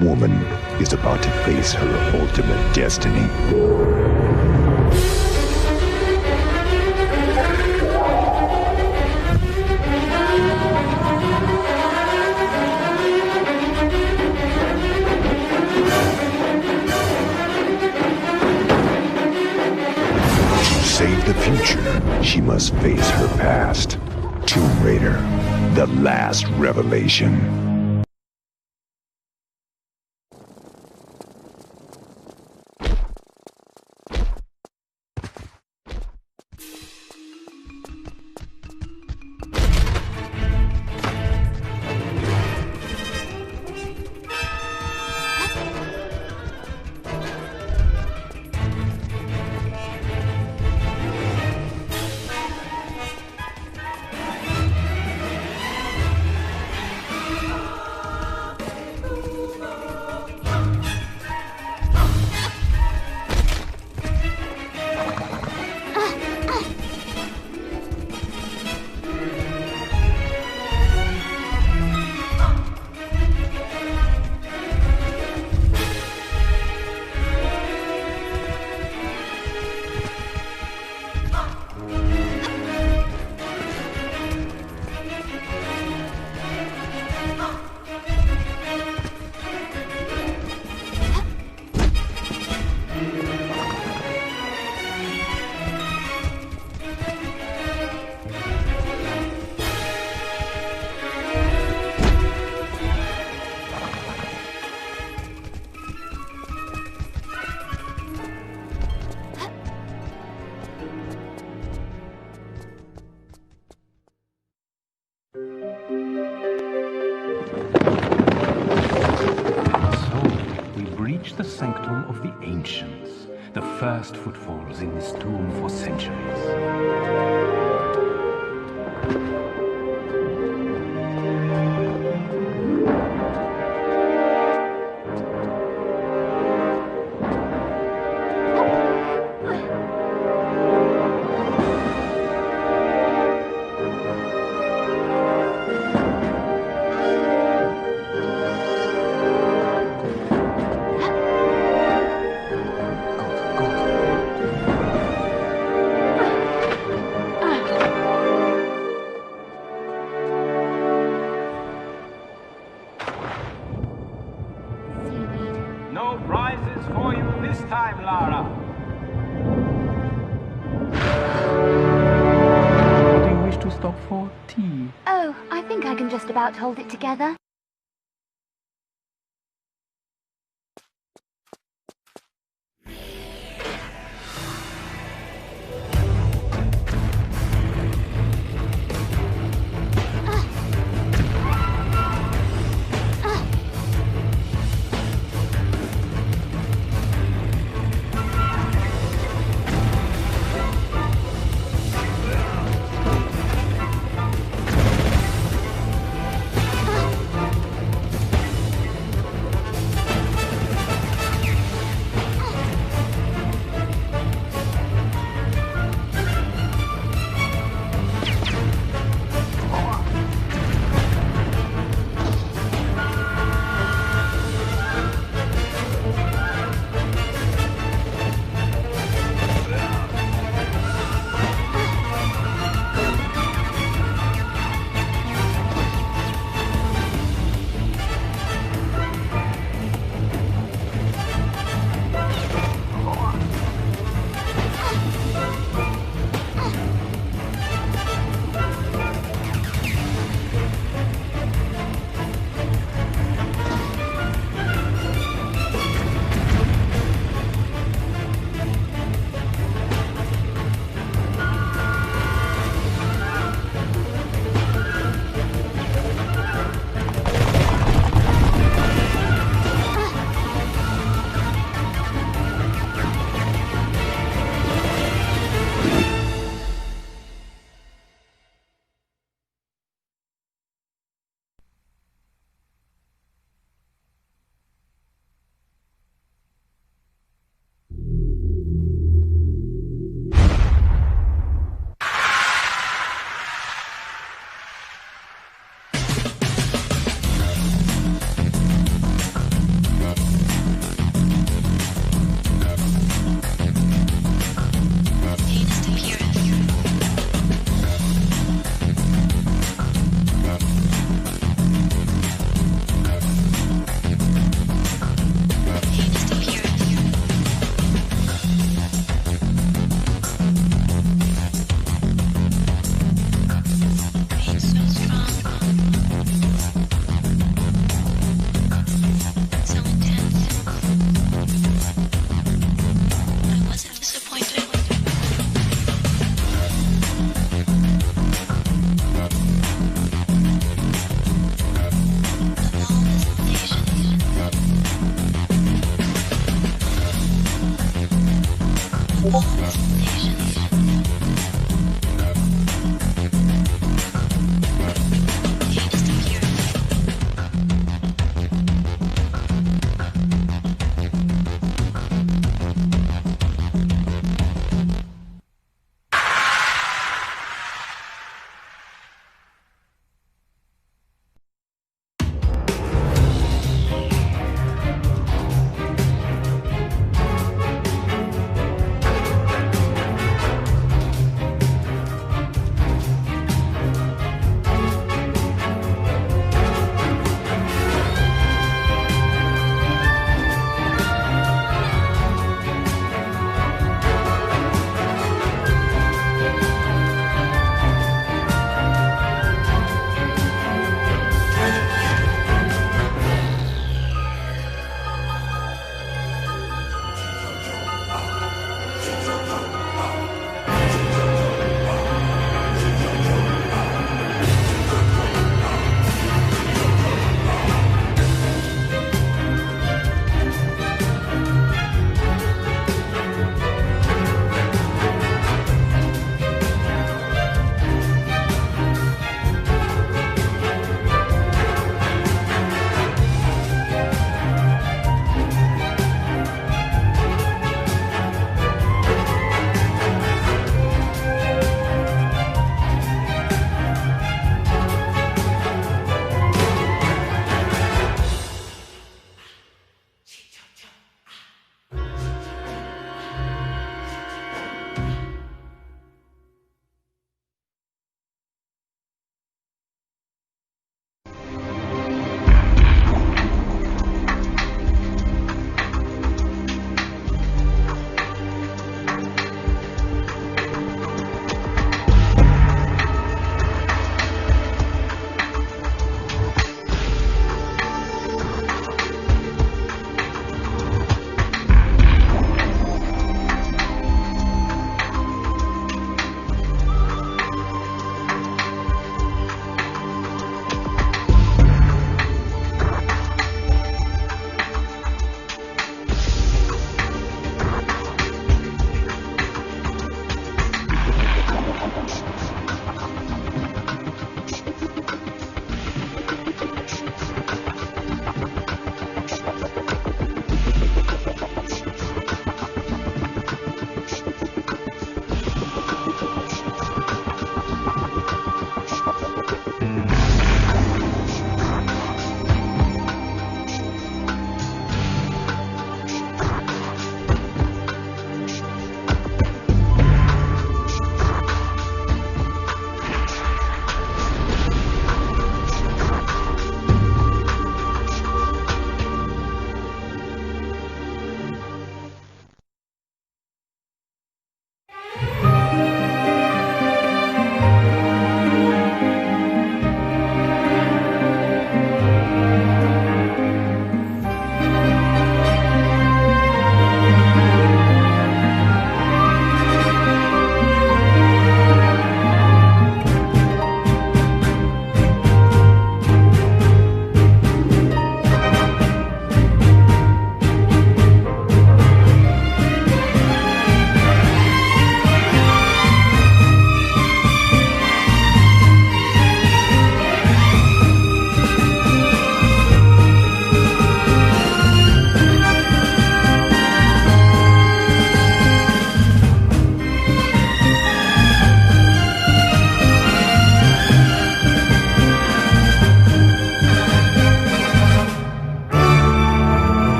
woman is about to face her ultimate destiny. To save the future, she must face her past. Tomb Raider, The Last Revelation. The sanctum of the ancients, the first footfalls in this tomb for centuries. No prizes for you this time, Lara. Do you wish to stop for tea? Oh, I think I can just about hold it together.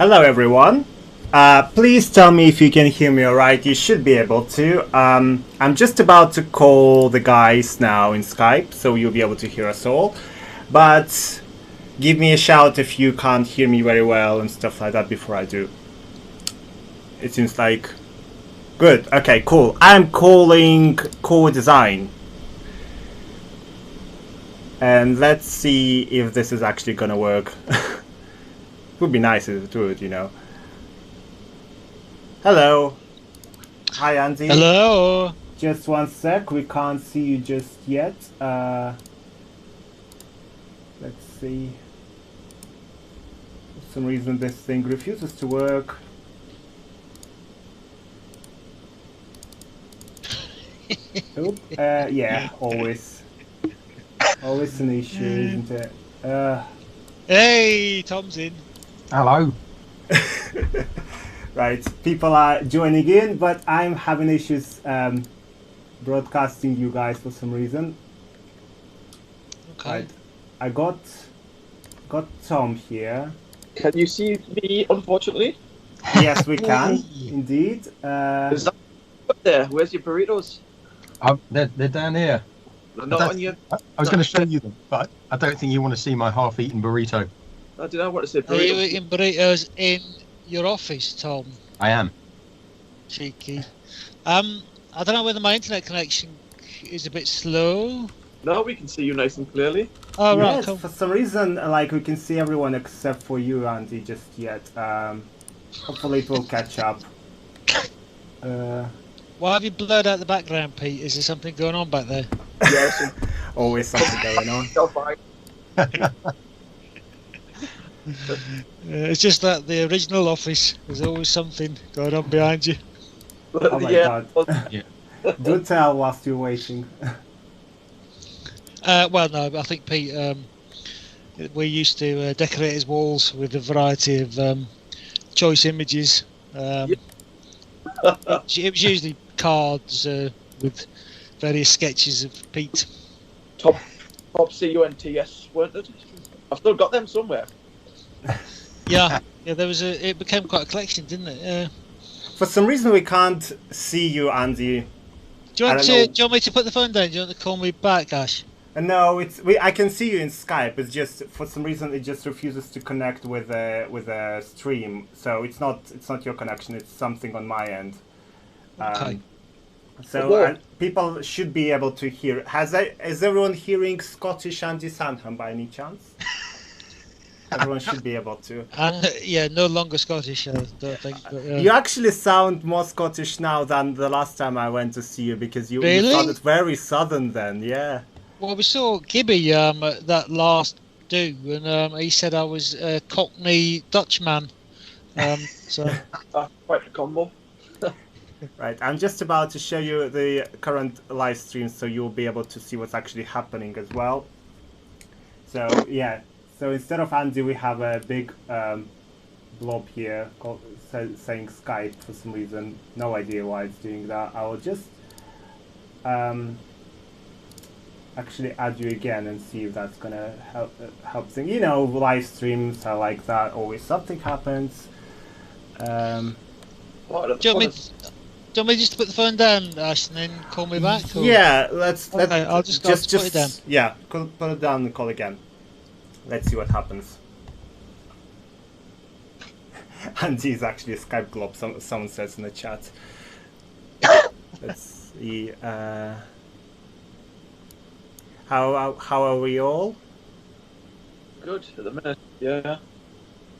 Hello, everyone. Please tell me if you can hear me alright. You should be able to. I'm just about to call the guys now in Skype, so you'll be able to hear us all. But give me a shout if you can't hear me very well and stuff like that before I do. It seems like... Good. Okay, cool. I'm calling Core Design. And let's see if this is actually gonna work. It would be nice if it would, you know. Hello. Hi, Andy. Hello. Just one sec. We can't see you just yet. Let's see. For some reason this thing refuses to work. Oop. Yeah, always. Always an issue, isn't it? Hey, Tom's in. Hello. Right, people are joining in, but I'm having issues broadcasting you guys for some reason. Okay. Right, I got Tom here. Can you see me, unfortunately? Yes, we can, indeed. Is that up there? Where's your burritos? They're down here. They're not on your... I was going to show you them, but I don't think you want to see my half-eaten burrito. I did not want to say Are you burritos. eating burritos in your office, Tom? I am. Cheeky. I don't know whether my internet connection is a bit slow. No, we can see you nice and clearly. Oh, right, Yes, cool. for some reason, like, we can see everyone except for you, Andy, just yet. Hopefully it will catch up. Why have you blurred out the background, Pete? Is there something going on back there? Yes. Always something going on. You're fine. It's just that the original office, there's always something going on behind you. Oh my Yeah. god. Do tell whilst you're waiting. Well, no, I think Pete, we used to decorate his walls with a variety of choice images. It was usually cards with various sketches of Pete. Top CUNTS, weren't it? I've still got them somewhere. Yeah, there was it became quite a collection, didn't it? For some reason we can't see you, Andy. Do you I want don't know. do you want me to put the phone down? Do you want to call me back, Ash? No, I can see you in Skype. It's just for some reason it just refuses to connect with a stream. So it's not your connection. It's something on my end. Okay. So people should be able to hear. Is everyone hearing Scottish Andy Sandham by any chance? Everyone should be able to. And yeah, no longer Scottish, I don't think. But, You actually sound more Scottish now than the last time I went to see you because you Really? sounded very southern then. Yeah. well, we saw Gibby at that last do, and he said I was a Cockney Dutchman. So That's quite a combo. Right, I'm just about to show you the current live stream so you'll be able to see what's actually happening as well. So, yeah, so instead of Andy, we have a big blob here saying Skype for some reason. No idea why it's doing that. I will just actually add you again and see if that's gonna help things. You know, live streams are like that, always something happens. do you want me just to put the phone down, Ash, and then call me back? Or? Yeah, let's I'll just put it down. Yeah, put it down and call again. Let's see what happens. Andy is actually a Skype glob. Someone says in the chat. Let's see. How are we all? Good at the minute. Yeah.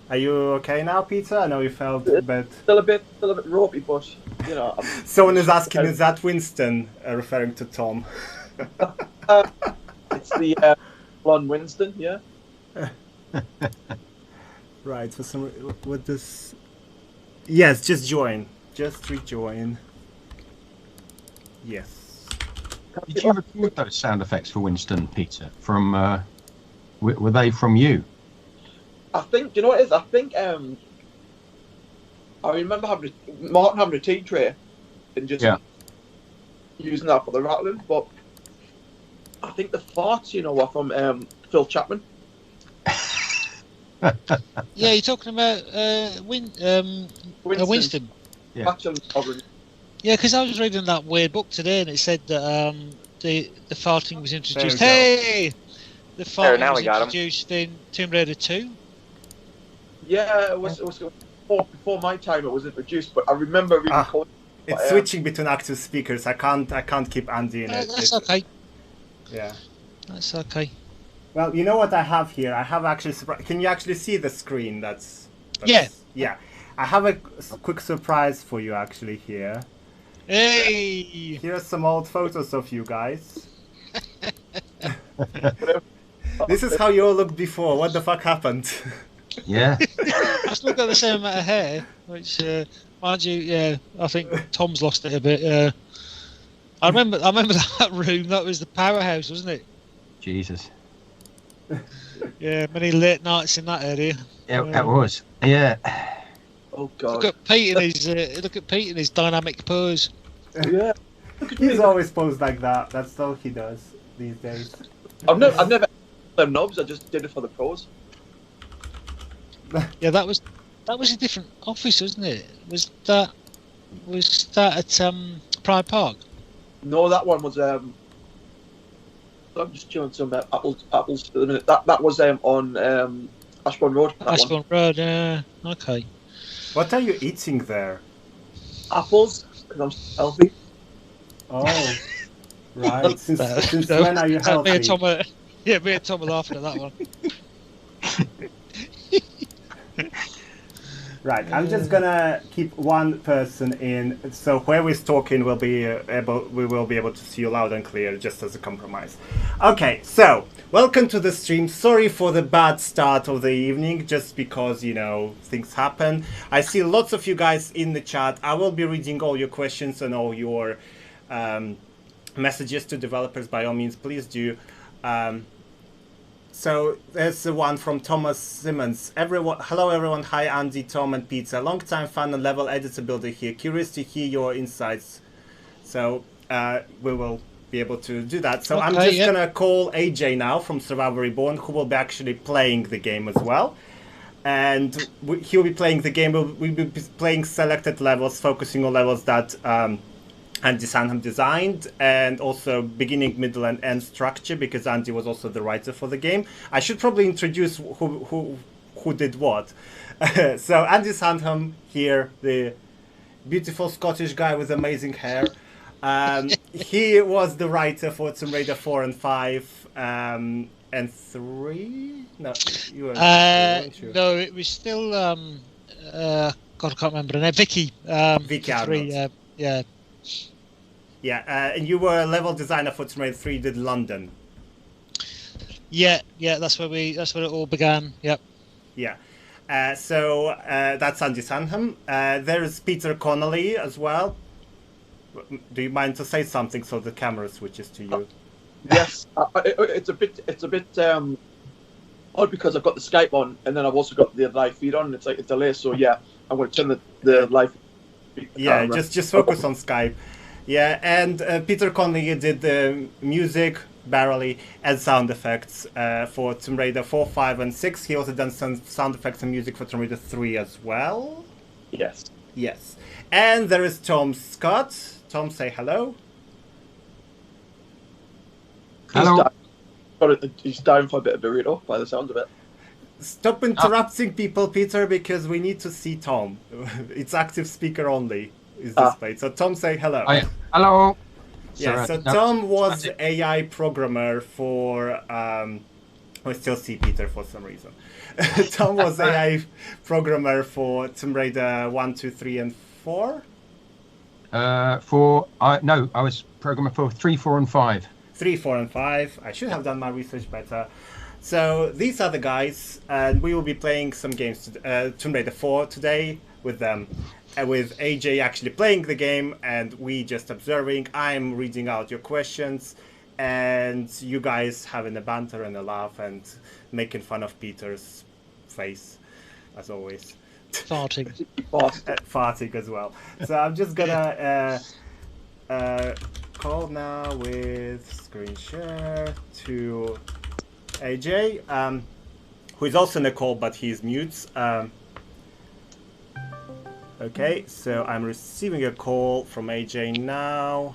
Are you okay now, Peter? I know you felt a bit. Still a bit ropey, but you know. Someone is asking, is that Winston referring to Tom? It's the blonde Winston, yeah. Right. For some, what does? Yes, just join. Just rejoin. Yes. Did you record those sound effects for Winston, Peter? From were they from you? I think, do you know what it is? I think I remember Martin having a tea tray and just using that for the rattling, but I think the farts, you know, were from Phil Chapman. Yeah, you're talking about Winston. Yeah. Actually, probably. Yeah, because I was reading that weird book today, and it said that the farting was introduced. There we go. Hey, the farting now was we got 'em. introduced in Tomb Raider 2. Yeah, it was before my time. It was introduced, but I remember re-recording. It's switching between active speakers. I can't keep Andy in it. That's okay. Yeah. That's okay. Well, you know what I have here? I have actually. Can you actually see the screen? That's Yeah. Yeah. I have a quick surprise for you actually here. Hey. Here are some old photos of you guys. This is how you all looked before. What the fuck happened? Yeah. I've still got the same amount of hair, which, mind you, yeah, I think Tom's lost it a bit. I remember that room. That was the powerhouse, wasn't it? Jesus. Yeah, many late nights in that area. Yeah, it was. Yeah. Oh God. Look at Pete in his dynamic pose. Yeah. He's always posed like that. That's all he does these days. I've never them knobs. I just did it for the pros. Yeah, that was a different office, wasn't it? Was that at Pride Park? No, that one was I'm just chewing some apples for the minute. That was on Ashbourne Road. Ashbourne Road. Yeah. Okay. What are you eating there? Apples, because I'm healthy. Oh, right. Since when are you healthy? Me and Tom are laughing at that one. Right, I'm just gonna keep one person in, so whoever is talking will we will be able to see you loud and clear, just as a compromise. Okay, so welcome to the stream. Sorry for the bad start of the evening, just because, you know, things happen. I see lots of you guys in the chat. I will be reading all your questions and all your messages to developers. By all means, please do. So there's the one from Thomas Simmons. Hello everyone. Hi Andy, Tom, and Pizza. Long time fan and level editor builder here. Curious to hear your insights. So we will be able to do that. So I'm just gonna call AJ now from Survivor Reborn, who will be actually playing the game as well. And he'll be playing the game. We'll be playing selected levels, focusing on levels that Andy Sandham designed, and also beginning, middle, and end structure, because Andy was also the writer for the game. I should probably introduce who did what. So Andy Sandham here, the beautiful Scottish guy with amazing hair. He was the writer for Tomb Raider 4 and 5 and 3. No, you were. No, it was still God, I can't remember her name. Vicky. Vicky Arnold. Yeah. Yeah, and you were a level designer for Tomb Raider 3, did London. Yeah, that's where it all began. Yep. Yeah. So that's Andy Sandham. There is Peter Connolly as well. Do you mind to say something so the camera switches to you? Yes, it's a bit odd because I've got the Skype on and then I've also got the live feed on. It's like a delay, so yeah, I'm going to turn the live. Yeah, just focus on Skype. Yeah, and Peter Connolly did the music, barely, and sound effects for Tomb Raider 4, 5, and 6. He also done some sound effects and music for Tomb Raider 3 as well. Yes. Yes. And there is Tom Scott. Tom, say hello. Hello. He's down for a bit of burrito, by the sound of it. Stop interrupting people, Peter, because we need to see Tom. It's active speaker only is displayed. So Tom, say hello. Hello. Yeah, so Tom was the AI programmer for... we still see Peter for some reason. Tom was AI programmer for Tomb Raider 1, 2, 3, and 4? I was programmer for 3, 4, and 5. 3, 4, and 5. I should have done my research better. So these are the guys, and we will be playing some games, Tomb Raider 4 today with them. With AJ actually playing the game and we just observing. I'm reading out your questions and you guys having a banter and a laugh and making fun of Peter's face, as always. Farting. Farting as well. So I'm just gonna call now with screen share to AJ. who is also in the call, but he's mute. Okay, so I'm receiving a call from AJ now.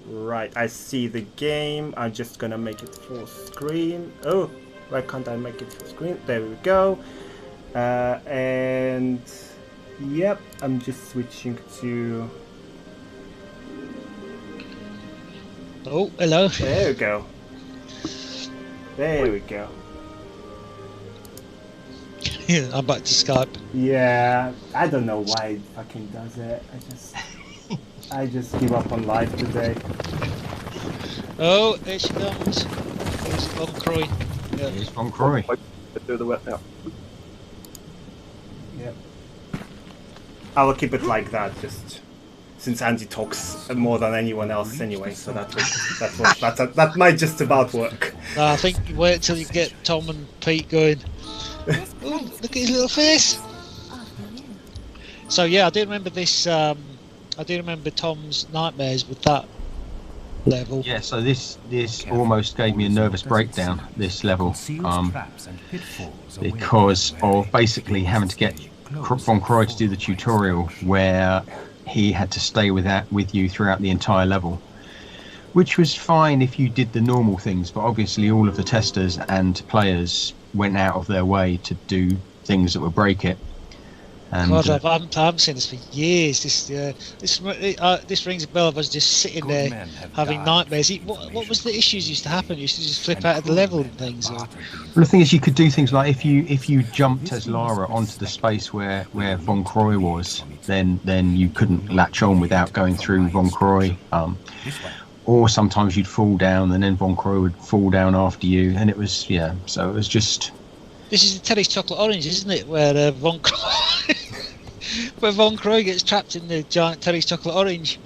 Right, I see the game. I'm just gonna make it full screen. Oh, why can't I make it full screen? There we go. And yep, I'm just switching to. Oh, hello. There we go. There we go. I'm back to Skype. Yeah, I don't know why it fucking does it. I just give up on life today. Oh, there she comes. There's Von Croy. Yeah. Here's Von Croy. Do the work now. Yep. I will keep it like that, just since Andy talks more than anyone else anyway. So that might just about work. I think you wait till you get Tom and Pete going. Oh, look at his little face. So yeah, I do remember this. I do remember Tom's nightmares with that level. Yeah, so this almost gave me a nervous breakdown, this level, because of basically having to get Von Croy to do the tutorial where he had to stay with you throughout the entire level, which was fine if you did the normal things, but obviously all of the testers and players went out of their way to do things that would break it. And, God, I haven't seen this for years. This rings a bell. I was just sitting there having nightmares. What was the issues used to happen? You used to just flip out of the level and things. Or... Well, the thing is, you could do things like if you jumped as Lara onto the space where Von Croy was, then you couldn't latch on without going through Von Croy. Or sometimes you'd fall down, and then Von Croy would fall down after you, and it was So it was just. This is the Terry's Chocolate Orange, isn't it? Where Von Croy, where Von Croy gets trapped in the giant Terry's Chocolate Orange.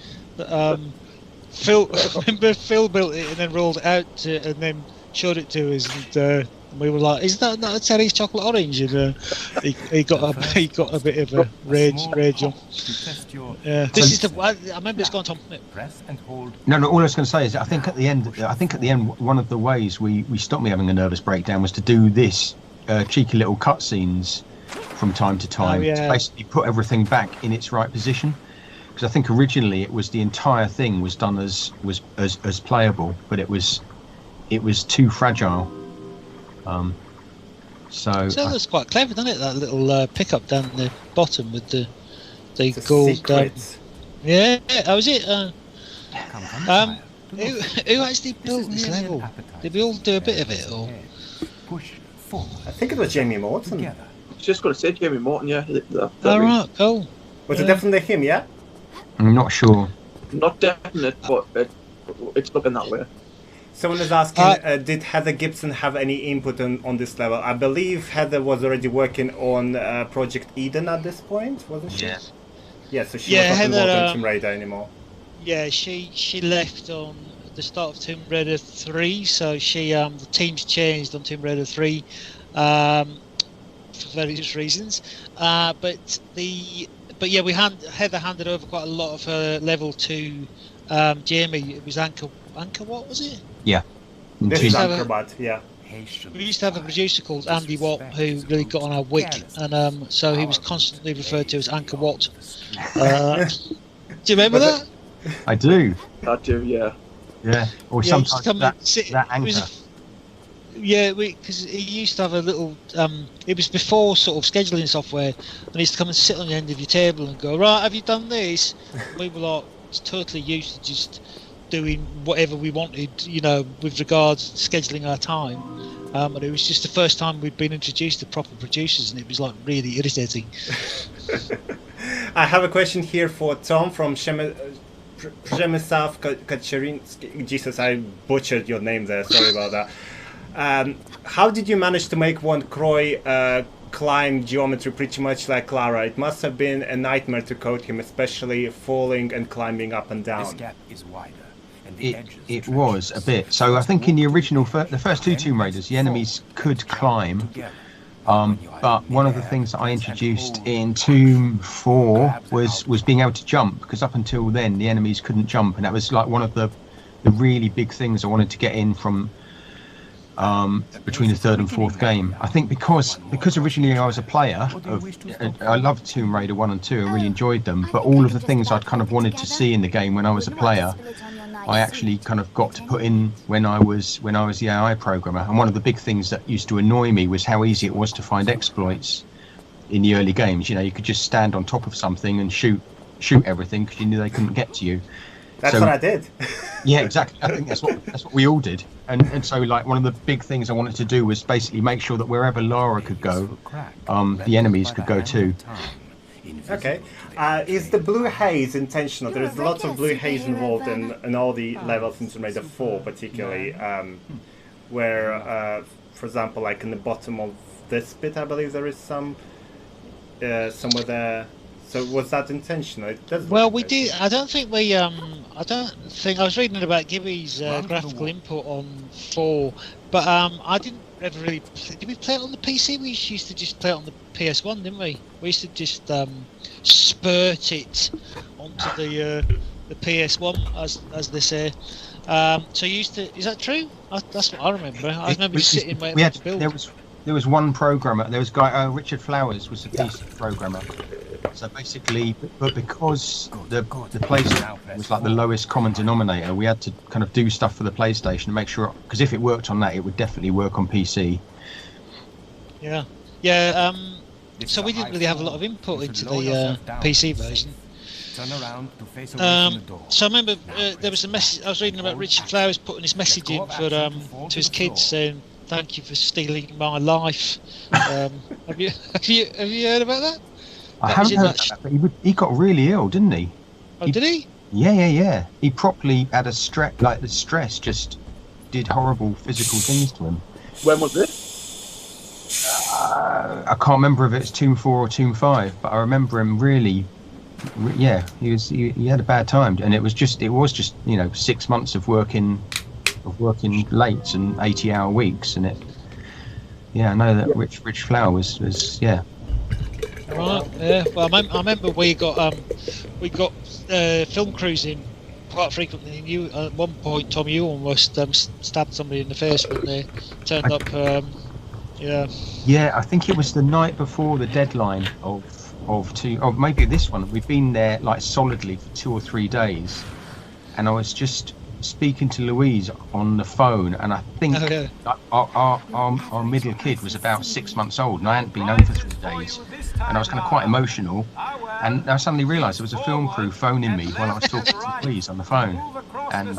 Phil built it and then rolled it out and then showed it to us, and we were like, "Is that not a Terry's Chocolate Orange?" And he got a bit of a rage on. Yeah, this is the. I remember it's gone on. Press and hold. No. All I was going to say is, I think at the end, one of the ways we stopped me having a nervous breakdown was to do this. Cheeky little cutscenes from time to time to basically put everything back in its right position, because I think originally it was the entire thing was done as playable, but it was too fragile. So that's quite clever, doesn't it? That little pickup down the bottom with the gold. Yeah, that was it. Who actually built this level? Did we all do a bit of it, or? I think it was Jamie Morton. I was just going to say Jamie Morton, yeah. Alright, cool. Was it definitely him, yeah? I'm not sure. Not definite, but it's looking that way. Someone is asking, did Heather Gibson have any input on this level? I believe Heather was already working on Project Eden at this point, wasn't she? Yes. Yeah, so she was not involved in Tomb Raider anymore. Yeah, she left on the start of Tomb Raider 3, so she the team's changed on Tomb Raider 3 for various reasons. But yeah, Heather handed over quite a lot of her level to Jamie. It was Anchor. What was it? Yeah. This is Anchor, yeah. We used to have a producer called Andy Watt who really got on our wick, and so he was constantly referred to as Anchor Watt. Do you remember that? I do. I do, yeah. Yeah, or sometimes that anchor. Because he used to have a little. It was before sort of scheduling software, and he used to come and sit on the end of your table and go, "Right, have you done this?" We were like totally used to just doing whatever we wanted, with regards to scheduling our time. And it was just the first time we'd been introduced to proper producers, and it was like really irritating. I have a question here for Tom from Przemysław Kaczeriński. Jesus, I butchered your name there. Sorry about that. How did you manage to make Von Croy climb geometry pretty much like Lara? It must have been a nightmare to code him, especially falling and climbing up and down. This gap is wider. It was a bit. So I think in the original, the first two Tomb Raiders, the enemies could climb. But one of the things that I introduced in Tomb 4 was being able to jump, because up until then the enemies couldn't jump, and that was like one of the really big things I wanted to get in from between the third and fourth game. I think because originally I was a player I loved Tomb Raider 1 and 2 and really enjoyed them, but all of the things I'd kind of wanted to see in the game when I was a player, I actually kind of got to put in when I was the AI programmer. And one of the big things that used to annoy me was how easy it was to find exploits in the early games. You know, you could just stand on top of something and shoot everything because you knew they couldn't get to you. That's what I did. Yeah, exactly. I think that's what we all did. And so, like, one of the big things I wanted to do was basically make sure that wherever Lara could go, the enemies could go too. Okay. Is the blue haze intentional? There is lots of blue haze involved in all the levels in Tomb Raider 4, particularly, where, for example, like in the bottom of this bit, I believe there is some somewhere there. So was that intentional? It does. Well, we did. I don't think we. I was reading about Gibby's graphical input on 4, but I didn't ever really. Did we play it on the PC? We used to just play it on the PS1, didn't we? We used to just spurt it onto the PS1, as they say. So you used to. Is that true? That's what I remember. I remember sitting where we had to build. There was one programmer. There was a guy. Richard Flowers was the PC programmer. So basically, but because the PlayStation was like the lowest common denominator, we had to kind of do stuff for the PlayStation to make sure, because if it worked on that, it would definitely work on PC. Yeah. So we didn't really have a lot of input into the PC version. So I remember there was a message. I was reading about Richard Flowers putting his message in for to his kids saying, "Thank you for stealing my life." Have you heard about that? I haven't heard that, but he got really ill, didn't he? Oh, did he? Yeah. He properly had a stress. Like the stress just did horrible physical things to him. When was this? I can't remember if it's Tomb 4 or Tomb 5, but I remember him really. Yeah, he had a bad time, and it was just 6 months of working late and 80-hour weeks, and it. Yeah, I know that Rich Flower was yeah. Right. Yeah. Well, I remember we got film crews in quite frequently. And you at one point, Tom, you almost stabbed somebody in the face when they turned up. Yeah. Yeah, I think it was the night before the deadline of maybe this one. We've been there like solidly for 2 or 3 days, and I was just speaking to Louise on the phone, and I think our middle kid was about 6 months old, and I hadn't been home for 3 days, and I was kind of quite emotional, and I suddenly realised there was a film crew phoning me while I was talking to Louise on the phone, and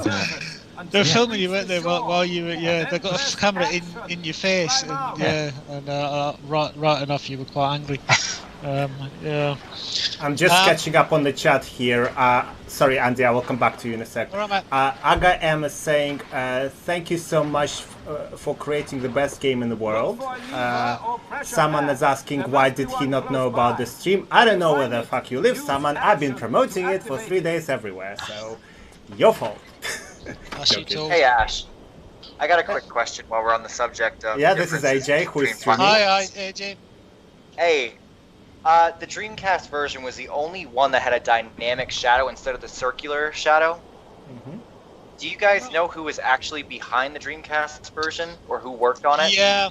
they were filming you, weren't they? While you were, they got a camera in your face, and right enough, you were quite angry. Yeah. I'm just catching up on the chat here. Sorry, Andy, I will come back to you in a sec. All right, Aga M is saying, thank you so much for creating the best game in the world. Someone is asking, why did he not know about the stream? I don't know where the fuck you live, someone. I've been promoting it for 3 days everywhere, so your fault. Hey, Ash. I got a quick question while we're on the subject of... Yeah, this is AJ, who is streaming. Hi, AJ. Hey. The Dreamcast version was the only one that had a dynamic shadow instead of the circular shadow. Mm-hmm. Do you guys know who was actually behind the Dreamcast version, or who worked on it? Yeah.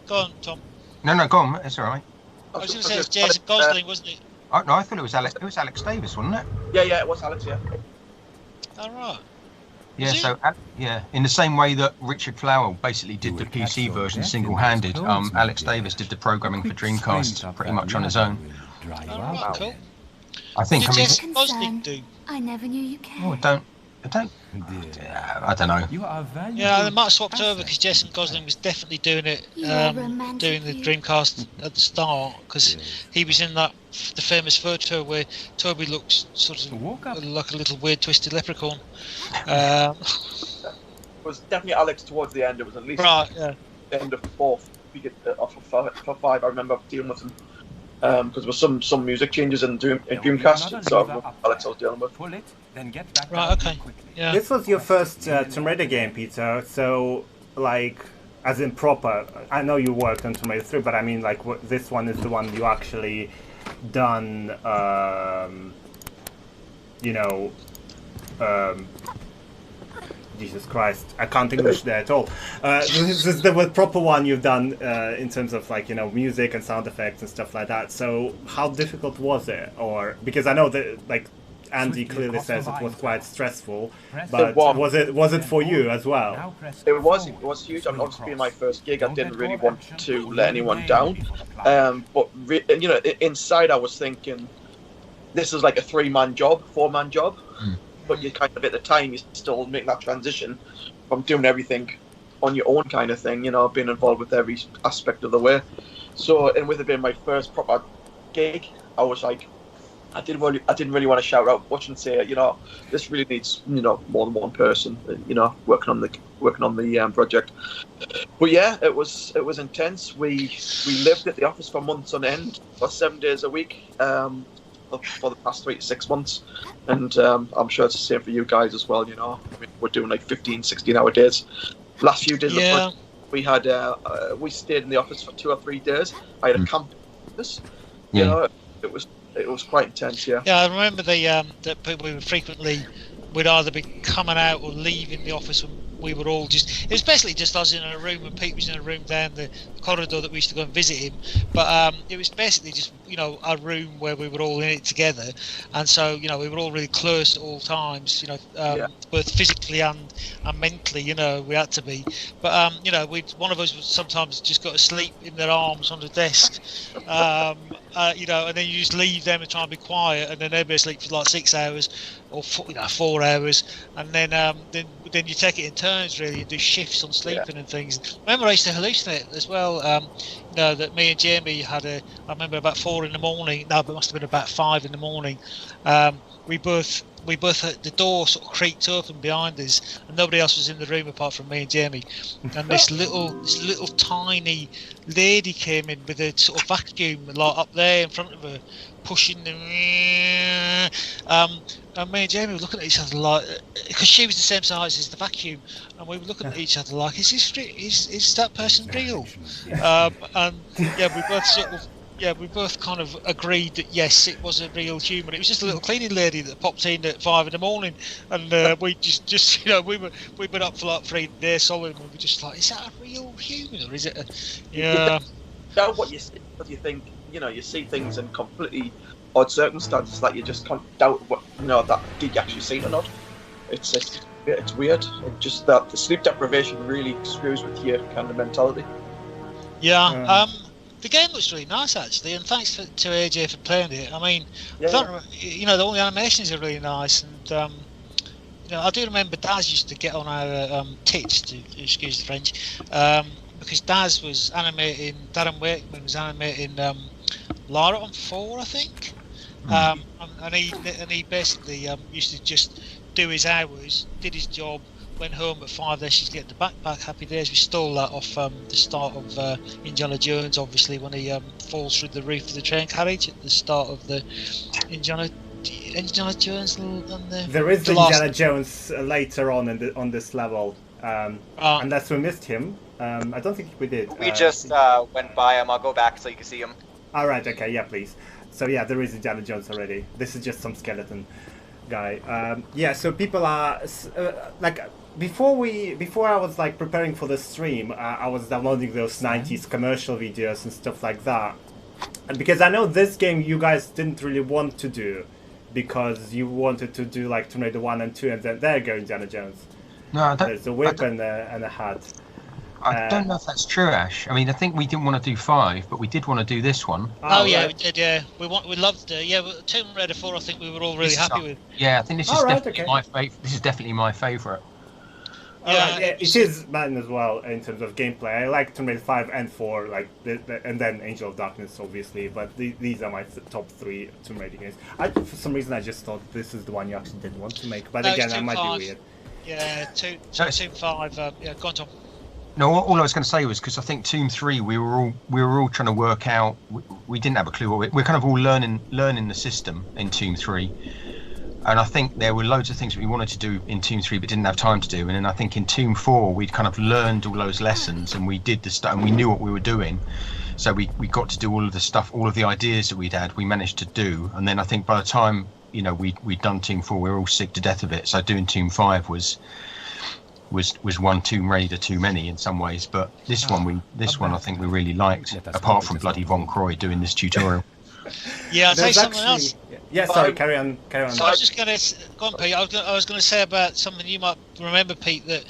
Go on, Tom. No, go on. It's all right. I was going to say it's Jason Gosling, wasn't it? Oh no, I thought it was Alex. It was Alex Davis, wasn't it? Yeah, it was Alex. Yeah. All right. Yeah, so in the same way that Richard Flower basically did the PC version single-handed, Alex Davis did the programming for Dreamcast pretty much on his own. Right, cool. I think. What did Jason Gosling do? I never knew you cared. Oh, I don't know. Yeah, they might have swapped over because Jason Gosling was definitely doing it, doing the Dreamcast at the start, because he was in the famous photo where Toby looks sort of like a little weird twisted leprechaun. It was definitely Alex towards the end. It was at least the end of 4th. We get off of 5. I remember dealing with him because there was some music changes in Dreamcast, so Alex I was dealing with. Right, okay. Yeah. This was your first Tomb Raider game, Peter, so, like, as in proper, I know you worked on Tomb Raider 3, but I mean, like, this one is the one you actually done, Jesus Christ, I can't English there at all. This is the proper one you've done in terms of like, you know, music and sound effects and stuff like that. So how difficult was it? Or because I know that like Andy clearly says it was quite stressful, but was it for you as well? It was huge. I mean, obviously being my first gig, I didn't really want to let anyone down. But you know, inside I was thinking, this is like a 4-man job. But you kind of at the time you still make that transition from doing everything on your own kind of thing, you know, being involved with every aspect of the way. So, and with it being my first proper gig, I was like, I didn't really want to shout out much and say, you know, this really needs, you know, more than one person, you know, working on the project. But yeah, it was intense. We lived at the office for months on end, for 7 days a week. For the past 3 to 6 months, and I'm sure it's the same for you guys as well. You know, I mean, we're doing like 15-16-hour days. Last few days, we had we stayed in the office for 2 or 3 days. I had a camp. You know, it was quite intense. Yeah. Yeah, I remember that we were frequently we'd either be coming out or leaving the office. And we were all it was basically just us in a room, and Pete was in a room down the corridor that we used to go and visit him. But it was basically just, you know, a room where we were all in it together, and so, you know, we were all really close at all times, you know, both physically and mentally, you know, we had to be. But you know, one of us would sometimes just go to sleep in their arms on the desk, you know, and then you just leave them and try and be quiet, and then they'd be asleep for like 6 hours or 4 hours, and then you take it in turns really and do shifts on sleeping and things. Remember, I used to hallucinate as well. You know, that me and Jamie had I remember about 4 in the morning. No, but it must have been about 5 in the morning. We both the door sort of creaked open behind us, and nobody else was in the room apart from me and Jamie. And this little tiny lady came in with a sort of vacuum like up there in front of her, pushing the. And me and Jamie were looking at each other like, because she was the same size as the vacuum, and we were looking at each other like, is that person real? And yeah, we both kind of agreed that yes, it was a real human. It was just a little cleaning lady that popped in at 5 in the morning, and we just you know, we've been up for like 3 days solid, and we were just like, is that a real human or is it a Now what you think, you know, you see things in completely odd circumstances that you just can't doubt what, you know, that did you actually see it or not. It's weird. It just that the sleep deprivation really screws with your kind of mentality. Yeah. The game looks really nice actually, and thanks to AJ for playing it. I mean, you know, all the animations are really nice, and you know, I do remember Daz used to get on our tits, to excuse the French, because Daz was animating, Darren Wakeman was animating Lara on 4, I think, and he basically used to just do his hours, did his job, went home at 5 there, she's getting the backpack. Happy days. We stole that off the start of Indiana Jones, obviously, when he falls through the roof of the train carriage at the start of the Indiana Jones. There is Indiana Jones later on this level, unless we missed him. I don't think we did. We just went by him. I'll go back so you can see him. All right. Okay. Yeah. Please. So yeah, there is Indiana Jones already. This is just some skeleton guy. Yeah. So people are like. Before I was like preparing for the stream, I was downloading those 90s commercial videos and stuff like that. And because I know this game you guys didn't really want to do, because you wanted to do like Tomb Raider 1 and 2, and then there go Indiana Jones. No, I don't. There's a whip and a hat. I don't know if that's true, Ash. I mean, I think we didn't want to do 5, but we did want to do this one. Oh yeah, right. We did. Yeah, we loved it. Yeah, Tomb Raider 4. I think we were all really happy with. Yeah, I think this is definitely my favorite. This is definitely my favorite. Yeah, it is mine as well in terms of gameplay. I like Tomb Raider 5 and 4, like and then Angel of Darkness, obviously. But these are my top 3 Tomb Raider games. For some reason, I just thought this is the one you actually didn't want to make. But no, again, that might be weird. Yeah, Tomb 5. Yeah, go on, Tom. No, all I was going to say was because I think Tomb 3, we were all trying to work out. We didn't have a clue what we're kind of all learning the system in Tomb 3. And I think there were loads of things that we wanted to do in Tomb 3 but didn't have time to do. And then I think in Tomb 4 we'd kind of learned all those lessons, and we did the stuff, and we knew what we were doing. So we got to do all of the stuff, all of the ideas that we'd had, we managed to do. And then I think by the time, you know, we'd done Tomb 4, we were all sick to death of it. So doing Tomb 5 was was one Tomb Raider too many in some ways, but this one I think we really liked, apart from bloody Von Croy doing this tutorial. Yeah, I'll say something else. Yeah, sorry, carry on. So I was just going to go on, Pete. I was going to say about something you might remember, Pete. That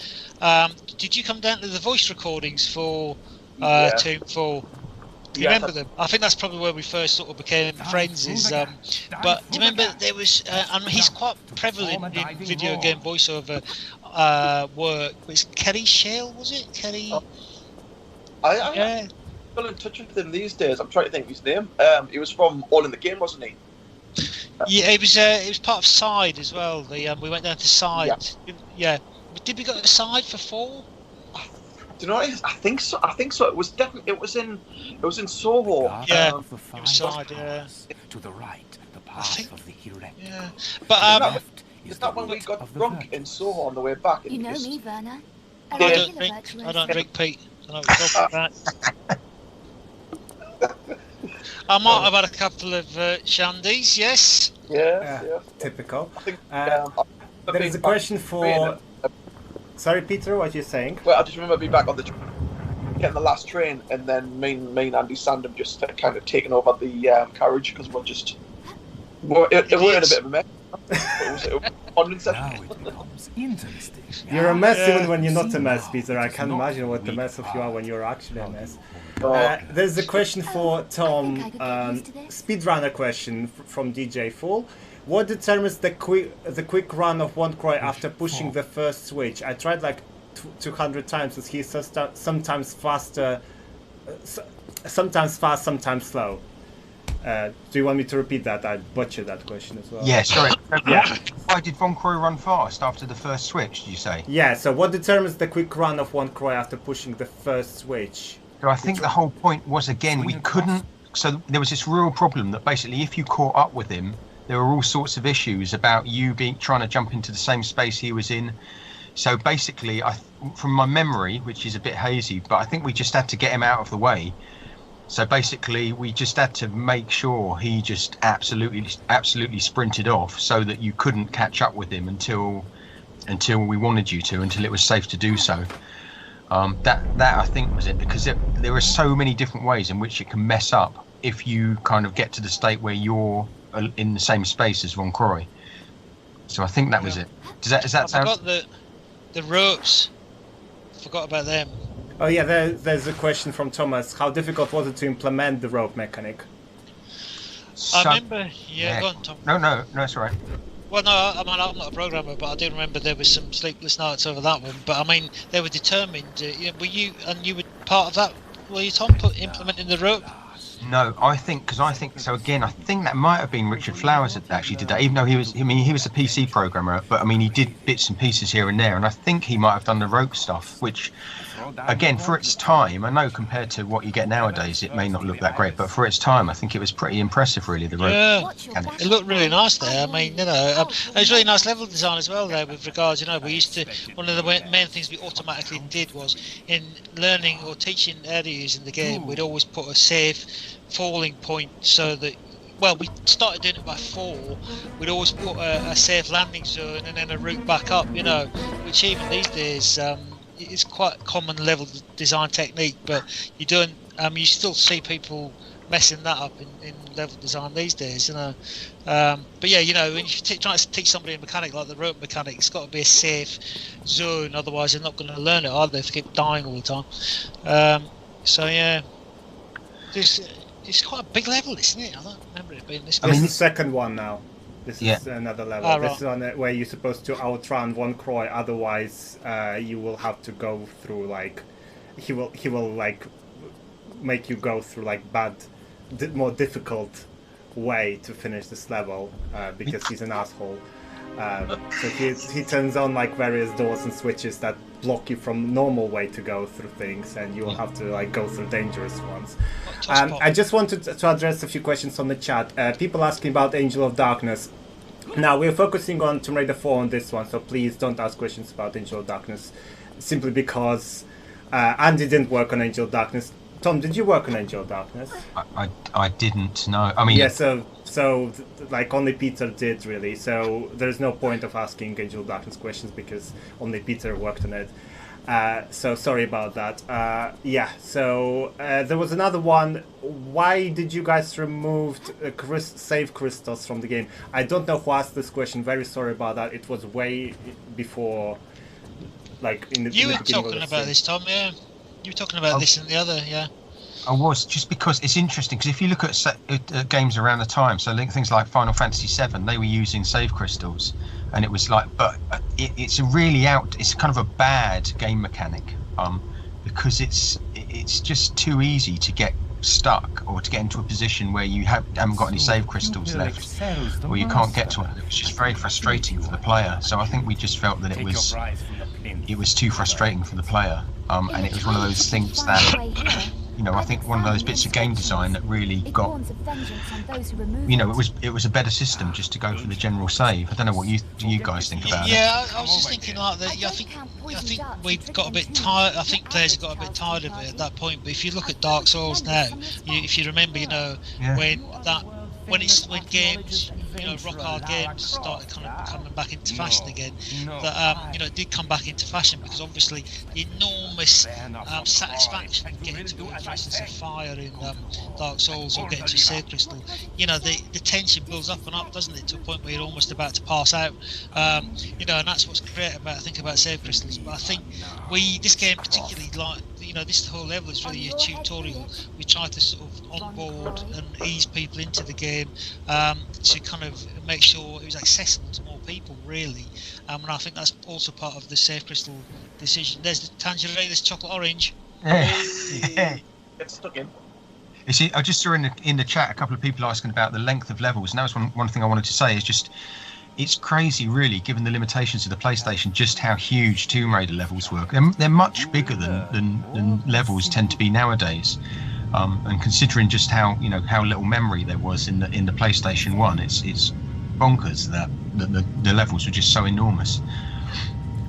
did you come down to the voice recordings for Tomb 4? Do you remember them? I think that's probably where we first sort of became friends. But do you remember there was? He's quite prevalent in video game voiceover work. It's Kerry Shale, was it? Kerry. I'm still in touch with him these days. I'm trying to think of his name. He was from All in the Game, wasn't he? Yeah, it was part of Side as well. We went down to Side. Yeah. Did we go to Side for 4? Do you know what it is? I think so. It was definitely. It was in Soho. Yeah. It was Side. Yeah. To the right, the path of the erect. Yeah. But is that when we got drunk in Soho on the way back? You know me, Werner. I don't drink, Pete. I don't talk about that. I might have had a couple of shandies, yes. Yeah. Typical. There is a question for... Sorry, Peter, what are you saying? Well, I just remember being back on getting the last train, and then me and Andy Sandham just kind of taking over the carriage because it were in a bit of a mess. Now it becomes interesting. You're a mess even when you're not a mess, Peter. I can't imagine what the mess of you are when you're actually a mess. There's a question for Tom, speedrunner question from DJ Full. What determines the quick run of Von Croy after pushing the first switch? I tried like 200 times, as he's sometimes faster, sometimes fast, sometimes slow. Do you want me to repeat that? I butchered that question as well. Yeah, sorry. Why did Von Croy run fast after the first switch, did you say? Yeah, so what determines the quick run of Von Croy after pushing the first switch? So I think the whole point was, again, we couldn't... So there was this real problem that basically if you caught up with him, there were all sorts of issues about you trying to jump into the same space he was in. So basically, from my memory, which is a bit hazy, but I think we just had to get him out of the way. So basically, we just had to make sure he just absolutely sprinted off so that you couldn't catch up with him until we wanted you to, until it was safe to do so. That I think was it, because there are so many different ways in which it can mess up if you kind of get to the state where you're in the same space as Von Croy. So I think that was it. Does that sound? I forgot the ropes. Forgot about them. Oh yeah, there's a question from Thomas. How difficult was it to implement the rope mechanic? I remember. Yeah, go on, Tom. No, it's all right. Well, no, I mean, I'm not a programmer, but I do remember there was some sleepless nights over that one. But I mean, they were determined. Were you were part of that? Were you, Tom, implementing the rope? No, I think so. Again, I think that might have been Richard Flowers that actually did that. Even though he was a PC programmer, but I mean, he did bits and pieces here and there, and I think he might have done the rope stuff, which, again, for its time, I know compared to what you get nowadays, it may not look that great, but for its time, I think it was pretty impressive, really. The rope. Yeah, it looked really nice there. I mean, it was really nice level design as well there. With regards, we used to, one of the main things we automatically did was in learning or teaching areas in the game, we'd always put a safe falling point so that, well, we started doing it by 4. We'd always put a safe landing zone and then a route back up, which even these days it's quite a common level design technique, but you still see people messing that up in level design these days, but yeah, when you're trying to teach somebody a mechanic like the rope mechanic, it's got to be a safe zone, otherwise they're not going to learn it, are they, if they keep dying all the time. So yeah, it's quite a big level, isn't it? I don't remember it being this big. This is the second one now. This is another level. This is on where you're supposed to outrun Von Croy, otherwise you will have to go through, like, he will like make you go through like more difficult way to finish this level because he's an asshole. So he turns on like various doors and switches that block you from normal way to go through things, and you will have to like go through dangerous ones. I just wanted to address a few questions on the chat. People asking about Angel of Darkness. Now we're focusing on Tomb Raider 4 on this one, so please don't ask questions about Angel of Darkness, simply because Andy didn't work on Angel of Darkness. Tom, did you work on Angel of Darkness? I didn't know. I mean, yeah. So like only Peter did really. So there's no point of asking Angel of Darkness questions because only Peter worked on it. So sorry about that. Yeah. So there was another one. Why did you guys remove save crystals from the game? I don't know who asked this question. Very sorry about that. It was way before, like in the. You were talking about this, Tom? Yeah. You were talking about this and the other, yeah. I was, just because it's interesting, because if you look at games around the time, so things like Final Fantasy VII, they were using save crystals, and it was like, but it's a really it's kind of a bad game mechanic, because it's just too easy to get stuck or to get into a position where you haven't got any save crystals left, or you can't get to it. It was just very frustrating for the player. So I think we just felt that it was too frustrating for the player, and it was one of those things that. You know, I think one of those bits of game design that really got, you know, it was a better system just to go for the general save. I don't know what you guys think about it. Yeah, I was just thinking like that. I think we got a bit tired. I think players got a bit tired of it at that point. But if you look at Dark Souls now, if you remember, you know, when games, you know, rock hard games started kind of coming back into fashion again, that you know, it did come back into fashion because obviously the enormous satisfaction of getting to, for instance, a fire in Dark Souls or getting to a save crystal, you know, the tension builds up and up, doesn't it, to a point where you're almost about to pass out, you know, and that's what's great about, I think, about save crystals. But I think this game particularly, like, you know, this whole level is really a tutorial. We try to sort of onboard and ease people into the game to kind of make sure it was accessible to more people, really. And I think that's also part of the save crystal decision. There's the tangerine, there's chocolate orange. Get stuck in. You see, I just saw in the chat a couple of people asking about the length of levels, and that was one thing I wanted to say is just. It's crazy, really, given the limitations of the PlayStation, just how huge Tomb Raider levels were. They're much bigger than levels tend to be nowadays. And considering just how little memory there was in the PlayStation 1, it's bonkers that the levels were just so enormous.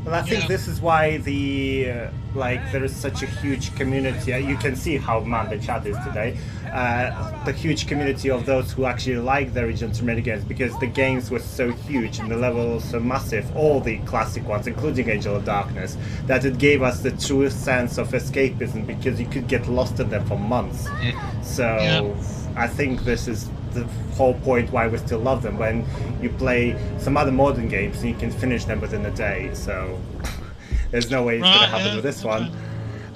Well, I think this is why there is such a huge community. You can see how mad the chat is today. The huge community of those who actually like the original Tomb Raider games, because the games were so huge and the levels so massive, all the classic ones, including Angel of Darkness, that it gave us the true sense of escapism, because you could get lost in them for months. So I think this is the whole point why we still love them. When you play some other modern games, you can finish them within a day, so there's no way it's going to happen with this one.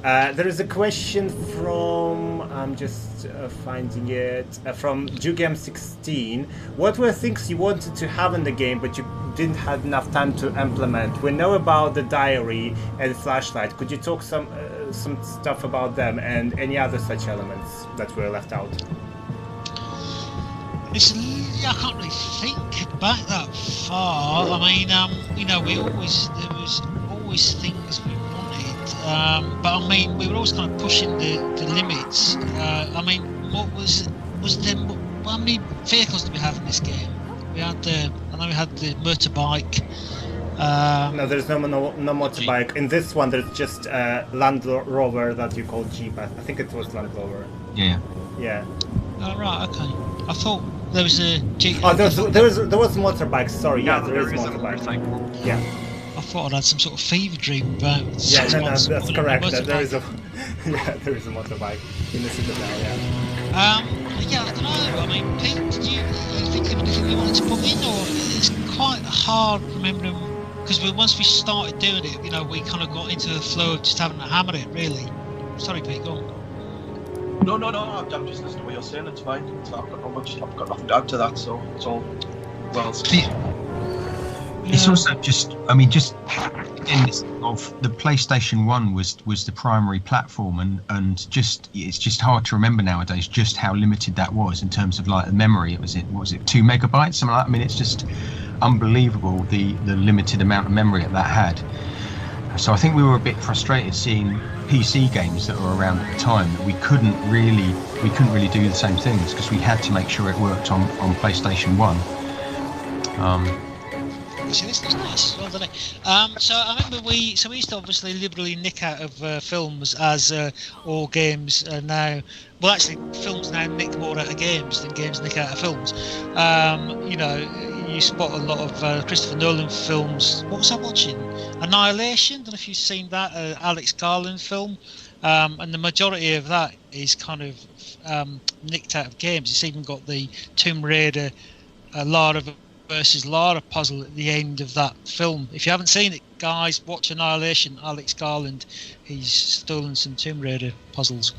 There is a question from, I'm just finding it, from Jugam16. What were things you wanted to have in the game but you didn't have enough time to implement? We know about the diary and flashlight. Could you talk some stuff about them and any other such elements that were left out? I can't really think back that far. I mean, you know, there was always things we wanted, but I mean, we were always kind of pushing the limits. I mean, how many vehicles did we have in this game? We had I know we had the motorbike. No, there's no motorbike. In this one, there's just Land Rover that you call Jeep. I think it was Land Rover. Yeah. Yeah. Oh, right. Okay. I thought there was a Jeep. Oh, there was motorbikes. Sorry. Yeah, there is motorbike. Yeah. I thought I had some sort of fever dream about. No, that's correct. There is a motorbike in the Citadel. Yeah. Yeah, I don't know. I mean, Pete, did you think of anything you wanted to put in, or it's quite hard remembering? Because once we started doing it, you know, we kind of got into the flow of just having to hammer it. Really. Sorry, Pete. Go on. No. I'm just listening to what you're saying. It's fine. I've got nothing to add to that. So it's all well. It's also just, I mean, just in this of the PlayStation 1 was the primary platform, and just it's just hard to remember nowadays just how limited that was in terms of like the memory. What was it 2 megabytes, something like that? I mean, it's just unbelievable the limited amount of memory that had. So I think we were a bit frustrated seeing PC games that were around at the time that we couldn't really do the same things, because we had to make sure it worked on PlayStation 1. actually. This is nice. Well done. So I remember we used to obviously liberally nick out of films as all games now. Well, actually, films now nick more out of games than games nick out of films. You know, you spot a lot of Christopher Nolan films. What was I watching? Annihilation. Don't know if you've seen that Alex Garland film. And the majority of that is kind of nicked out of games. It's even got the Tomb Raider Lara versus Lara puzzle at the end of that film. If you haven't seen it, guys, watch Annihilation. Alex Garland, he's stolen some Tomb Raider puzzles.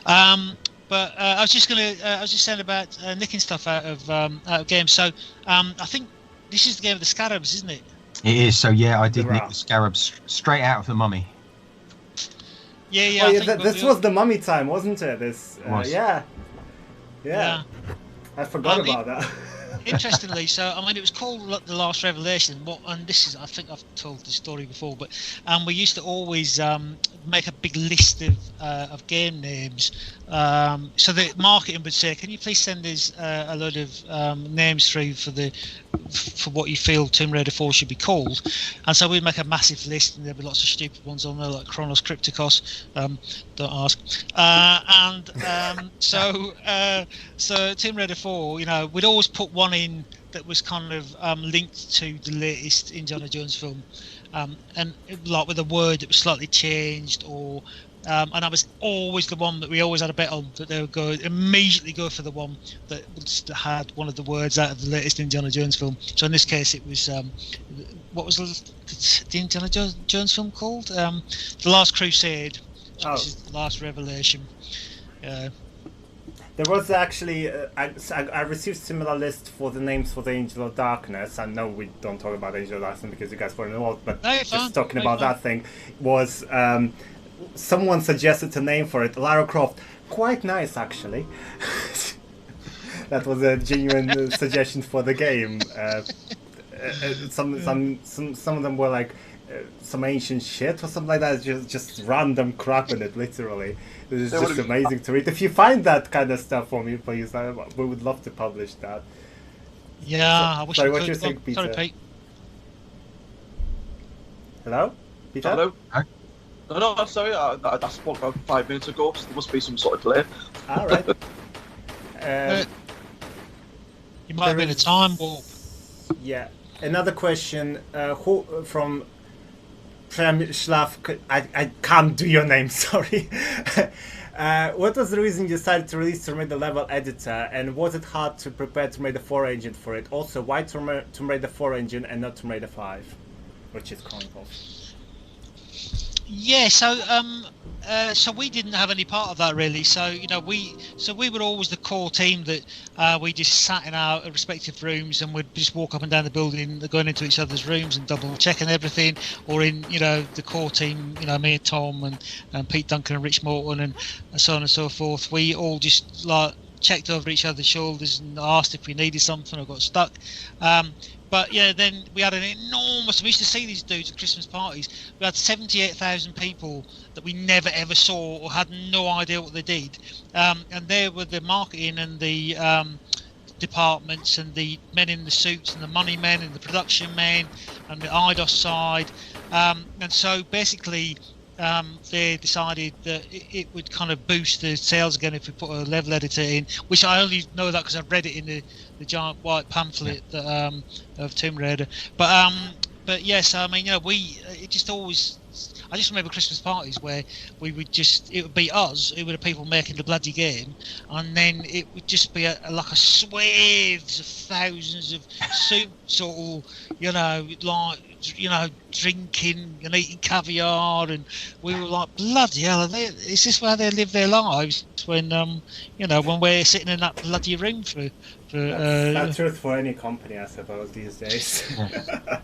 But I was just saying about nicking stuff out of games. So I think this is the game of the Scarabs, isn't it? It is. So yeah, I did nick the Scarabs straight out of the Mummy. Yeah. Oh, yeah, this was the Mummy time, wasn't it? This, yeah. I forgot about that. Interestingly, so I mean, it was called The Last Revelation. And this is, I think I've told this story before, but we used to always make a big list of game names. So the marketing would say, "Can you please send us a load of names through for what you feel Tomb Raider 4 should be called?" And so we'd make a massive list, and there'd be lots of stupid ones on there, like Chronos Crypticos. Don't ask. So Tomb Raider 4, you know, we'd always put one in that was kind of linked to the latest Indiana Jones film, and like with a word that was slightly changed, or and that was always the one that we always had a bet on, that they would immediately go for the one that had one of the words out of the latest Indiana Jones film. So in this case, it was what was the Indiana Jones film called? The Last Crusade, which is The Last Revelation. There was actually, I received similar list for the names for the Angel of Darkness. I know we don't talk about Angel of Darkness because you guys weren't involved, but just talking about that thing was, someone suggested a name for it, Lara Croft. Quite nice, actually. That was a genuine suggestion for the game. Some of them were like some ancient shit or something like that. Just random crap in it, literally. It was just amazing to read. If you find that kind of stuff for me, please, we would love to publish that. Yeah, I wish I could. What do you think, Peter? Sorry, Pete. Hello, Peter. Hello. Hi. No, I'm sorry. I spoke about 5 minutes ago, so there must be some sort of delay. All right. You might have been a time warp. Yeah. Another question. Who from Premslav? I can't do your name. Sorry. What was the reason you decided to release Tomb Raider level editor, and was it hard to prepare Tomb Raider 4 engine for it? Also, why Tomb Raider 4 engine and not Tomb Raider 5, which is Chronicles? Yeah, so we didn't have any part of that really. So you know, we were always the core team that we just sat in our respective rooms and would just walk up and down the building, going into each other's rooms and double checking everything. Or in, you know, the core team, you know, me and Tom and Pete Duncan and Rich Morton and so on and so forth. We all just like checked over each other's shoulders and asked if we needed something or got stuck. But yeah, then we had an enormous. We used to see these dudes at Christmas parties. We had 78,000 people that we never ever saw or had no idea what they did. And there were the marketing and the departments and the men in the suits and the money men and the production men and the IDOS side. And so basically, they decided that it would kind of boost the sales again if we put a level editor in, which I only know that because I've read it in the giant white pamphlet that, of Tomb Raider. But yes, I mean, you know, it just always. I just remember Christmas parties where it would be us, it would be people making the bloody game, and then it would just be like a swathes of thousands of suits, all, you know, like, you know, drinking and eating caviar, and we were like, bloody hell, is this where they live their lives when, you know, when we're sitting in that bloody room for that's truth for any company, I suppose, these days.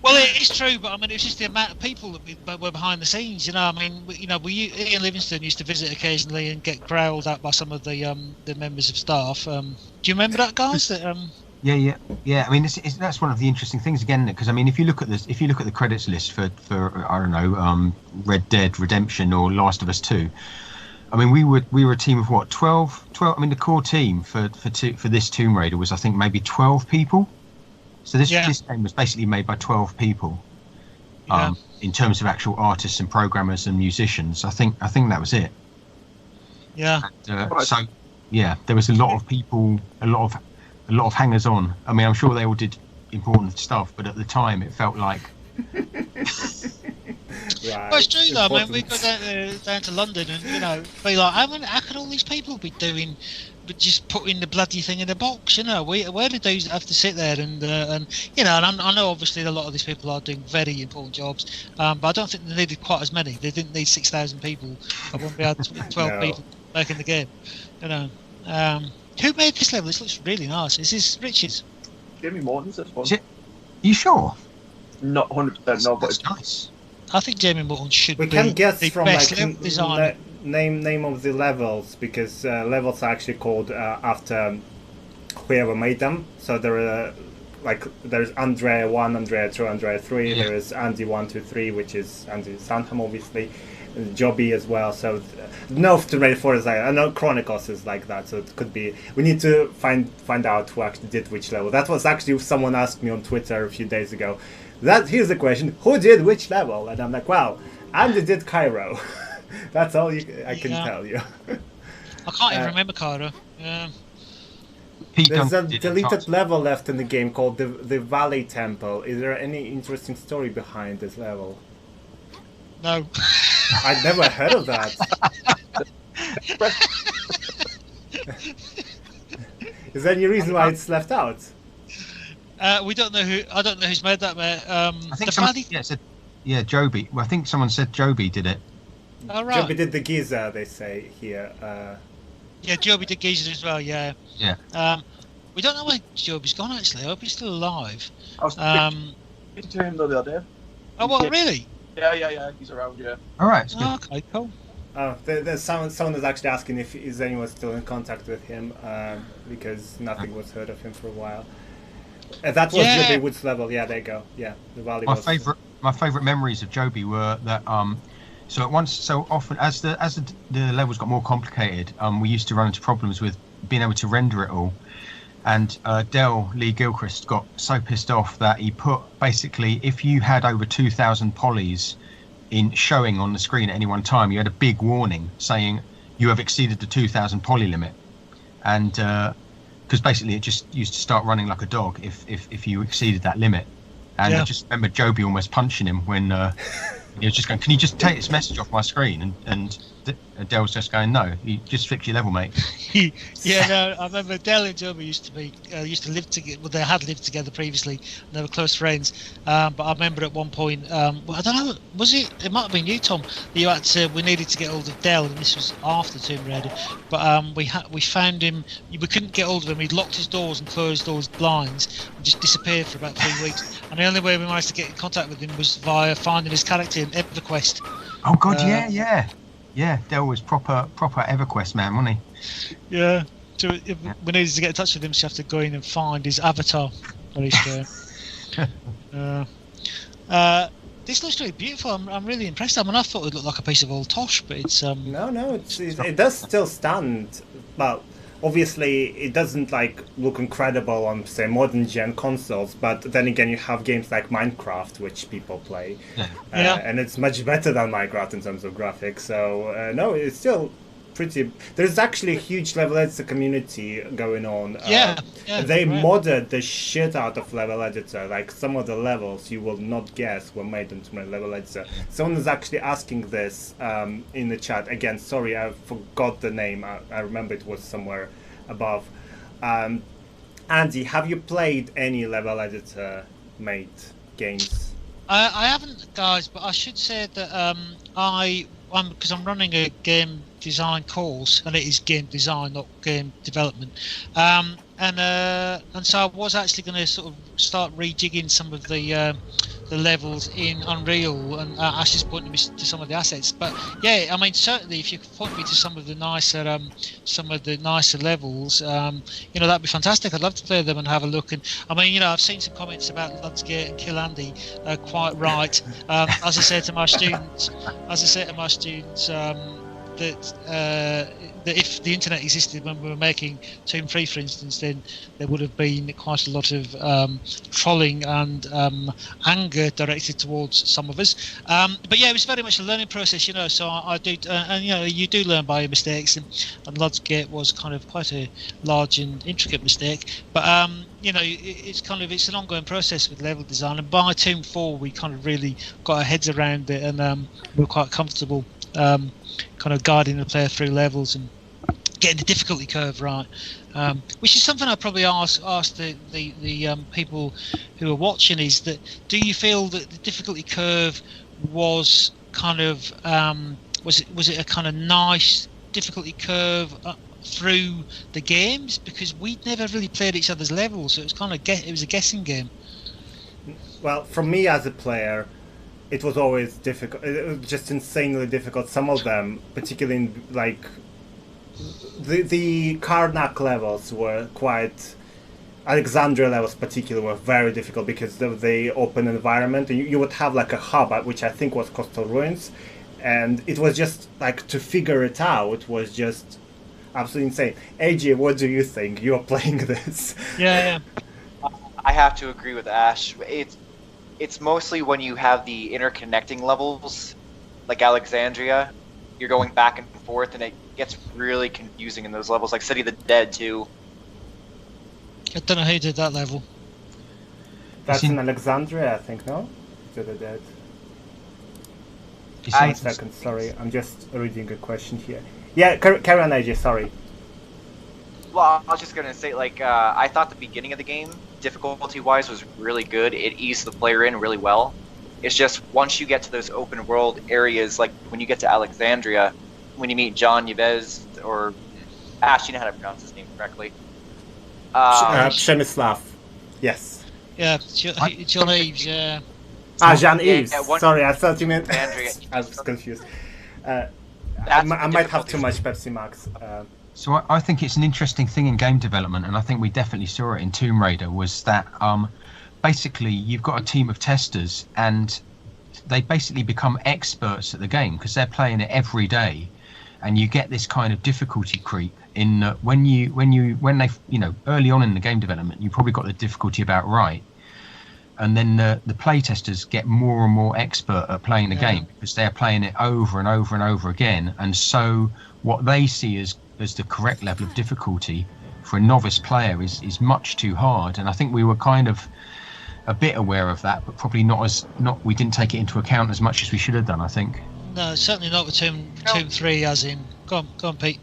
Well, it is true, but I mean, it's just the amount of people that were behind the scenes. You know, I mean, Ian Livingstone used to visit occasionally and get growled at by some of the members of staff. Do you remember that, guys? Yeah. I mean, that's one of the interesting things again, because I mean, if you look at the credits list for I don't know, Red Dead Redemption or Last of Us 2. I mean, we were a team of what, 12? I mean, the core team for this Tomb Raider was, I think, maybe 12 people. So this game was basically made by 12 people. In terms of actual artists and programmers and musicians, I think that was it. Yeah. And, so yeah, there was a lot of people, a lot of hangers on. I mean, I'm sure they all did important stuff, but at the time it felt like. Well, it's true though. I mean, we go down to London and be like, how could all these people be doing? But just putting the bloody thing in a box, where did those have to sit there and and I know obviously a lot of these people are doing very important jobs, but I don't think they needed quite as many. They didn't need 6,000 people. I wouldn't be able to put 12 people making the game. Who made this level? This looks really nice. Is this Rich's? Jamie Morton's this one. Is it? You sure? Not 100%. No, but it's nice. I think Jamie Morton should be. We can guess the from best level designer. Name of the levels, because levels are actually called after whoever made them. So there are there's Andrea 1, Andrea 2, Andrea 3. There is Andy 1, 2, 3, which is Andy Sandham, obviously, and Joby as well. So no Tomb Raider 4 is like, I know Chronicles is like that. So it could be, we need to find out who actually did which level. That was actually, someone asked me on Twitter a few days ago. Here's the question: who did which level? And I'm like, wow, Andy did Cairo. That's all I can tell you. I can't even remember Cairo. There's a deleted level left in the game called the Valley Temple. Is there any interesting story behind this level? No. I'd never heard of that. Is there any reason why it's left out? We don't know who. I don't know who's made that. I think someone said Joby. Well, I think someone said Joby did it. Oh, right. Joby did the Giza, they say here. Yeah, Joby did Giza as well. Yeah. Yeah. We don't know where Joby's gone actually. I hope he's still alive. I was speaking to him the other day. Oh, what? Really? Yeah. He's around. Yeah. All right. Okay, cool. There's someone is actually asking if is anyone still in contact with him, because nothing was heard of him for a while. That was Joby Wood's level. Yeah, there you go. Yeah, the Valley. My favorite memories of Joby were that so often as the levels got more complicated, we used to run into problems with being able to render it all. And Del Lee Gilchrist got so pissed off that he put, basically, if you had over 2,000 polys in showing on the screen at any one time, you had a big warning saying you have exceeded the 2,000 poly limit. And because basically it just used to start running like a dog if you exceeded that limit. And I just remember Joby almost punching him when he was just going, "Can you just take this message off my screen?" And Del's just going, "No, you just fix your level, mate." I remember Del and Joby used to live together. Well, they had lived together previously, and they were close friends. But I remember at one point, I don't know, was it? It might have been you, Tom. That we needed to get hold of Del, and this was after Tomb Raider. But we found him. We couldn't get hold of him. He'd locked his doors and closed all his blinds, and just disappeared for about 3 weeks. And the only way we managed to get in contact with him was via finding his character in EverQuest. Oh God, yeah. Del was proper EverQuest man, wasn't he? Yeah. So if we needed to get in touch with him, so you have to go in and find his avatar on his screen. This looks really beautiful. I'm really impressed. I mean, I thought it looked like a piece of old tosh, but it's No, it does still stand. Well, obviously it doesn't look incredible on, say, modern gen consoles, but then again you have games like Minecraft which people play, and it's much better than Minecraft in terms of graphics. So no, it's still pretty. There's actually a huge level editor community going on. They modded the shit out of level editor. Like some of the levels you will not guess were made into my level editor. Someone is actually asking this in the chat. Again, sorry, I forgot the name. I remember it was somewhere above. Andy, have you played any level editor made games? I haven't, guys, but I should say that because I'm running a game design course, and it is game design, not game development. And so I was actually going to sort of start rejigging some of the levels in Unreal, and Ash's pointing me to some of the assets. But yeah, I mean, certainly if you could point me to some of the nicer levels, that'd be fantastic. I'd love to play them and have a look. And I mean, I've seen some comments about Ludsgate and Kill Andy, quite right. As I said to my students, that if the internet existed when we were making Tomb 3, for instance, then there would have been quite a lot of trolling and anger directed towards some of us. But yeah, it was very much a learning process, you know. So I do, and you know, you do learn by your mistakes, and Lods Gate was kind of quite a large and intricate mistake. But you know, it's an ongoing process with level design. And by Tomb 4, we kind of really got our heads around it, and we were quite comfortable kind of guiding the player through levels and getting the difficulty curve right, which is something I probably asked the people who are watching, is that do you feel that the difficulty curve was kind of was it a kind of nice difficulty curve through the games, because we'd never really played each other's levels, so it was kind of it was a guessing game. Well, for me as a player, it was always difficult. It was just insanely difficult. Some of them, particularly in, like the Karnak levels, were quite. Alexandria levels, particularly, were very difficult because of the open environment. And you would have like a hub, which I think was Coastal Ruins, and it was just like to figure it out was just absolutely insane. AJ, what do you think? You're playing this. Yeah. I have to agree with Ash. It's mostly when you have the interconnecting levels, like Alexandria, you're going back and forth, and it gets really confusing in those levels, like City of the Dead too. I don't know who did that level. That's in Alexandria, I think, no? City of the Dead. 1 second, sorry, I'm just reading a question here. Yeah, carry on, AJ, sorry. Well, I was just gonna say, like, I thought the beginning of the game, difficulty-wise, was really good. It eased the player in really well. It's just once you get to those open world areas, like when you get to Alexandria, when you meet John Yves, or Ash, you know how to pronounce his name correctly. Przemysław. Yes. Yeah, John Eves, yeah. Jean Eves. Sorry, I thought you meant... I was confused. I might have too much Pepsi Max. So I think it's an interesting thing in game development, and I think we definitely saw it in Tomb Raider, was that basically you've got a team of testers, and they basically become experts at the game because they're playing it every day, and you get this kind of difficulty creep in when they early on in the game development you probably got the difficulty about right, and then the play testers get more and more expert at playing the game because they're playing it over and over and over again, and so what they see as the correct level of difficulty for a novice player is much too hard. And I think we were kind of a bit aware of that, but probably we didn't take it into account as much as we should have done, I think. No, certainly not with Tomb 3, as in. Go on, Pete.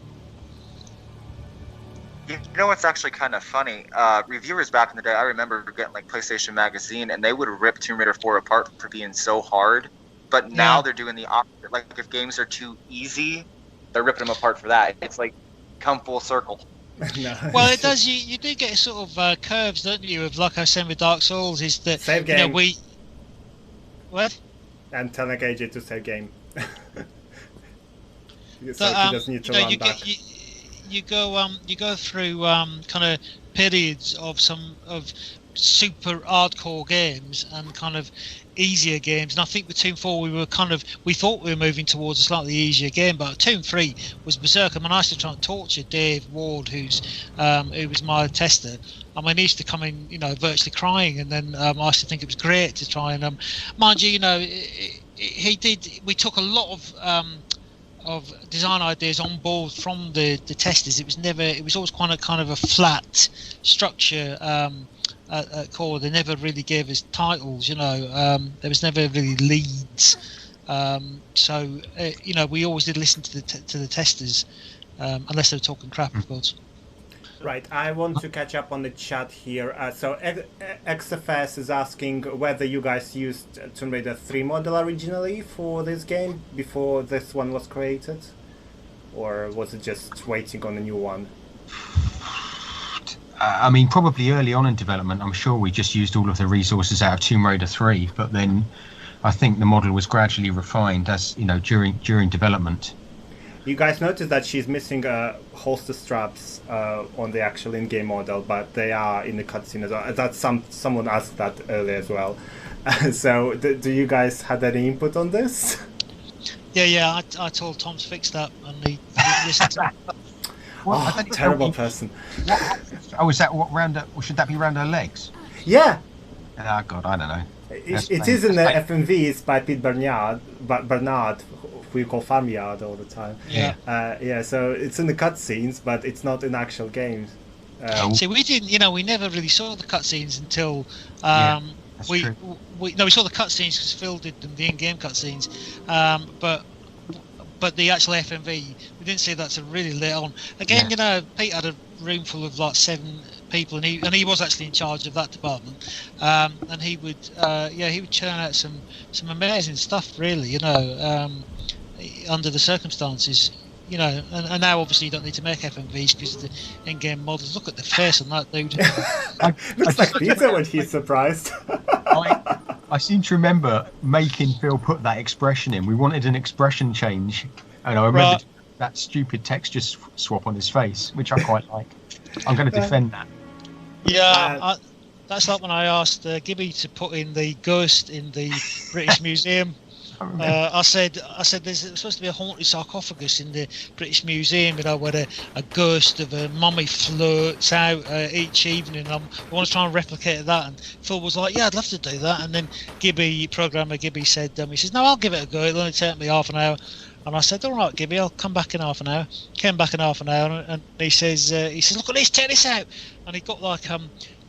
You know what's actually kind of funny? Reviewers back in the day, I remember getting like PlayStation Magazine, and they would rip Tomb Raider 4 apart for being so hard. But now they're doing the opposite. Like, if games are too easy, they're ripping them apart for that. It's like come full circle. No. Well, it does. You do get sort of curves, don't you? Of, like I was saying with Dark Souls, is that save game. What? And telling AJ to save game. So he doesn't need to run back. You go through kind of periods of super hardcore games and kind of easier games, and I think with Tomb 4 we thought we were moving towards a slightly easier game, but Tomb 3 was berserk. I mean, I used to try and torture Dave Ward, who was my tester. I mean, he used to come in, virtually crying, and then I used to think it was great to try and mind you, we took a lot of design ideas on board from the testers. It was always kind of a flat structure at core. They never really gave us titles, there was never really leads, so we always did listen to the testers, unless they were talking crap, of course. Right, I want to catch up on the chat here. So XFS is asking whether you guys used Tomb Raider 3 model originally for this game before this one was created, or was it just waiting on a new one? I mean, probably early on in development, I'm sure we just used all of the resources out of Tomb Raider 3, but then I think the model was gradually refined as during development. You guys noticed that she's missing holster straps on the actual in-game model, but they are in the cutscene as well. That someone asked that earlier as well. So, do you guys have any input on this? Yeah. I told Tom to fix that, and he listened to me. Oh, terrible person. Is that what round? Or should that be round her legs? Yeah. Oh God, I don't know. It is in the FMVs by Pete Bernard, who you call Farmyard all the time. Yeah. So it's in the cutscenes, but it's not in actual games. See, we didn't. We never really saw the cutscenes until we saw the cutscenes because Phil did them, the in-game cutscenes, but the actual FMV, we didn't see that until really late on. Again, Pete had a room full of like 7 people, and he was actually in charge of that department, and he would churn out some amazing stuff, really, under the circumstances. And now obviously you don't need to make FMVs because the in-game models. Look at the face on that dude. Looks like Peter when he's surprised. I seem to remember making Phil put that expression in. We wanted an expression change, and I remember that stupid texture swap on his face, which I quite like. I'm going to defend that. Yeah, that's like when I asked Gibby to put in the ghost in the British Museum. I said there's supposed to be a haunted sarcophagus in the British Museum, where a ghost of a mummy floats out each evening. I want to try and replicate that, and Phil was like, yeah, I'd love to do that. And then programmer Gibby said, he says, no, I'll give it a go, it'll only take me half an hour. And I said, all right, Gibby, I'll come back in half an hour. Came back in half an hour, and he says, look at this, check this out. And he got like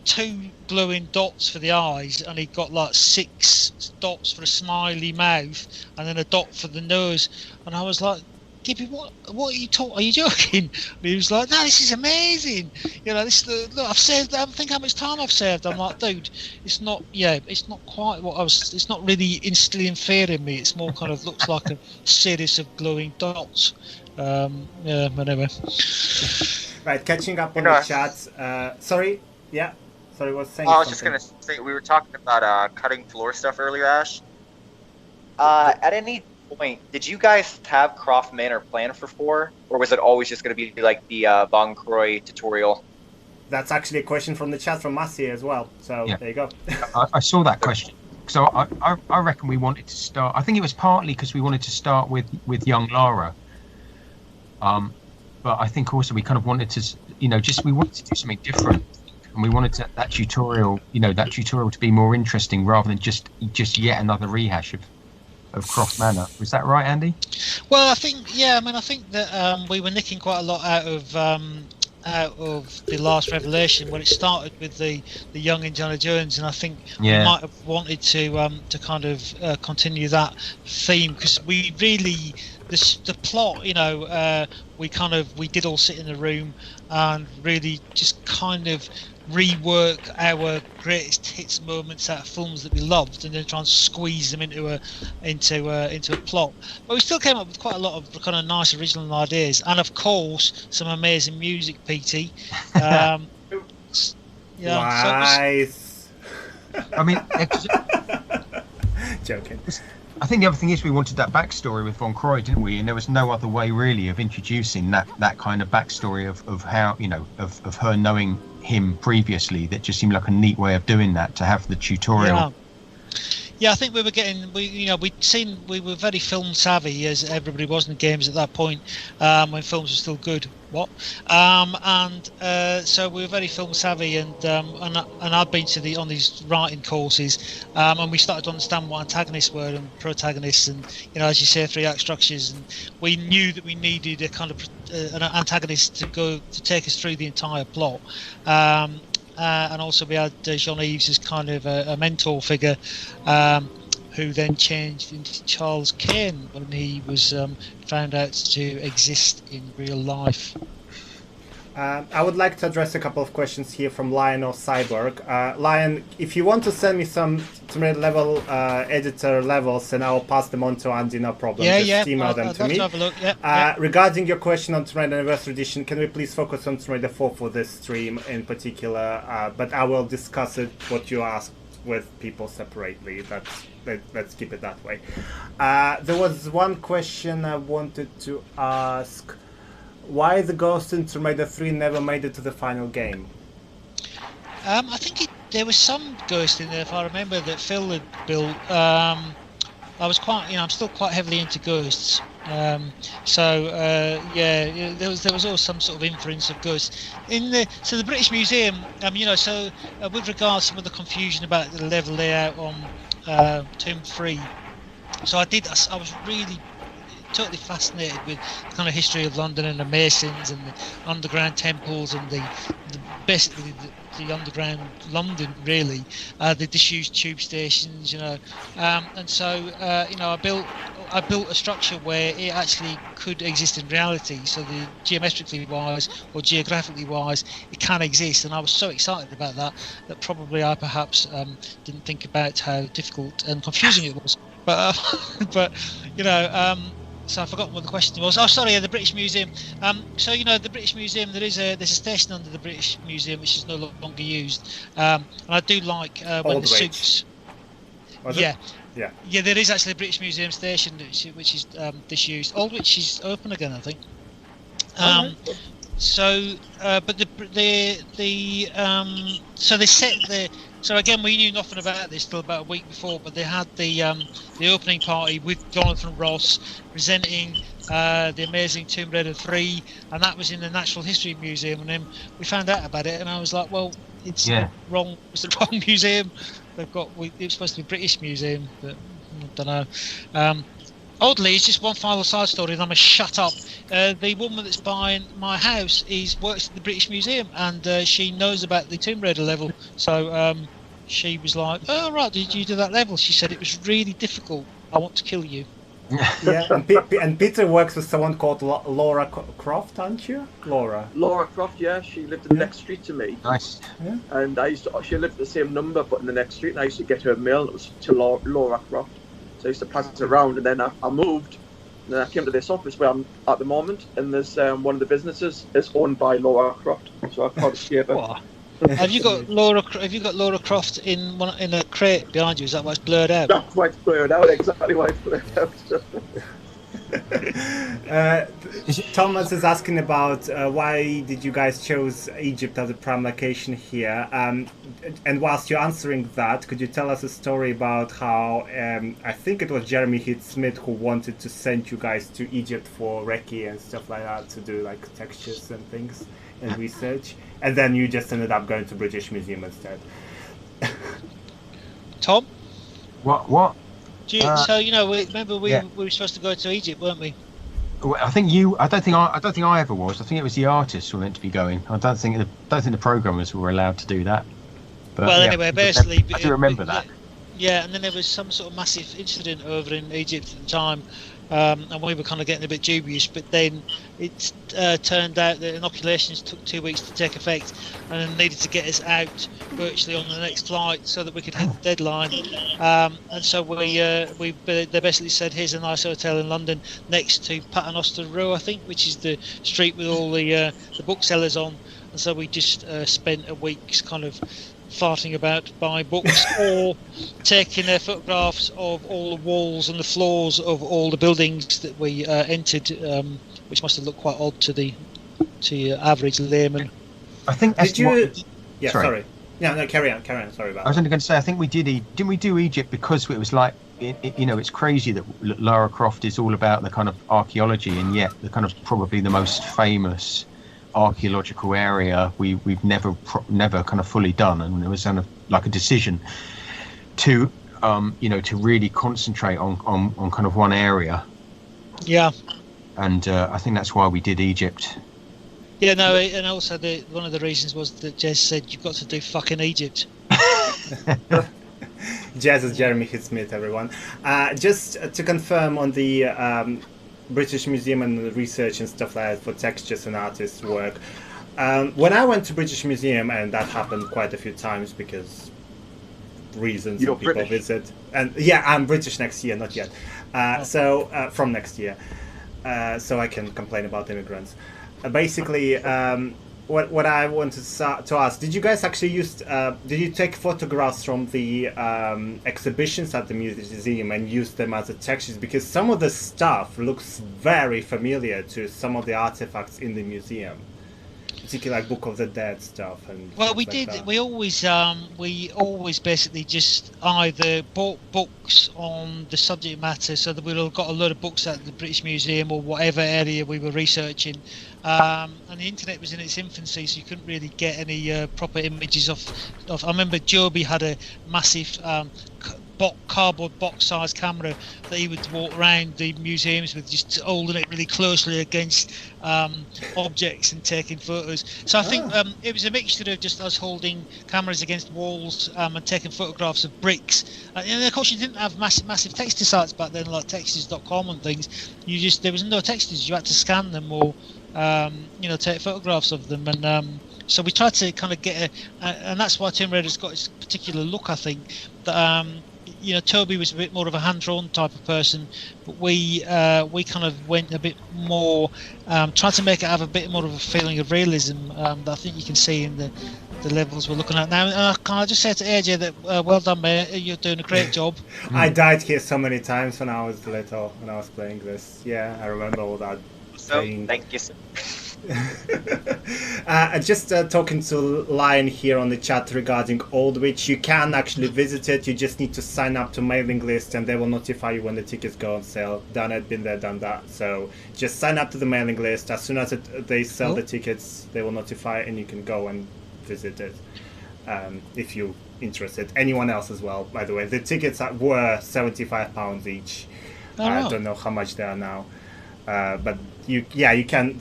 2 glowing dots for the eyes, and he got like 6 dots for a smiley mouth, and then a dot for the nose. And I was like, Gibby, what are you talking? Are you joking? And he was like, no, this is amazing. Look, I've saved. I don't think how much time I've saved. I'm like, dude, it's not quite what I was. It's not really instilling fear in me. It's more kind of looks like a series of glowing dots. Anyway. Right, catching up on the chat. Sorry. Yeah. Sorry, was saying. I was just gonna say we were talking about cutting floor stuff earlier, Ash. At any point, did you guys have Croft Manor planned for 4, or was it always just gonna be like the Von Croy tutorial? That's actually a question from the chat from Massey as well. So there you go. I saw that question. So I reckon we wanted to start. I think it was partly because we wanted to start with young Lara. But I think also we kind of wanted to, we wanted to do something different. And we wanted that tutorial to be more interesting rather than just yet another rehash of Croft Manor. Was that right, Andy? Well, I think that we were nicking quite a lot out of the Last Revelation when it started with the young Indiana Jones, and I think we might have wanted to kind of continue that theme because we really the plot, we did all sit in a room and really just kind of rework our greatest hits moments out of films that we loved and then try and squeeze them into a plot. But we still came up with quite a lot of kind of nice original ideas, and of course some amazing music, PT. Nice. I mean, joking. I think the other thing is we wanted that backstory with Von Croy, didn't we? And there was no other way really of introducing that kind of backstory of how, of her knowing him previously. That just seemed like a neat way of doing that, to have the tutorial. Yeah, I think we were very film savvy, as everybody was in games at that point, when films were still good. So we were very film savvy, and I'd been on these writing courses, and we started to understand what antagonists were and protagonists, and as you say, 3-act structures, and we knew that we needed a kind of an antagonist to take us through the entire plot. And also we had Jean-Yves as kind of a mentor figure, who then changed into Charles Kane when he was found out to exist in real life. I would like to address a couple of questions here from Lion or Cyborg. Lion, if you want to send me some level editor levels, and I'll pass them on to Andy, no problem. Just email them to me. Have a look. Regarding your question on Tomb Raider Anniversary Edition, can we please focus on Tomb Raider 4 for this stream in particular? But I will discuss it, what you asked, with people separately. Let's keep it that way. There was one question I wanted to ask. Why the Ghost in Tomb Raider 3 never made it to the final game? I think there was some Ghost in there, if I remember, that Phil had built. I was quite, I'm still quite heavily into ghosts. There was always some sort of inference of ghosts in the British Museum. With regards to some of the confusion about the level layout on Tomb 3, so I was really totally fascinated with the kind of history of London and the Masons and the underground temples and basically the underground London, really, the disused tube stations, I built a structure where it actually could exist in reality. So geometrically wise or geographically wise, it can exist, and I was so excited about that probably I perhaps didn't think about how difficult and confusing it was. So I forgot what the question was. Oh, sorry, the British Museum. The British Museum, there's a station under the British Museum which is no longer used, and I do like when the suits. Yeah, there is actually a British Museum station which is disused. Aldwych is open again, I think. So again, we knew nothing about this till about a week before, but they had the opening party with Jonathan Ross presenting the amazing Tomb Raider 3, and that was in the Natural History Museum. And then we found out about it, and I was like, well, it's the wrong museum. It was supposed to be British Museum, but I don't know. Oddly, it's just one final side story, and I'm going to shut up. The woman that's buying my house works at the British Museum, and she knows about the Tomb Raider level. So she was like, "Oh right, did you do that level?" She said it was really difficult. I want to kill you. Yeah, and Peter works with someone called Laura Croft, aren't you? Laura Croft, yeah. She lived in the next street to me. Nice. Yeah. And she lived the same number, but in the next street. And I used to get her mail. It was to Laura Croft. So I used to pass it around, and then I moved, and then I came to this office where I'm at the moment, and there's one of the businesses is owned by Laura Croft, so I thought it's her. Have you got Laura Croft in a crate behind you? Is that why it's blurred out? That's why it's blurred out. Exactly why it's blurred out. Thomas is asking about why did you guys choose Egypt as a prime location here, and whilst you're answering that, could you tell us a story about how I think it was Jeremy Heath Smith who wanted to send you guys to Egypt for recce and stuff like that to do like textures and things and research, and then you just ended up going to British Museum instead. Tom? What? Remember we were supposed to go to Egypt, weren't we? Well, I think you. I don't think I ever was. I think it was the artists who were meant to be going. I don't think the programmers were allowed to do that. But, anyway, basically, I do remember that. Yeah, and then there was some sort of massive incident over in Egypt at the time, and we were kind of getting a bit dubious. But then it turned out that inoculations took 2 weeks to take effect, and then needed to get us out virtually on the next flight so that we could hit the deadline. And so they basically said, "Here's a nice hotel in London next to Paternoster Row, I think, which is the street with all the booksellers on." And so we just spent a week kind of farting about buying books or taking photographs of all the walls and the floors of all the buildings that we entered, which must have looked quite odd to the average layman. I think that's sorry. Yeah, no, carry on. Sorry about that. I was only going to say, I think didn't we do Egypt because it was like, it's crazy that Lara Croft is all about the kind of archaeology, and yet the kind of probably the most famous archaeological area we've never kind of fully done, and it was kind of like a decision to to really concentrate on kind of one area. Yeah. And I think that's why we did Egypt. Yeah, no, and also one of the reasons was that Jez said you've got to do fucking Egypt. Jez is Jeremy Heath Smith, everyone. Just to confirm on the British Museum and the research and stuff like that for textures and artists' work. When I went to British Museum, and that happened quite a few times because reasons You're people British. visit. And yeah, I'm British next year, not yet. So from next year, so I can complain about immigrants. Basically, what I wanted to ask, did you guys actually did you take photographs from the exhibitions at the museum and use them as textures? Because some of the stuff looks very familiar to some of the artifacts in the museum. particularly like Book of the Dead stuff and. Well, we like did. That. We always basically just either bought books on the subject matter, so that we've got a load of books at the British Museum or whatever area we were researching, and the internet was in its infancy, so you couldn't really get any proper images of. I remember Joby had a massive. Cardboard box-sized camera that he would walk around the museums with, just holding it really closely against objects and taking photos. So I think it was a mixture of just us holding cameras against walls and taking photographs of bricks. And of course, you didn't have massive texture sites back then, like textures.com and things. There was no textures. You had to scan them or take photographs of them. And so we tried to kind of get and that's why Tomb Raider's got its particular look, I think. That Toby was a bit more of a hand-drawn type of person, but we kind of went a bit more, tried to make it have a bit more of a feeling of realism that I think you can see in the levels we're looking at now. And can I just say to AJ that well done, mate, you're doing a great job. I died here so many times when I was little, when I was playing this. Yeah, I remember all that. So, thank you. Just talking to Lion here on the chat regarding Aldwych, you can actually visit it. You just need to sign up to mailing list and they will notify you when the tickets go on sale. Done it, been there, done that. So just sign up to the mailing list. As soon as they sell the tickets, they will notify and you can go and visit it if you're interested. Anyone else as well, by the way. The tickets were £75 each. I don't know how much they are now. But you can.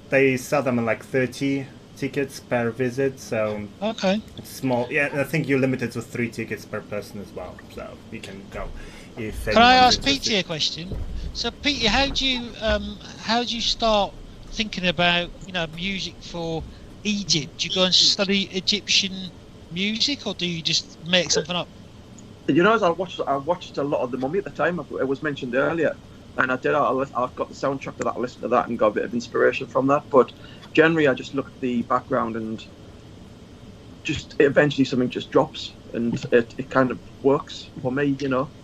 They sell them in like 30 tickets per visit, so okay, it's small. Yeah, I think you're limited to 3 tickets per person as well, so you can go. Can I ask Peter a question? So, Peter, how do you start thinking about music for Egypt? Do you go and study Egyptian music, or do you just make something up? As I watched a lot of The Mummy at the time. It was mentioned earlier. And I've got the soundtrack to that, I listened to that and got a bit of inspiration from that. But generally, I just look at the background and just eventually something just drops and it kind of works for me,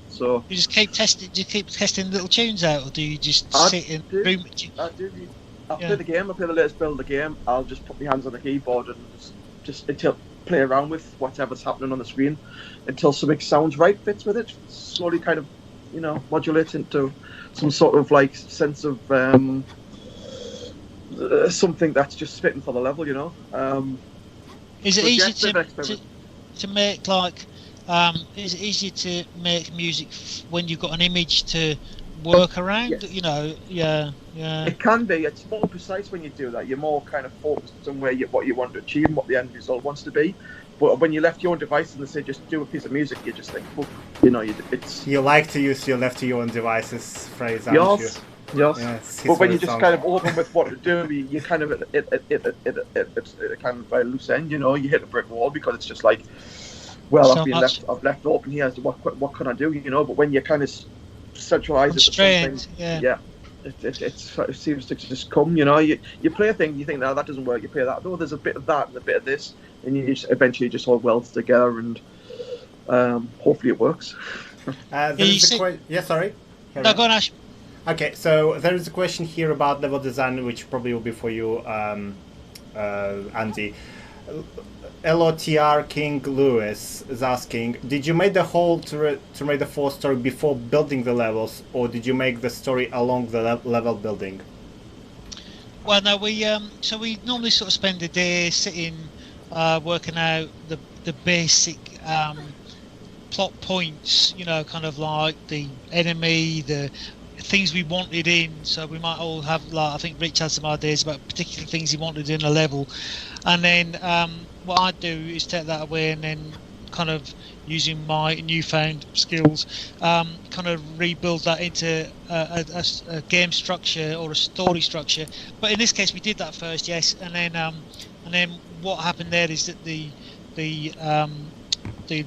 So you just keep testing. Do you keep testing little tunes out, or do you just sit in the room? I do. I play the game. I play the latest build of the game. I'll just put my hands on the keyboard and just until play around with whatever's happening on the screen until something sounds right, fits with it. Slowly kind of, modulate into some sort of like sense of something that's just fitting for the level, Is it easy to make is it easier to make music when you've got an image to work around? Yes. Yeah. It can be. It's more precise when you do that. You're more kind of focused on what you want to achieve and what the end result wants to be. But when you left your own device and they say just do a piece of music, you just think, it's. You like to use your left to your own devices phrase, aren't you? Yes. But when you just kind of open with what to do, you kind of it's kind of a loose end. You hit a brick wall because it's just like, well, I've left open here. So what can I do? But when you kind of centralize it, it seems to just come. You play a thing, you think, no, that doesn't work. You play that. No, there's a bit of that and a bit of this. And you just eventually just all welds together, and hopefully it works. Sorry. No, go on, Ash. Okay, so there is a question here about level design, which probably will be for you, Andy. LOTR King Lewis is asking, did you make the whole Tomb Raider 4 story before building the levels, or did you make the story along the level building? Well, no, we normally sort of spend a day sitting, working out the basic plot points, kind of like the enemy, the things we wanted in. So we might all have, I think Rich had some ideas about particular things he wanted in a level, and then what I do is take that away and then kind of using my newfound skills, kind of rebuild that into a game structure or a story structure. But in this case, we did that first, yes, and then what happened there is that the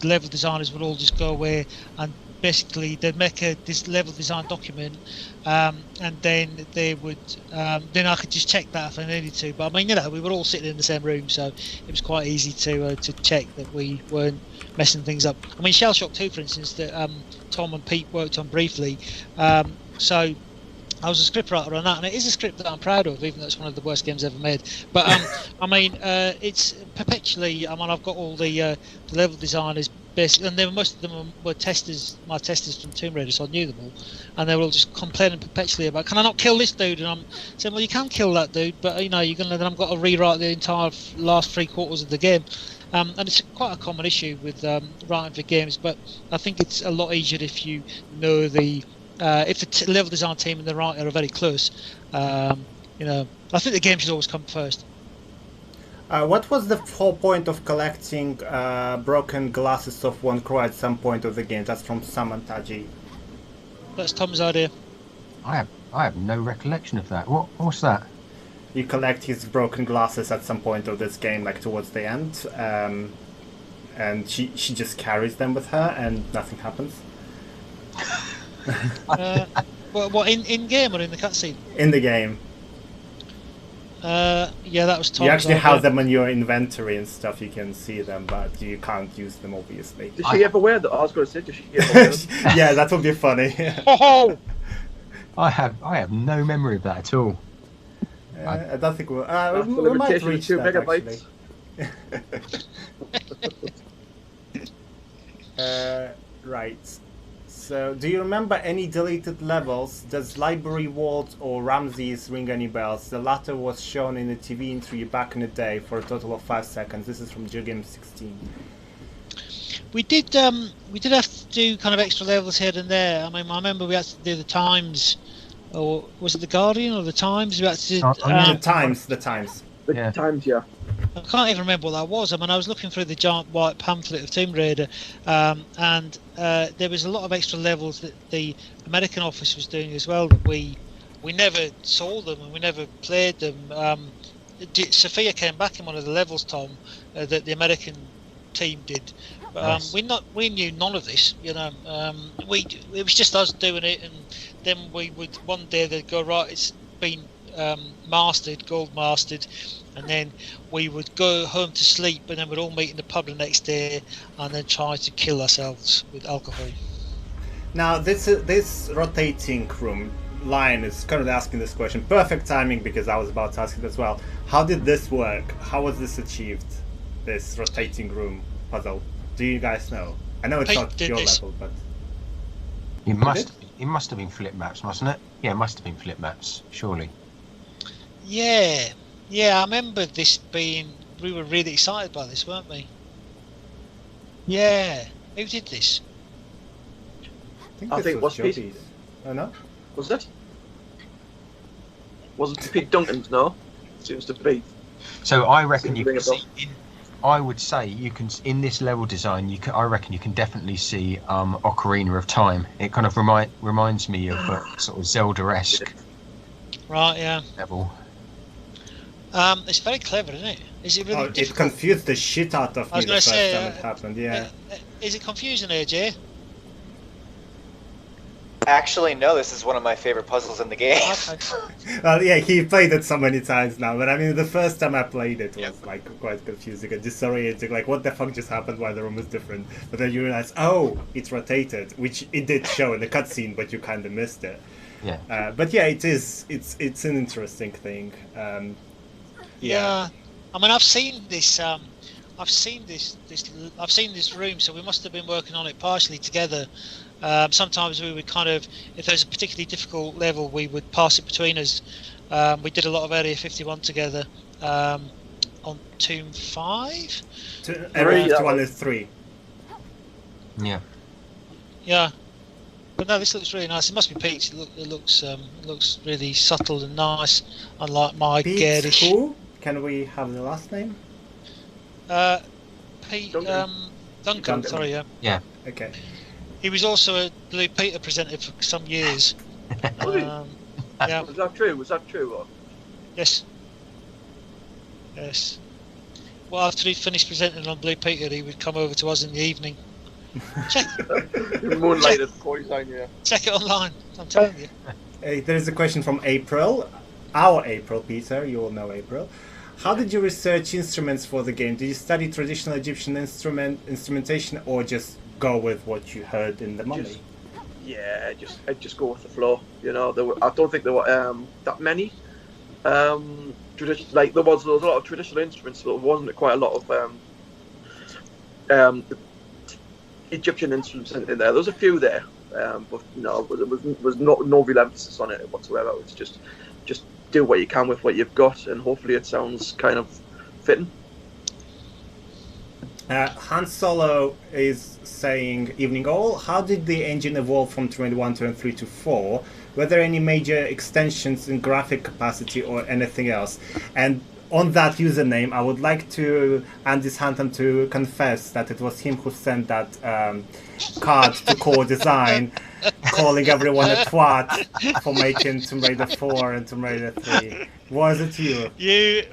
level designers would all just go away and basically they'd make this level design document, and then they would then I could just check that if I needed to. But I mean, we were all sitting in the same room, so it was quite easy to check that we weren't messing things up. I mean, Shell Shock 2, for instance, that Tom and Pete worked on briefly. So I was a scriptwriter on that, and it is a script that I'm proud of, even though it's one of the worst games ever made. But I mean, it's perpetually. I mean, I've got all the level designers basically, and most of them were testers, my testers from Tomb Raider, so I knew them all, and they were all just complaining perpetually about, can I not kill this dude? And I'm saying, well, you can kill that dude, but you know, then I've got to rewrite the entire last 3/4 of the game. And it's quite a common issue with writing for games, but I think it's a lot easier if you know if the level design team and the writer are very close. You know, I think the game should always come first. What was the whole point of collecting broken glasses of one crow at some point of the game? That's from Samantaji. That's Tom's idea. I have no recollection of that. What's that? You collect his broken glasses at some point of this game, like towards the end, and she just carries them with her, and nothing happens. What in game or in the cutscene? In the game. Yeah, that was Tom's. You actually idea. have them in your inventory and stuff. You can see them, but you can't use them, obviously. Did she ever wear that? I was going to say, did she ever wear them? Yeah, that would be funny. I have no memory of that at all. I don't think we we might reach 2 that, megabytes. Right. So, do you remember any deleted levels? Does Library Vault or Ramses ring any bells? The latter was shown in a TV interview back in the day for a total of 5 seconds. This is from Jugame 16. We did have to do kind of extra levels here and there. I mean, I remember we had to do the Times, or was it the Guardian or the Times? We had to do, the Times. The Times, yeah. I can't even remember what that was. I mean, I was looking through the giant white pamphlet of Tomb Raider, and there was a lot of extra levels that the American office was doing as well that we never saw them and we never played them. Sophia came back in one of the levels, Tom, that the American team did. Nice. We knew none of this, you know. It was just us doing it, and then we would one day they'd go, right, it's been gold mastered, and then we would go home to sleep, and then we'd all meet in the pub the next day, and then try to kill ourselves with alcohol. Now this rotating room, Lion is currently asking this question. Perfect timing, because I was about to ask it as well. How did this work? How was this achieved? This rotating room puzzle. Do you guys know? I know it's not your level, but it must have been flip maps, mustn't it? Yeah, it must have been flip maps, surely. Yeah, I remember this being. We were really excited by this, weren't we? Yeah, who did this? I think it was Pete. Oh no, was it? Wasn't Pete Duncan's? No, seems to be. So I reckon you can see. I would say you can, in this level design, I reckon you can definitely see Ocarina of Time. It kind of reminds me of a sort of Zelda-esque right, yeah. level. It's very clever, isn't it? Is it really difficult? It confused the shit out of me the first time it happened, yeah. Is it confusing, AJ? Actually, no, this is one of my favorite puzzles in the game. Okay. Yeah, he played it so many times now, but I mean, the first time I played it was like quite confusing and disorienting, like what the fuck just happened, why the room was different. But then you realize, oh, it's rotated, which it did show in the cutscene, but you kind of missed it. Yeah. But yeah, it's an interesting thing. Yeah. I mean, I've seen this room, so we must have been working on it partially together. Sometimes we would kind of, if there's a particularly difficult level, we would pass it between us. We did a lot of Area 51 together on Tomb 5. Area 51 is 3. Yeah. Yeah. But no, this looks really nice. It must be Pete's. It looks really subtle and nice, unlike my garish. Who? Can we have the last name? Pete Duncan. Sorry, yeah. Yeah. Okay. He was also a Blue Peter presenter for some years. Yeah. Was that true? Or? Yes. Well, after he finished presenting on Blue Peter, he would come over to us in the evening. Check it online. I'm telling you. There is a question from April. Our April, Peter. You all know April. How did you research instruments for the game? Did you study traditional Egyptian instrumentation, or just go with what you heard in the Mummy? Yeah, I'd just go with the flow. You know, I don't think there were that many. There was a lot of traditional instruments, but there wasn't quite a lot of Egyptian instruments in there. There was a few there, but no, there was no real emphasis on it whatsoever. It's just do what you can with what you've got, and hopefully it sounds kind of fitting. Han Solo is saying, "Evening all. How did the engine evolve from Tomb Raider 1, 2, and 3 to 4? Were there any major extensions in graphic capacity or anything else?" And on that username, I would like to Andy Santam to confess that it was him who sent that card to Core Design, calling everyone a twat for making Tomb Raider 4 and Tomb Raider 3. Was it you?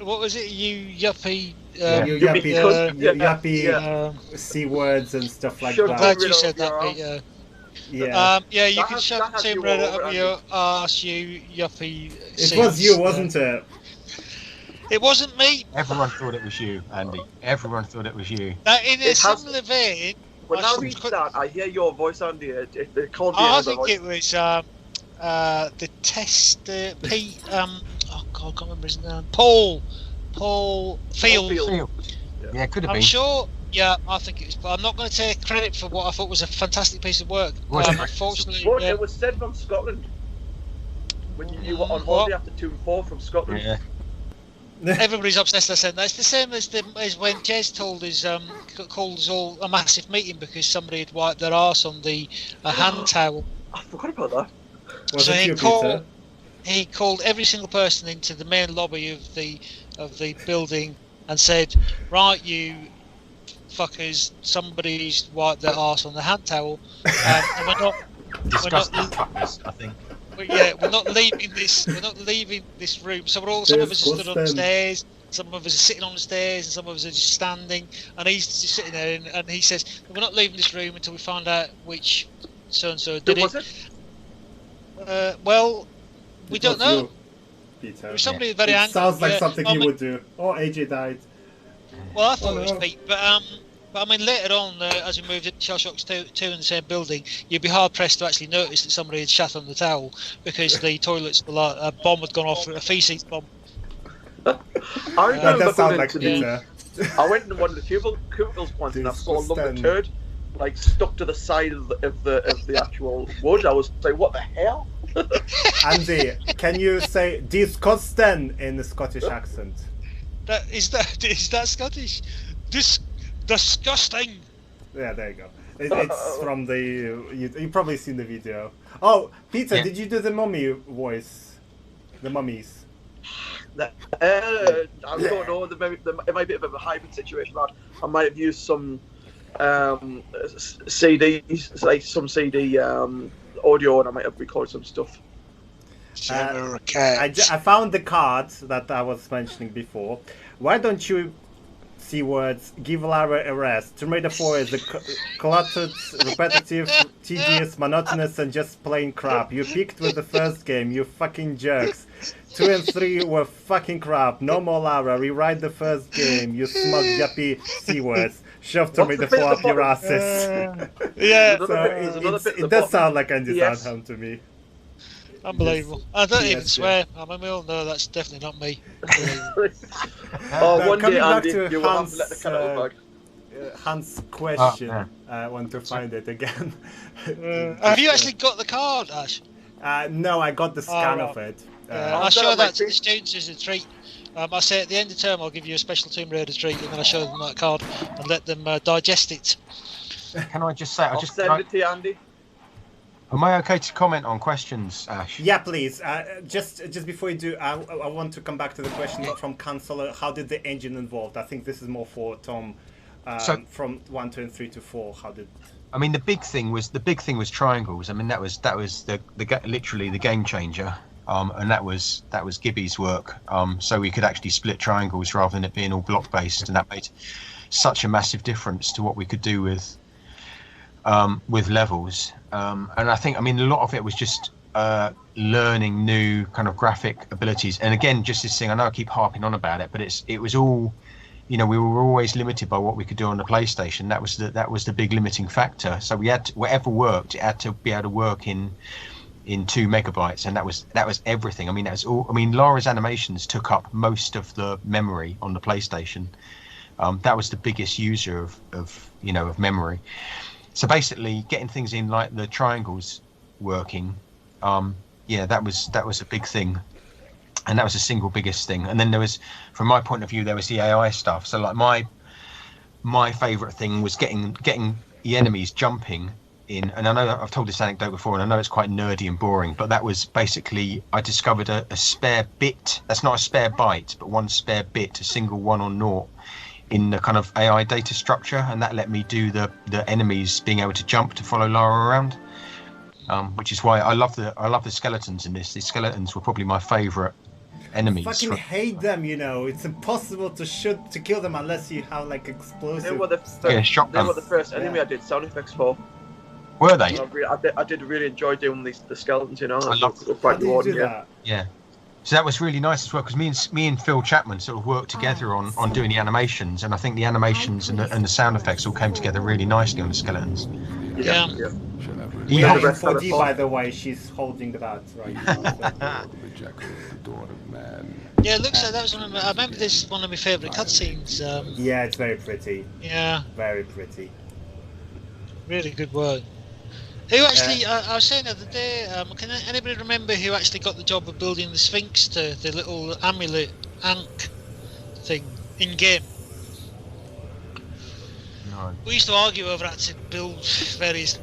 What was it? You yuppie. You yuppie C words and stuff like that. I'm glad you said that, mate. Yeah, you can shove Tomb Raider up your arse, you yuppie. It was you, wasn't it? It wasn't me. Everyone thought it was you, Andy. Everyone thought it was you. In a similar vein. When I read that, I hear your voice, Andy. It can't be I think it was the tester, Pete. Oh God, I can't remember his name. Paul Field. Yeah, could have been. I'm sure. Yeah, I think it was. But I'm not going to take credit for what I thought was a fantastic piece of work. Unfortunately, it was said from Scotland when you were on holiday after 2 and 4 from Scotland. Yeah. Everybody's obsessed with saying that. It's the same as when Jez told us, called us all a massive meeting because somebody had wiped their arse on the hand towel. I forgot about that. So he called every single person into the main lobby of the building and said, "Right, you fuckers, somebody's wiped their arse on the hand towel, and we're not fuckers, I think." We're not leaving this. We're not leaving this room. So some of us are stood on the stairs, some of us are sitting on the stairs, and some of us are just standing. And he's just sitting there, and he says, "We're not leaving this room until we find out which so and so did it." Well, we don't know. Peter. There was somebody very angry. Sounds like something he would do. Oh, AJ died. Well, I thought it was Pete, but I mean, later on, as we moved into Shell Shocks 2 in the same building, you'd be hard pressed to actually notice that somebody had shat on the towel because the toilets were like a bomb had gone off, a feces bomb. I remember that sounds like Peter. I went into one of the cubicles once and I saw a lump of turd like stuck to the side of the actual wood. I was like, what the hell? Andy, can you say disgusting in the Scottish accent? Is that Scottish? Disgusting. Yeah, there you go. It's from the you've probably seen the video. Oh, Peter, did you do the mummy voice? The mummies. I don't know. It might be a bit of a hybrid situation. I might have used some CDs, like some CD audio, and I might have recorded some stuff. I found the card that I was mentioning before. Why don't you words give Lara a rest? Tomb Raider 4 is cluttered, repetitive, tedious, monotonous, and just plain crap. You picked with the first game, you fucking jerks. 2 and 3 were fucking crap. No more Lara. Rewrite the first game, you smug yuppie C-words. Shove Tomb Raider 4 up your asses. Yeah. So it does sound like Andy Sandham to me. Unbelievable. I don't even swear. I mean, we all know that's definitely not me. One day, Andy, you will have to let the cat out of the bag. Hans' question. I want to find it again. Have you actually got the card, Ash? No, I got the scan of it. I'll show that to the students as a treat. I say at the end of term I'll give you a special Tomb Raider treat, and then I show them that card and let them digest it. Can I just say, I'll send it to you, Andy. Am I okay to comment on questions, Ash? Yeah, please. Just before you do, I want to come back to the question from Counselor. How did the engine evolve? I think this is more for Tom. From 1, 2, and 3 to 4, how did? I mean, the big thing was triangles. I mean, that was literally the game changer. And that was Gibby's work. So we could actually split triangles rather than it being all block based, and that made such a massive difference to what we could do with levels. And I think, I mean, a lot of it was just learning new kind of graphic abilities. And again, just this thing, I know I keep harping on about it, but it was all you know, we were always limited by what we could do on the PlayStation. That was the big limiting factor. So we had to, whatever worked, it had to be able to work in 2 megabytes, and that was everything. I mean, that's all. I mean, Lara's animations took up most of the memory on the PlayStation. That was the biggest user of memory. So basically, getting things in like the triangles working, that was a big thing, and that was the single biggest thing. And then there was, from my point of view, there was the AI stuff. So like my favorite thing was getting the enemies jumping in, and I know I've told this anecdote before, and I know it's quite nerdy and boring, but that was basically, I discovered a spare bit. That's not a spare byte, but one spare bit, a single 1 or 0 in the kind of AI data structure, and that let me do the enemies being able to jump to follow Lara around, which is why I love the skeletons in this. The skeletons were probably my favorite enemies. I fucking hate them, you know. It's impossible to kill them unless you have like explosive. They were the first enemy I did sound effects for. Were they? I did really enjoy doing the skeletons, you know. I love it. Quite rewarding, yeah. So that was really nice as well, because me and Phil Chapman sort of worked together on doing the animations, and I think the animations and the sound effects all came together really nicely on the skeletons. Yeah. Yeah, in 4D, by the way, she's holding that right now. Yeah, it looks like that was I remember this one of my favourite cutscenes. Yeah, it's very pretty. Yeah. Very pretty. Really good work. Who actually, I was saying the other day, can anybody remember who actually got the job of building the Sphinx to the little amulet Ankh thing in game? No. We used to argue over how to build various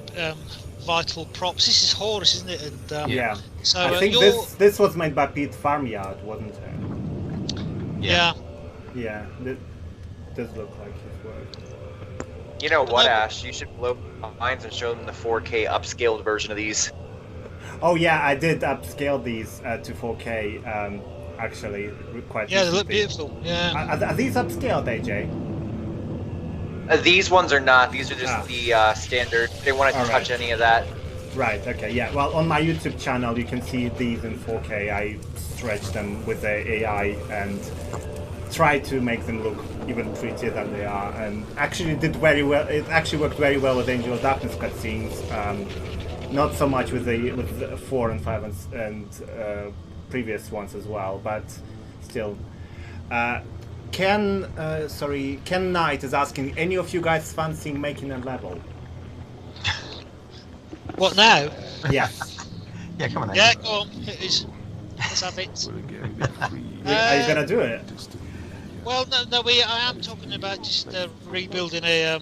vital props. This is Horus, isn't it? And, yeah. So I think this was made by Pete Farmyard, wasn't it? Yeah. Yeah. This does look like his work. You know what, Ash? You should blow minds and show them the 4K upscaled version of these. Oh yeah, I did upscale these to 4K. Actually, quite. Yeah, they look beautiful. Yeah. Are these upscaled, AJ? These ones are not. These are just the standard. They won't touch any of that. Right. Okay. Yeah. Well, on my YouTube channel, you can see these in 4K. I stretched them with the AI and tried to make them look even prettier than they are, and actually did very well. It actually worked very well with Angel of Darkness cutscenes. Not so much with the 4 and 5 and previous ones as well, but still. Ken Knight is asking, any of you guys fancying making a level? What now? Yeah. Yeah, come on. Yeah, go on. Let's have it. Are you gonna do it? Well, no. I am talking about just rebuilding a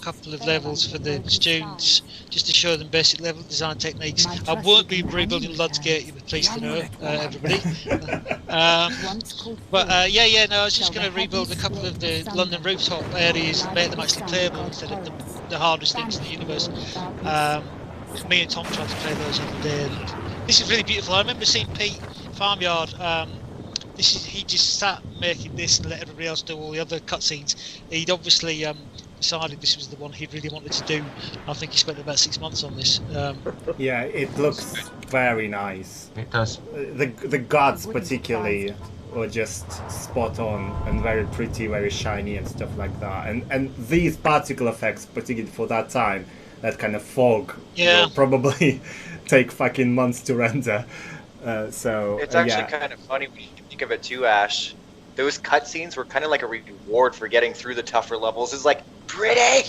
couple of levels for the students, just to show them basic level design techniques. I won't be rebuilding Ludsgate, you'll be pleased to know, everybody. But I was just going to rebuild a couple of the London rooftop areas and make them actually playable instead of the hardest things in the universe. Me and Tom tried to play those the other day. And this is really beautiful. I remember seeing Pete Farmyard. He just sat making this and let everybody else do all the other cutscenes. He'd obviously decided this was the one he really wanted to do. I think he spent about 6 months on this. Yeah, it looks very nice. It does. The gods particularly were just spot on and very pretty, very shiny and stuff like that. And these particle effects, particularly for that time, that kind of fog, will probably take fucking months to render. So it's actually kind of funny when you think of it too, Ash. Those cutscenes were kind of like a reward for getting through the tougher levels. It's like pretty.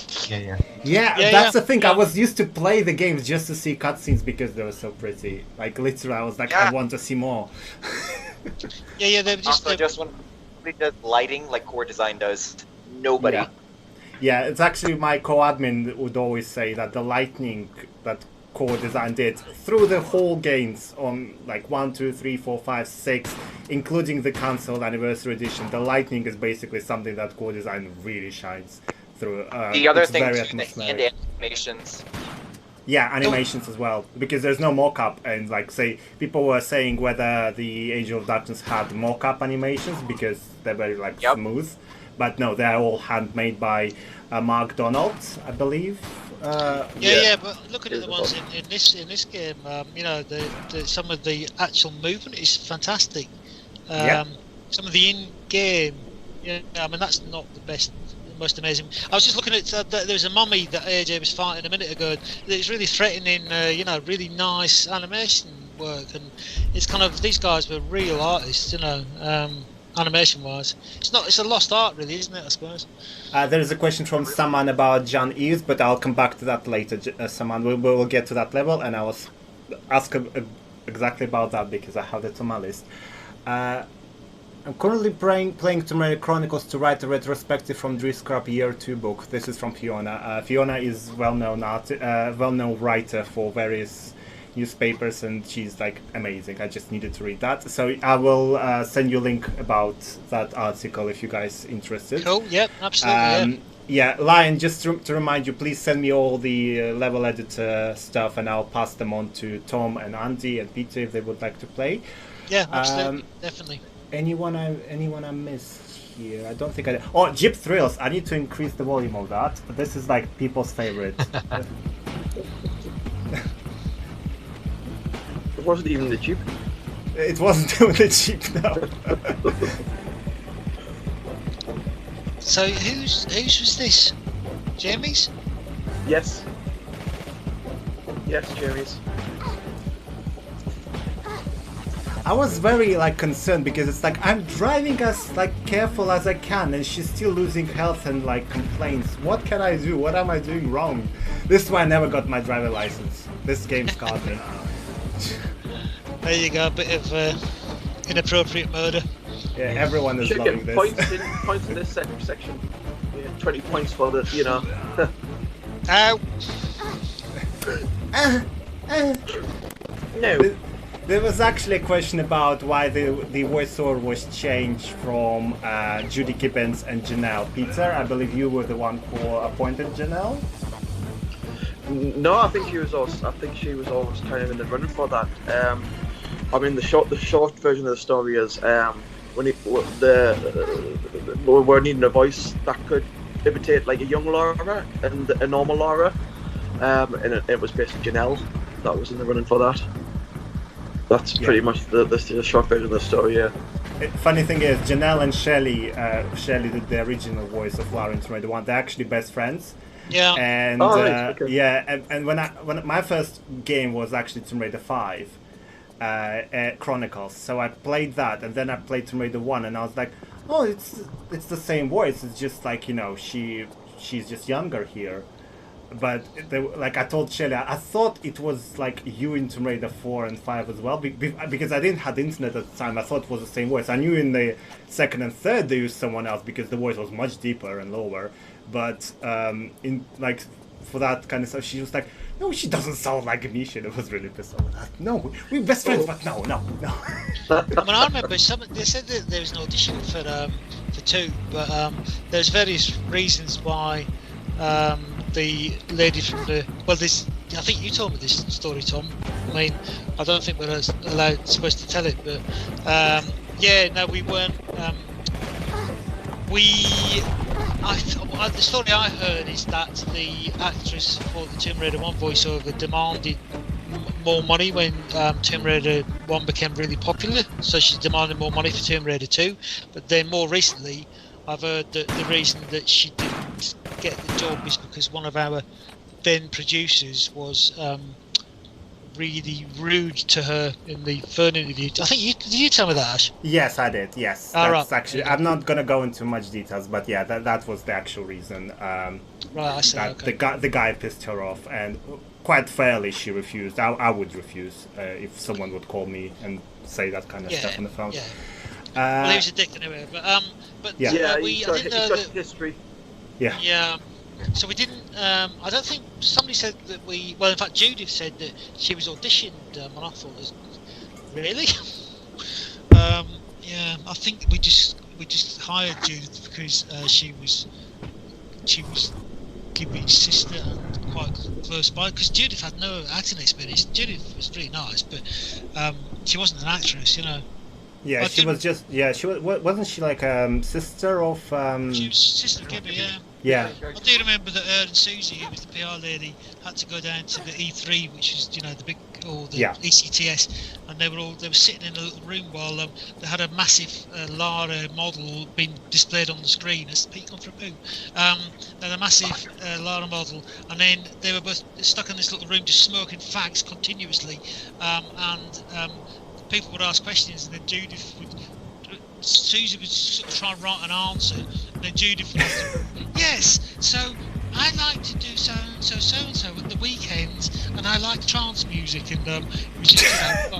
Yeah, that's the thing. Yeah. I was used to play the games just to see cutscenes because they were so pretty. Like literally, I was like, I want to see more. They were just. Also, just when somebody does lighting like Core Design does, nobody. Yeah, it's actually my co-admin would always say that the lighting that Core Design did through the whole games on like 1, 2, 3, 4, 5, 6, including the console anniversary edition, the lighting is basically something that Core Design really shines through. The other thing is the animations. Yeah, animations as well, because there's no mock-up, and like say people were saying whether the Angel of Darkness had mock-up animations because they're very like smooth, but no, they're all handmade by Mark Donald, I believe. But looking at the ones in this game, some of the actual movement is fantastic. Some of the in-game Yeah, I mean that's not the best, most amazing. I was just looking at there was a mummy that AJ was fighting a minute ago. It's really threatening, really nice animation work, and it's kind of these guys were real artists, animation wise. It's a lost art, really, isn't it? I suppose. There is a question from someone about John Eves, but I'll come back to that later. Someone we'll get to that level, and I will ask exactly about that because I have it on my list. I'm currently playing Tomb Raider Chronicles to write a retrospective from Dries Scrap Year 2 book. This is from Fiona. Fiona is well-known writer for various newspapers, and she's like amazing. I just needed to read that, so I will send you a link about that article if you guys interested. Cool. Yep. Absolutely. Yeah, Lion, just to remind you, please send me all the level editor stuff, and I'll pass them on to Tom and Andy and Peter if they would like to play. Yeah, absolutely, definitely. Anyone I missed here? I don't think I did. Oh, Jeep Thrills. I need to increase the volume of that. This is like people's favorite. It wasn't even the Jeep. It wasn't even the Jeep, no. So whose was this? Jamie's? Yes. Yes, Jamie's. I was very concerned because it's like I'm driving as careful as I can, and she's still losing health and complaints. What can I do? What am I doing wrong? This is why I never got my driver license. This game scarred me. There you go, a bit of inappropriate murder. Yeah, everyone is loving this. Points in this section. Yeah, 20 points for the, Ow! No. There was actually a question about why the voiceover was changed from Judy Gibbons and Janelle. Peter, I believe you were the one who appointed Janelle? No, I think she was always kind of in the running for that. The short version of the story is we're needing a voice that could imitate like a young Laura and a normal Laura, and it was basically Janelle that was in the running for that. That's pretty much the short version of the story, yeah. Funny thing is, Janelle and Shelley did the original voice of Lara in Tomb Raider 1. They're actually best friends. Yeah. And and when my first game was actually Tomb Raider 5 Chronicles, so I played that, and then I played Tomb Raider 1, and I was like, oh, it's the same voice. It's just like she's just younger here. But I told Shelley, I thought it was like you in Tomb Raider 4 and 5 as well, because I didn't have the internet at the time. I thought it was the same voice. I knew in the second and third they used someone else because the voice was much deeper and lower. But for that kind of stuff, she was like, no, she doesn't sound like me. It was really pissed off. No, we're best friends, but no. I remember they said that there was an audition for 2, but there's various reasons why. The lady from I think you told me this story, Tom. I mean, I don't think we're supposed to tell it, but we weren't. The story I heard is that the actress for the Tomb Raider 1 voiceover demanded more money when Tomb Raider 1 became really popular, so she demanded more money for Tomb Raider 2. But then more recently, I've heard that the reason that she didn't get the job is because one of our then producers was really rude to her in the phone interview. I think did you tell me that, Ash? Yes, I did. Yes, that's actually. I'm not gonna go into much details, but yeah, that was the actual reason. Right, I see. That the guy pissed her off, and quite fairly she refused. I would refuse if someone would call me and say that kind of stuff on the phone. Yeah. Well, he was a dick anyway, but I didn't know that history. Yeah. Yeah. So we didn't. I don't think somebody said that we. Well, in fact, Judith said that she was auditioned, and I thought, really? Yeah. I think we just hired Judith because she was Gibby's sister and quite close by. Because Judith had no acting experience. Judith was pretty nice, but she wasn't an actress, Yeah, but she was just. Yeah, she was. Wasn't she like sister of? She was sister of Gibby, yeah. Yeah. I do remember that and Susie, who was the PR lady, had to go down to the E3, which is the big, or the ECTS, and they were sitting in a little room while they had a massive Lara model being displayed on the screen. Has Pete gone for a poo? They had a massive Lara model, and then they were both stuck in this little room just smoking fags continuously, and people would ask questions, and then Susie would sort of try and write an answer, and then Judith would have to, yes, so I like to do so-and-so at the weekends, and I like trance music, and it was just,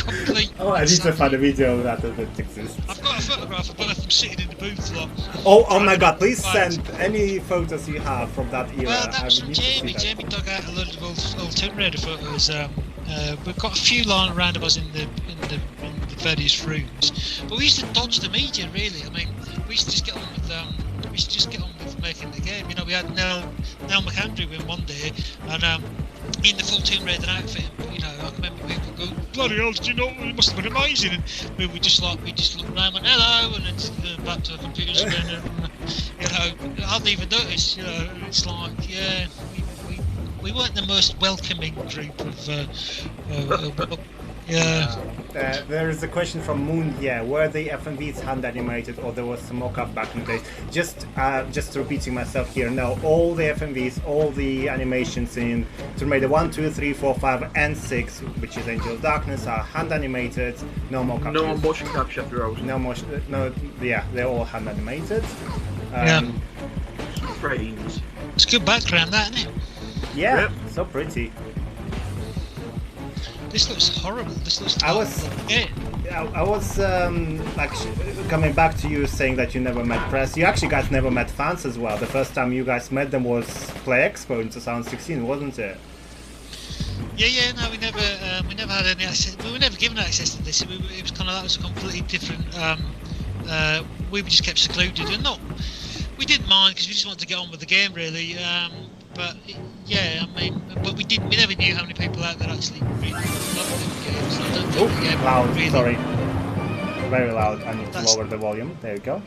complete... Oh, I need to find a video of that exists. I've got a photograph of both of them sitting in the booth lot. Oh my god, please send any photos you have from that era. Well, that was from Jamie. Jamie dug out a load of old Tomb Raider photos. We've got a few lying around of us in the various rooms, but we used to dodge the media, really. I mean, we used to just get on with making the game. We had Nell McAndrew in one day, and in the full Tomb Raider outfit. I remember people go, bloody hell, did you know? It must have been amazing. And we just looked around and went, hello, and then just back to the computers again. And, I hadn't even noticed. It's like, yeah, we weren't the most welcoming group of. There is a question from Moon. Yeah, were the FMVs hand animated, or there was some mock-up back in the days? Just repeating myself here. No, all the FMVs, all the animations in Tomb Raider 1, 2, 3, 4, 5, and 6, which is Angel of Darkness, are hand animated. No mock-up. No motion capture throughout. No motion. No. Yeah, they're all hand animated. Frames. It's a good background, that, isn't it? Yeah, yep. So pretty. This looks horrible. This looks. I was actually coming back to you saying that you never met press. You actually guys never met fans as well. The first time you guys met them was Play Expo in 2016, wasn't it? Yeah. No, we never had any access. We were never given access to this. It was kind of that was a completely different. We just kept secluded, and we didn't mind because we just wanted to get on with the game, really. But yeah, I mean, but we never knew how many people out there actually really loved the game. So I don't think the game loud. Really... Sorry, very loud. I need to lower the volume. There you go.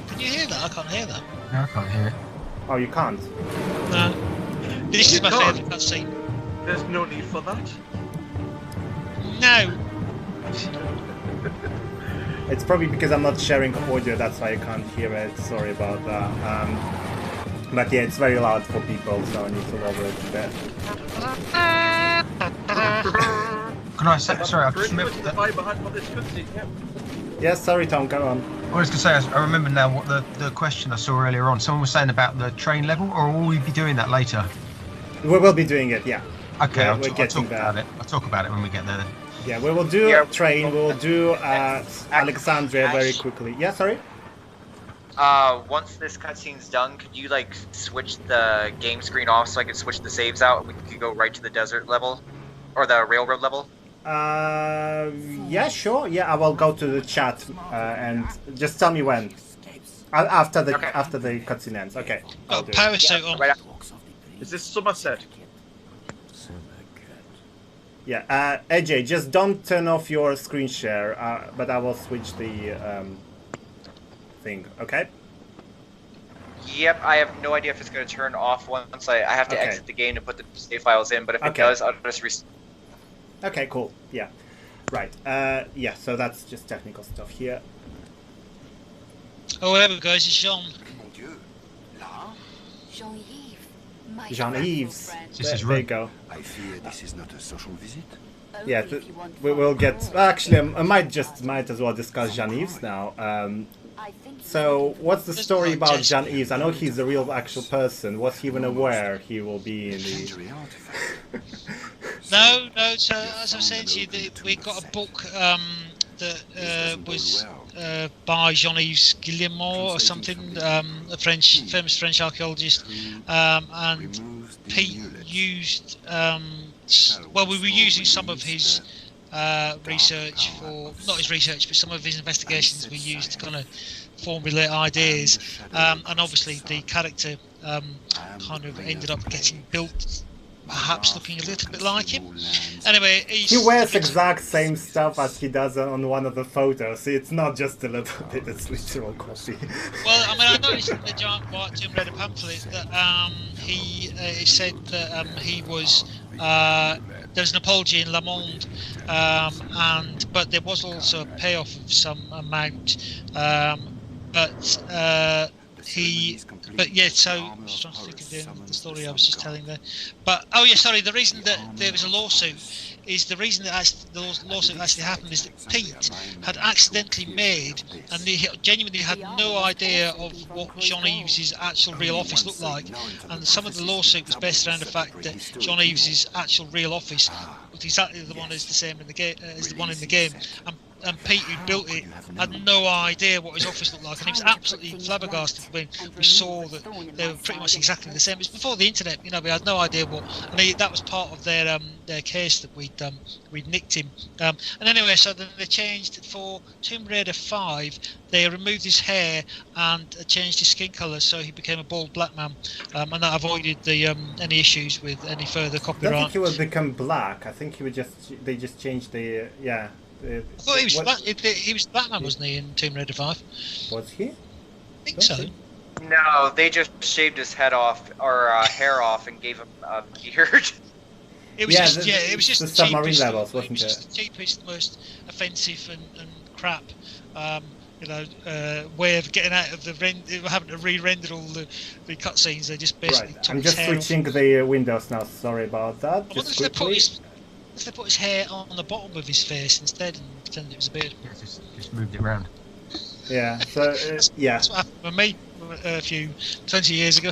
Can you hear that? I can't hear that. No, I can't hear it. Oh, you can't? No. This is my favourite cutscene. There's no need for that. No. It's probably because I'm not sharing audio. That's why I can't hear it. Sorry about that. But yeah, it's very loud for people, so I need to lower it a bit. Can I say, sorry, I just remembered that. Yes, sorry Tom, go on. I was going to say, I remember now what the question I saw earlier on. Someone was saying about the train level, or will we be doing that later? We will be doing it, yeah. Okay, I'll talk about it. I'll talk about it when we get there then. Yeah, we will do train, we will do Alexandria very quickly. Yeah, sorry? Once this cutscene's done, could you switch the game screen off so I could switch the saves out and we could go right to the desert level? Or the railroad level? Yeah, sure. Yeah, I will go to the chat and just tell me when. After the cutscene ends. Okay. Power suit on. Right. Is this Somerset? Yeah, AJ, just don't turn off your screen share, but I will switch the thing, okay? Yep, I have no idea if it's going to turn off once I have to exit the game to put the save files in, but if it does, I'll just restart. Okay, cool, yeah. Right, yeah, so that's just technical stuff here. Oh, whatever, guys, it's Jean. Jean-Yves. There you go. I fear this is not a social visit. Yeah, we will get... Actually, I might as well discuss Jean-Yves now. So, what's the story about Jean-Yves? I know he's a real actual person. Was he even aware he will be in the... No, so as I was saying to you, we got a book that was by Jean-Yves Guillemot or something, a famous French archaeologist, and Pete used, well, we were using some of his research for, not his research, but some of his investigations we used to kind of formulate ideas, and obviously the character kind of ended up getting built perhaps looking a little bit like him. Anyway, he wears exact same stuff as he does on one of the photos. See, it's not just a little bit; it's literal copy. Well, I mean, I noticed in the giant white Tomb Raider pamphlet that he said that he was. There's an apology in Le Monde, but there was also a payoff of some amount. But yeah, so I was trying to think of the story I was just telling there. But oh yeah, sorry. The reason that there was a lawsuit is the reason that the lawsuit actually happened is that Pete had accidentally made, and he genuinely had no idea of what John Eves' actual real office looked like, and some of the lawsuit was based around the fact that John Eves' actual real office was exactly the one as the same in the game as the one in the game. And Pete, who built it, had no idea what his office looked like, and he was absolutely flabbergasted when we saw that they were pretty much exactly the same. It was before the internet, you know. We had no idea what, and that was part of their case that we'd nicked him. And anyway, so then they changed for Tomb Raider 5. They removed his hair and changed his skin colour, so he became a bald black man, and that avoided the any issues with any further copyright. I don't think he would become black. I think he would they just changed the yeah. I thought he was Batman, wasn't he, in Tomb Raider 5? Was he? I think so. No, they just shaved his head off or hair off and gave him a beard. It was it was just the submarine levels, wasn't it? It was just the cheapest, most offensive and crap, way of getting out of having to re-render all the cutscenes. They just basically took I'm just switching the windows now. Sorry about that. Just quickly. They put his hair on the bottom of his face instead and pretended it was a beard. Just moved it around. Yeah, so, yeah. That's what happened with me a few 20 years ago.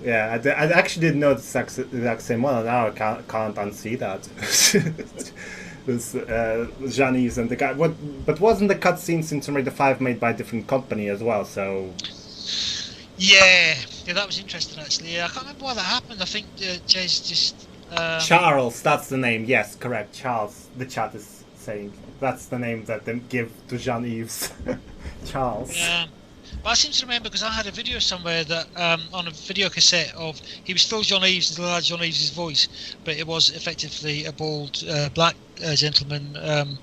Yeah, I actually didn't know the exact same one, and now I can't unsee that. With Jean-Yves and the guy. But wasn't the cutscenes in Tomb Raider 5 made by a different company as well, so... Yeah, that was interesting actually. Yeah, I can't remember why that happened. I think Jay's just... Charles, that's the name. Yes, correct. Charles. The chat is saying that's the name that they give to Jean-Yves. Charles. Yeah. But I seem to remember because I had a video somewhere that on a video cassette of he was still John Eves, the lad John Eves' voice, but it was effectively a bald black gentleman, and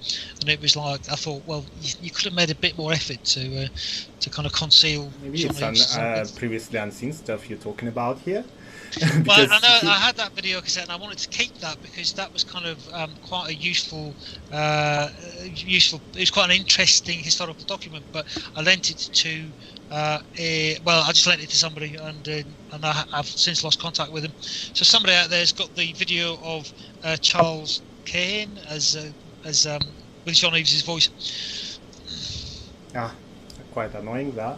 it was like I thought, well, you could have made a bit more effort to kind of conceal. Maybe John some previously unseen stuff you're talking about here. Well, I know I had that video cassette, and I wanted to keep that because that was kind of quite a useful. It was quite an interesting historical document. But I lent it to, I just lent it to somebody, and I've since lost contact with him. So somebody out there has got the video of Charles Kane as with John Eves' voice. Quite annoying that.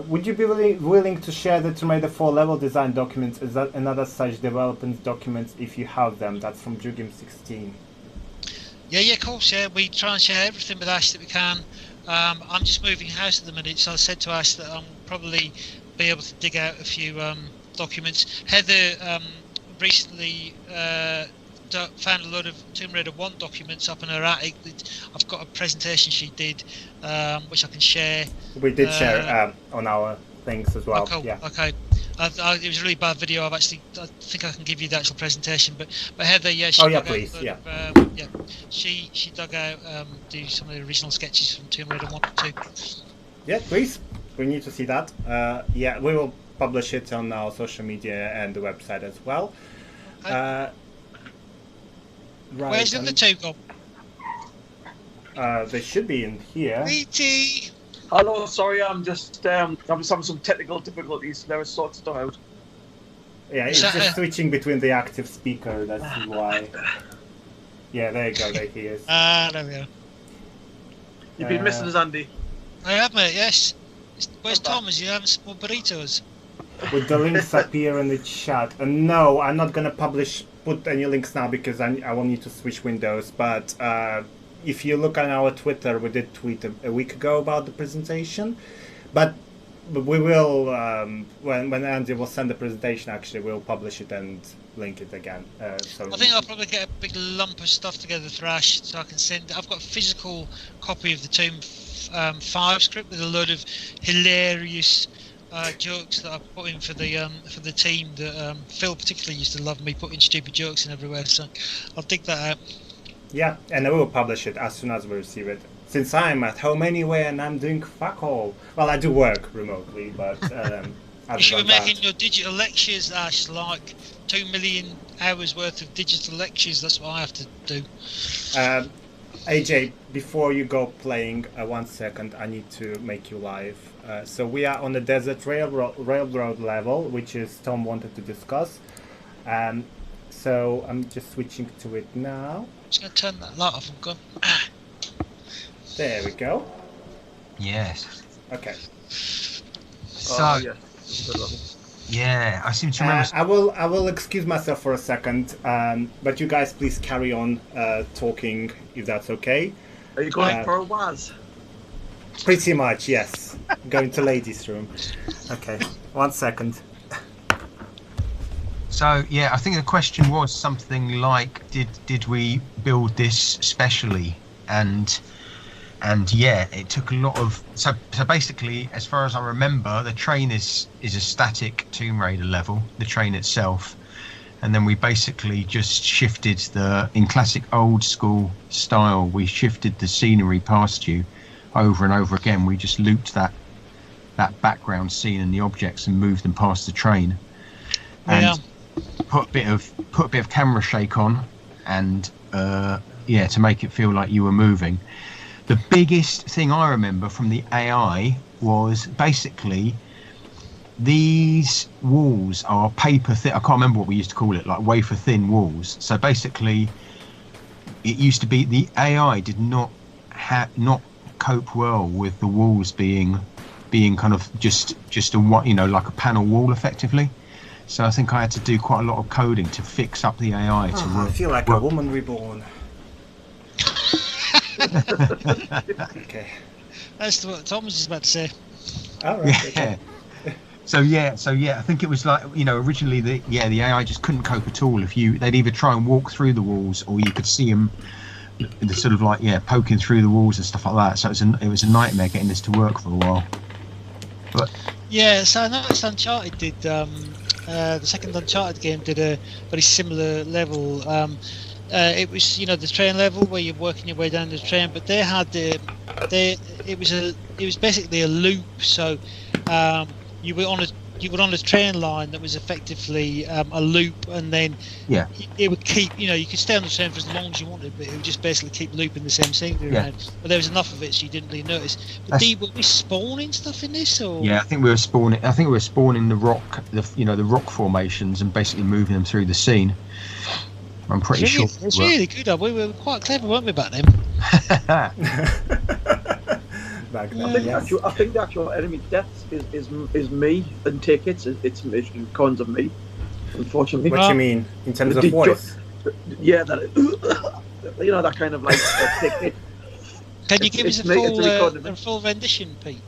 Would you be willing to share the Tomb Raider 4 level design documents and other such development documents if you have them? That's from Jugim16. Yeah, of course, yeah. We try and share everything with Ash that we can. I'm just moving house at the minute, so I said to Ash that I'll probably be able to dig out a few documents. Heather recently found a load of Tomb Raider 1 documents up in her attic. I've got a presentation she did, which I can share. We did share on our things as well. Oh, cool. Yeah. Okay. It was a really bad video. I think I can give you the actual presentation. But Heather, yeah, she please, yeah. She dug out do some of the original sketches from Tomb Raider 1 and 2. Yeah, please. We need to see that. Yeah, we will publish it on our social media and the website as well. Okay. Right, where's the other two gone? They should be in here. BT! Hello, sorry, I'm just having some technical difficulties. There was sorted stuff out. Yeah, it's just switching between the active speaker, that's why. Yeah, there you go, there he is. There we are. You've been missing us, Andy. I have, mate, yes. Where's Thomas? You having some more burritos? Would the links appear in the chat? No, I'm not gonna put any links now because I will need to switch windows, but if you look on our Twitter, we did tweet a week ago about the presentation, but we will, when Andy will send the presentation, actually, we'll publish it and link it again. So I think I'll probably get a big lump of stuff together for Ash, so I can send. I've got a physical copy of the Tomb 5 script with a load of hilarious jokes that I put in for the team. That Phil particularly used to love me putting stupid jokes in everywhere. So I'll dig that out. Yeah, and I will publish it as soon as we receive it. Since I'm at home anyway and I'm doing fuck all. Well, I do work remotely, but you should be making your digital lectures, Ash, like 2 million hours worth of digital lectures. That's what I have to do. AJ, before you go playing, 1 second, I need to make you live. So we are on the Desert Railroad level, which is Tom wanted to discuss. So I'm just switching to it now. I'm just going to turn that light off and go. There we go. Yes. Okay. So, yeah, I seem to remember. I will excuse myself for a second, but you guys please carry on talking if that's okay. Are you going for a Waz? Pretty much, yes. Going to ladies' room. Okay, 1 second. So yeah, I think the question was something like, did we build this specially? And yeah, it took a lot of so basically, as far as I remember, the train is a static Tomb Raider level, the train itself, and then we basically just shifted in classic old school style, we shifted the scenery past you over and over again. We just looped that background scene and the objects and moved them past the train, and put a bit of camera shake on, and to make it feel like you were moving. The biggest thing I remember from the AI was basically these walls are paper thin. I can't remember what we used to call it, like wafer thin walls. So basically, it used to be the AI did not cope well with the walls being kind of just a like a panel wall effectively. So I think I had to do quite a lot of coding to fix up the AI to work. I feel like a woman reborn. Okay. That's what Thomas is about to say. All right. Yeah. So I think it was like, originally the AI just couldn't cope at all. They'd either try and walk through the walls, or you could see them sort of like poking through the walls and stuff like that. So it was a nightmare getting this to work for a while. But yeah, so I noticed Uncharted did the second Uncharted game did a very similar level. It was the train level where you're working your way down the train, but they had it was basically a loop. So you were on a train line that was effectively a loop, and then it would keep you could stay on the train for as long as you wanted, but it would just basically keep looping the same scenery around. But there was enough of it so you didn't really notice. But were we spawning stuff in this, or? Yeah, I think we were spawning the rock, the rock formations, and basically moving them through the scene. I'm pretty sure. It's really good. We were quite clever, weren't we, back then? Back then, I think the actual enemy deaths is me and tickets. It's cons of me, unfortunately. What do you mean in terms of voice? Yeah, that kind of like ticket. Can you give us a full rendition, Pete?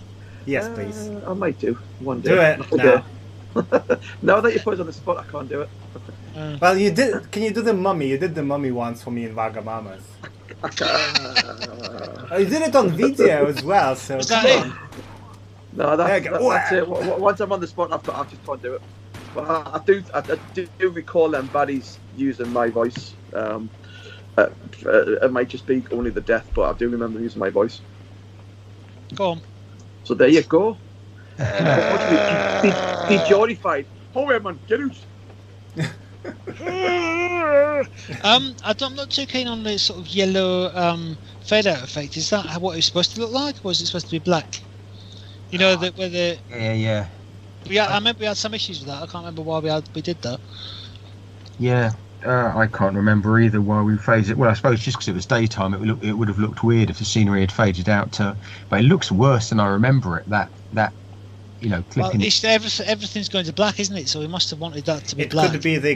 Yes, please. I might do one day. Do it now. Now that you put us on the spot, I can't do it. Well, you did. Can you do the mummy? You did the mummy once for me in Vagamamas. You did it on video as well. So is that it? No, that's it. Once I'm on the spot, I just can't do it. But I do recall them baddies using my voice. It might just be only the death, but I do remember using my voice. Go on. So there you go. Dejorified. Oh, man, get out. I'm not too keen on the sort of yellow fade out effect. Is that what it's supposed to look like, or is it supposed to be black? Where the yeah. I remember we had some issues with that. I can't remember why we did that. Yeah, I can't remember either why we phased it. Well, I suppose just because it was daytime, it would have looked weird if the scenery had faded out. But it looks worse than I remember it. That clipping. Well, everything's going to black, isn't it? So we must have wanted that to be black. It could be the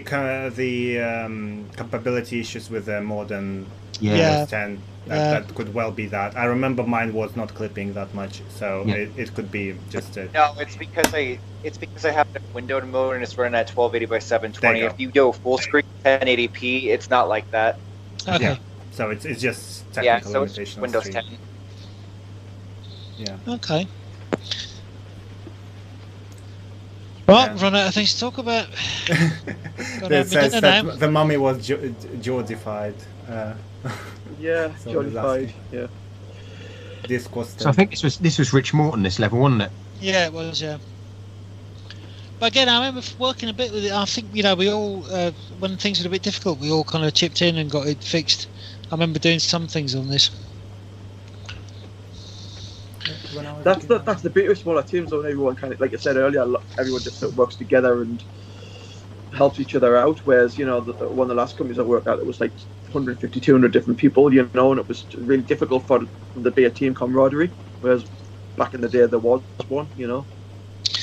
compatibility issues with the modern Windows 10. That could well be that. I remember mine was not clipping that much, so it could be just a... No, it's because I have the windowed mode and it's running at 1280 by 720. If you go full screen 1080p, it's not like that. Okay. Yeah. So it's just technical limitation. It's Windows 10. Yeah. Okay. Right, we've run out of things to talk about. It says that the mummy was Georgified. Yeah, Georgified. Yeah. So I think this was Rich Morton, this level, wasn't it? Yeah, it was. Yeah. But again, I remember working a bit with it. I think we all, when things were a bit difficult, we all kind of chipped in and got it fixed. I remember doing some things on this. That's the beauty of smaller teams, though. Everyone kind of, like I said earlier, everyone just sort of works together and helps each other out. Whereas, one of the last companies I worked at, it was like 150, 200 different people, and it was really difficult for there to be a team camaraderie. Whereas back in the day, there was one, Yeah,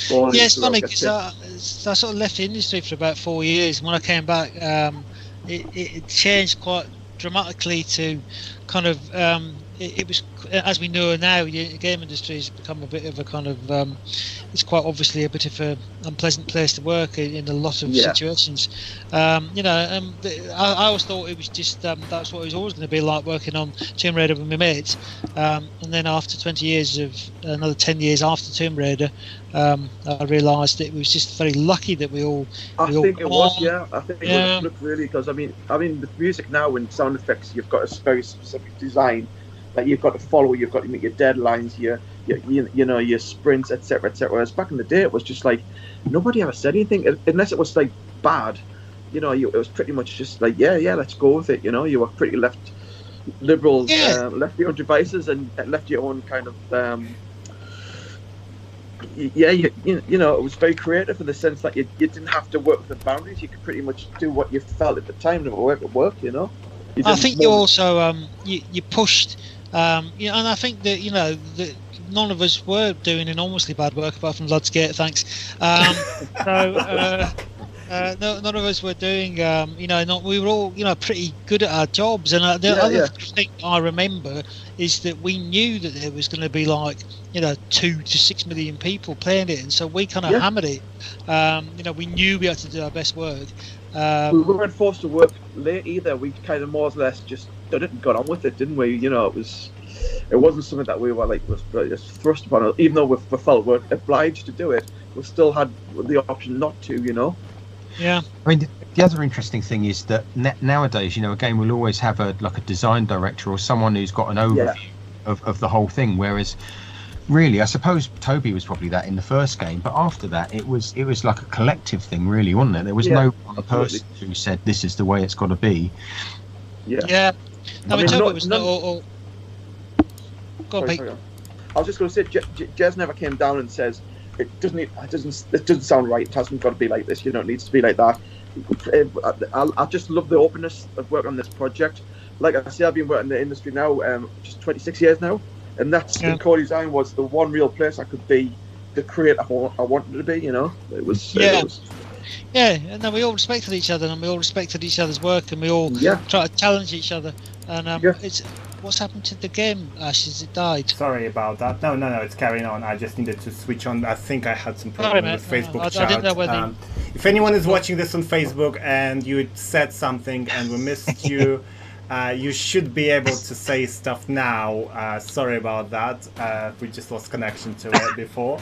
it's funny because I sort of left the industry for about 4 years. When I came back, it changed quite dramatically to kind of it was, as we know now, the game industry has become a bit of a kind of it's quite obviously a bit of an unpleasant place to work in a lot of situations. I always thought it was just that's what it was always going to be like, working on Tomb Raider with my mates, and then after 20 years of another 10 years after Tomb Raider, I realised that it was just very lucky that we all. I think it was really, because I mean with music now and sound effects, you've got a very specific design that you've got to follow. You've got to meet your deadlines, your sprints, etc., etc. Whereas back in the day, it was just like nobody ever said anything unless it was like bad. It was pretty much just like let's go with it. You were pretty liberal, left your own devices and left your own kind of. It was very creative in the sense that you didn't have to work with the boundaries. You could pretty much do what you felt at the time to work at work. I think you also you pushed. And I think that that none of us were doing enormously bad work apart from Bloodskate, thanks. None of us were doing. We were all pretty good at our jobs. And the other thing I remember is that we knew that there was going to be like 2 to 6 million people playing it, and so we kind of hammered it. We knew we had to do our best work. We weren't forced to work late either. We kind of more or less just done it and got on with it, didn't we? It wasn't something that we were like was just thrust upon us. Even though we felt we're obliged to do it, we still had the option not to. Yeah. I mean, the other interesting thing is that nowadays, a game will always have a design director or someone who's got an overview of the whole thing. Whereas, really, I suppose Toby was probably that in the first game, but after that, it was like a collective thing, really, wasn't it? There was no one person who said this is the way it's got to be. Yeah. No, Toby was no. Go on, Pete. I was just going to say, Jez never came down and says it doesn't sound right. It hasn't got to be like this. It needs to be like that. I just love the openness of work on this project. Like I say, I've been working in the industry now just 26 years now. And that's in core design was the one real place I could be the creator I wanted to be. It was. And then we all respected each other, and we all respected each other's work, and we all tried to challenge each other. And it's what's happened to the game, Ash? Has it died? Sorry about that. No, it's carrying on. I just needed to switch on. I think I had some problem with Facebook chat. I didn't know whether. If anyone is watching this on Facebook and you said something and we missed you. You should be able to say stuff now. Sorry about that. We just lost connection to it before.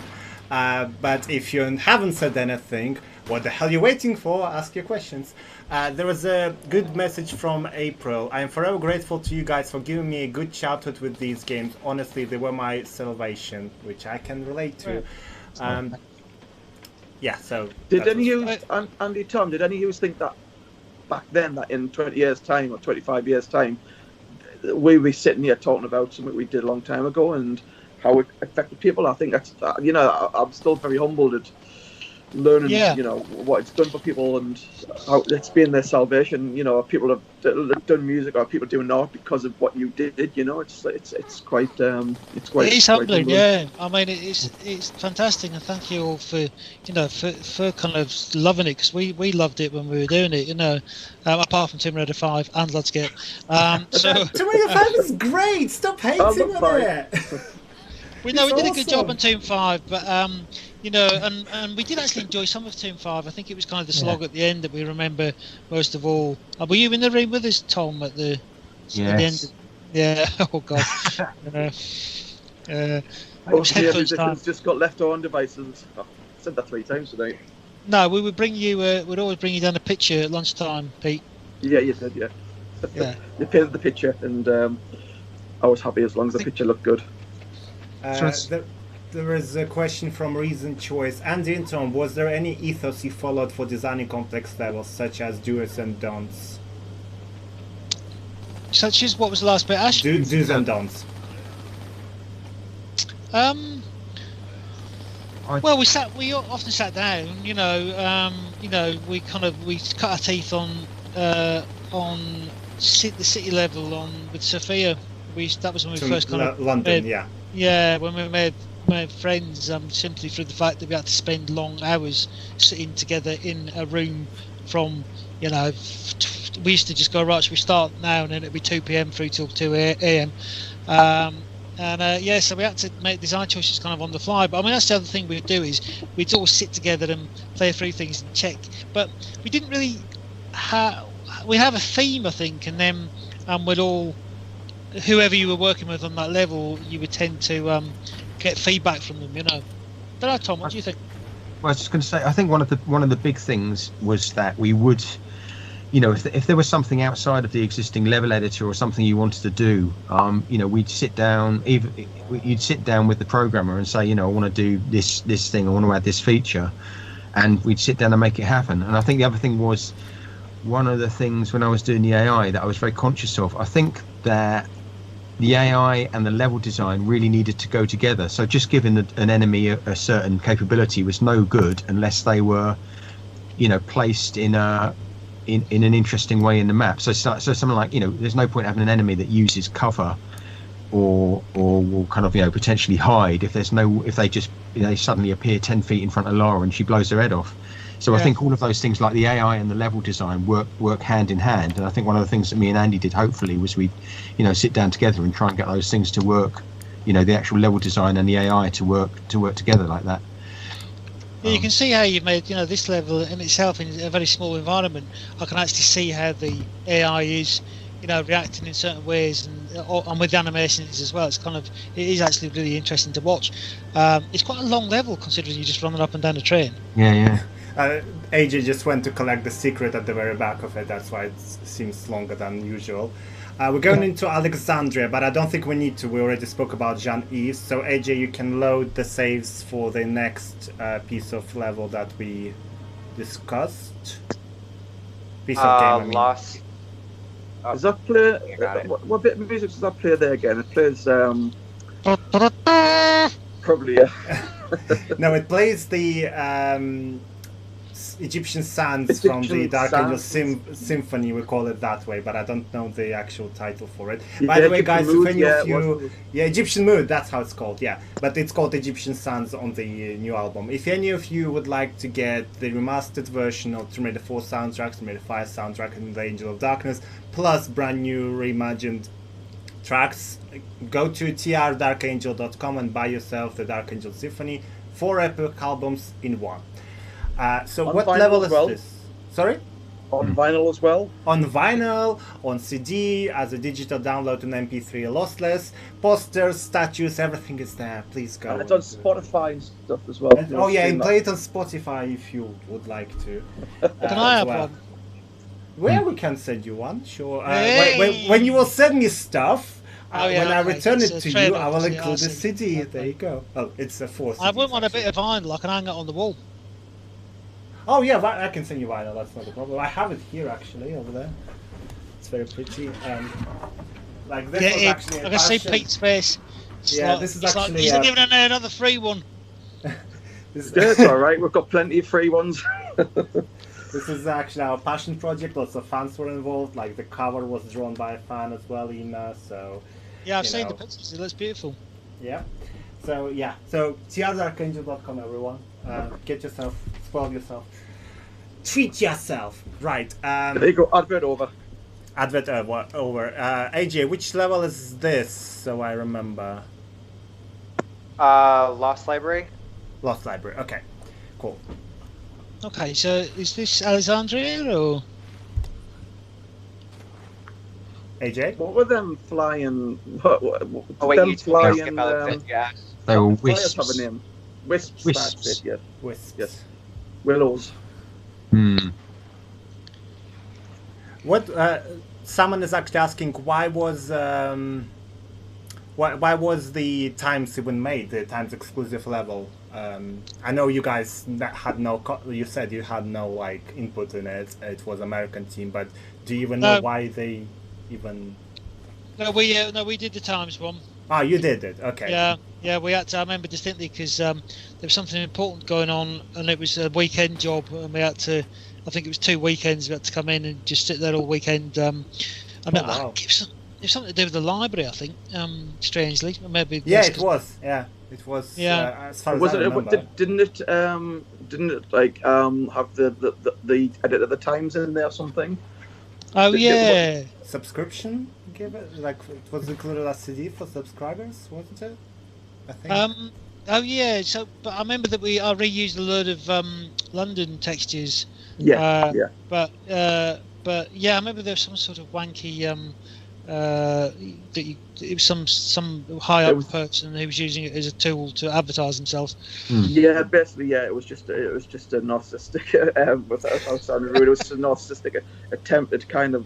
But if you haven't said anything, what the hell are you waiting for? Ask your questions. There was a good message from April. I am forever grateful to you guys for giving me a good childhood with these games. Honestly, they were my salvation, which I can relate to. So... Did any of you, Andy, Tom, did any of you think that back then, that in 20 years' time or 25 years' time, we were sitting here talking about something we did a long time ago and how it affected people? I think that's, I'm still very humbled at learning, what it's done for people and how it's been their salvation. People have done music or people doing art because of what you did. It's quite humbling. Yeah, I mean it's fantastic, and thank you all for for kind of loving it, because we loved it when we were doing it. Apart from Tomb Raider 5 and Bloodskate. Tomb Raider 5 is great. Stop hating on it. We did a good job on Tomb 5, but and we did actually enjoy some of Tomb 5. I think it was kind of the slog at the end that we remember most of all. Were you in the room with us, Tom, at the end? Yeah. Oh God. It was headphones time. Just got left on devices. I said that 3 times today. No, we would bring you. We'd always bring you down a picture at lunchtime, Pete. Yeah, you did. Yeah. Yeah. You painted the picture, and I was happy as long as the picture looked good. There is a question from Reason Choice. Andy and Tom, was there any ethos you followed for designing complex levels, such as do's and don'ts? Such as what was the last bit, Ash? Do's and don'ts. Well, we often sat down. We cut our teeth on the city level with Sophia. That was when we first kind of London, when we made friends simply through the fact that we had to spend long hours sitting together in a room from we used to just go, right, we start now, and then it'd be 2 p.m. through till 2 a.m. So we had to make design choices kind of on the fly. But I mean, that's the other thing we'd do is we'd all sit together and play through things and check. But we didn't really we have a theme, I think, and then we'd all, whoever you were working with on that level, you would tend to get feedback from them. Don't know, Tom, what do you think? Well, I was just going to say, I think one of the big things was that we would, if there was something outside of the existing level editor or something you wanted to do, we'd sit down. You'd sit down with the programmer and say, I want to do this thing, I want to add this feature, and we'd sit down and make it happen. And I think the other thing was, one of the things when I was doing the AI that I was very conscious of, I think that the AI and the level design really needed to go together. So just giving an enemy a certain capability was no good unless they were, placed in an interesting way in the map. So something like, there's no point having an enemy that uses cover or will kind of, potentially hide if they just, they suddenly appear 10 feet in front of Lara and she blows their head off. So I think all of those things like the AI and the level design work hand in hand. And I think one of the things that me and Andy did, hopefully, was we, sit down together and try and get those things to work, the actual level design and the AI to work together like that. Yeah, you can see how you've made, this level in itself in a very small environment. I can actually see how the AI is, reacting in certain ways, and with the animations as well. It is actually really interesting to watch. It's quite a long level considering you're just running up and down a train. Yeah. AJ just went to collect the secret at the very back of it. That's why it seems longer than usual. We're going into Alexandria, but I don't think we need to. We already spoke about Jean-Yves. So AJ, you can load the saves for the next piece of level that we discussed. Piece of game, I mean. Lost. Does that play? What bit of music does that play there again? It plays. Probably, yeah. No, it plays the Egyptian Sands from the Dark Angel Symphony, we call it that way, but I don't know the actual title for it. By the way, guys, if any of you... Yeah, Egyptian Mood, that's how it's called, yeah. But it's called Egyptian Sands on the new album. If any of you would like to get the remastered version of Tomb Raider 4 soundtrack, Tomb Raider 5 soundtrack, and the Angel of Darkness, plus brand new reimagined tracks, go to trdarkangel.com and buy yourself the Dark Angel Symphony, 4 epic albums in one. So on what level is well? this? Sorry? On vinyl as well? On vinyl, on CD, as a digital download on MP3 lossless, posters, statues, everything is there. Please go. And it's on Spotify and stuff as well. And, and play it on Spotify if you would like to. Can I have one? Well, we can send you one, sure. When you will send me stuff, when I return it to you, I will include the CD. There you go. Oh, it's a 4 CD. I wouldn't want a bit of vinyl. I can hang it on the wall. Oh yeah, I can send you vinyl. That's not a problem. I have it here actually, over there. It's very pretty. Like this was actually. I can see Pete's face. This is actually. He's giving another free one. It's all right. We've got plenty of free ones. This is actually our passion project. Lots of fans were involved. Like the cover was drawn by a fan as well, Ina. So. Yeah, I've seen the pictures. It looks beautiful. Yeah. So trdarkangel.com, everyone. Get yourself, spoil yourself, treat yourself. Right. There you go. Advert over. Advert over. AJ, which level is this? So I remember. Lost Library. Lost Library. Okay. Cool. Okay, so is this Alexandria or AJ? What were them flying? You skip Alexandria. They were wisps. Have a name. Wisps. That's it, yeah. Wisps. Yes. Willows. What someone is actually asking, why was the Times even made, the Times exclusive level? I know you guys had you said you had no like input in it. It was American team, but do you even know why they even? No, we did the Times one. Oh, you did it. Okay. Yeah, we had to. I remember distinctly because there was something important going on, and it was a weekend job, and we had to. I think it was 2 weekends we had to come in and just sit there all weekend. Wow. It was something to do with the library, I think. Strangely, or maybe. Yeah, it was. Yeah, it was. Yeah. As far as I remember. Didn't it like have the edit of the Times in there or something? Oh yeah. Subscription? Give it like it was included as CD for subscribers, wasn't it? I think. Oh yeah. So, but I remember that I reused a load of London textures. Yeah. But yeah, I remember there was some sort of wanky it was some high up person who was using it as a tool to advertise themselves. Yeah, basically, yeah, it was just a narcissistic. Without sounding rude, it was just a narcissistic attempt at kind of,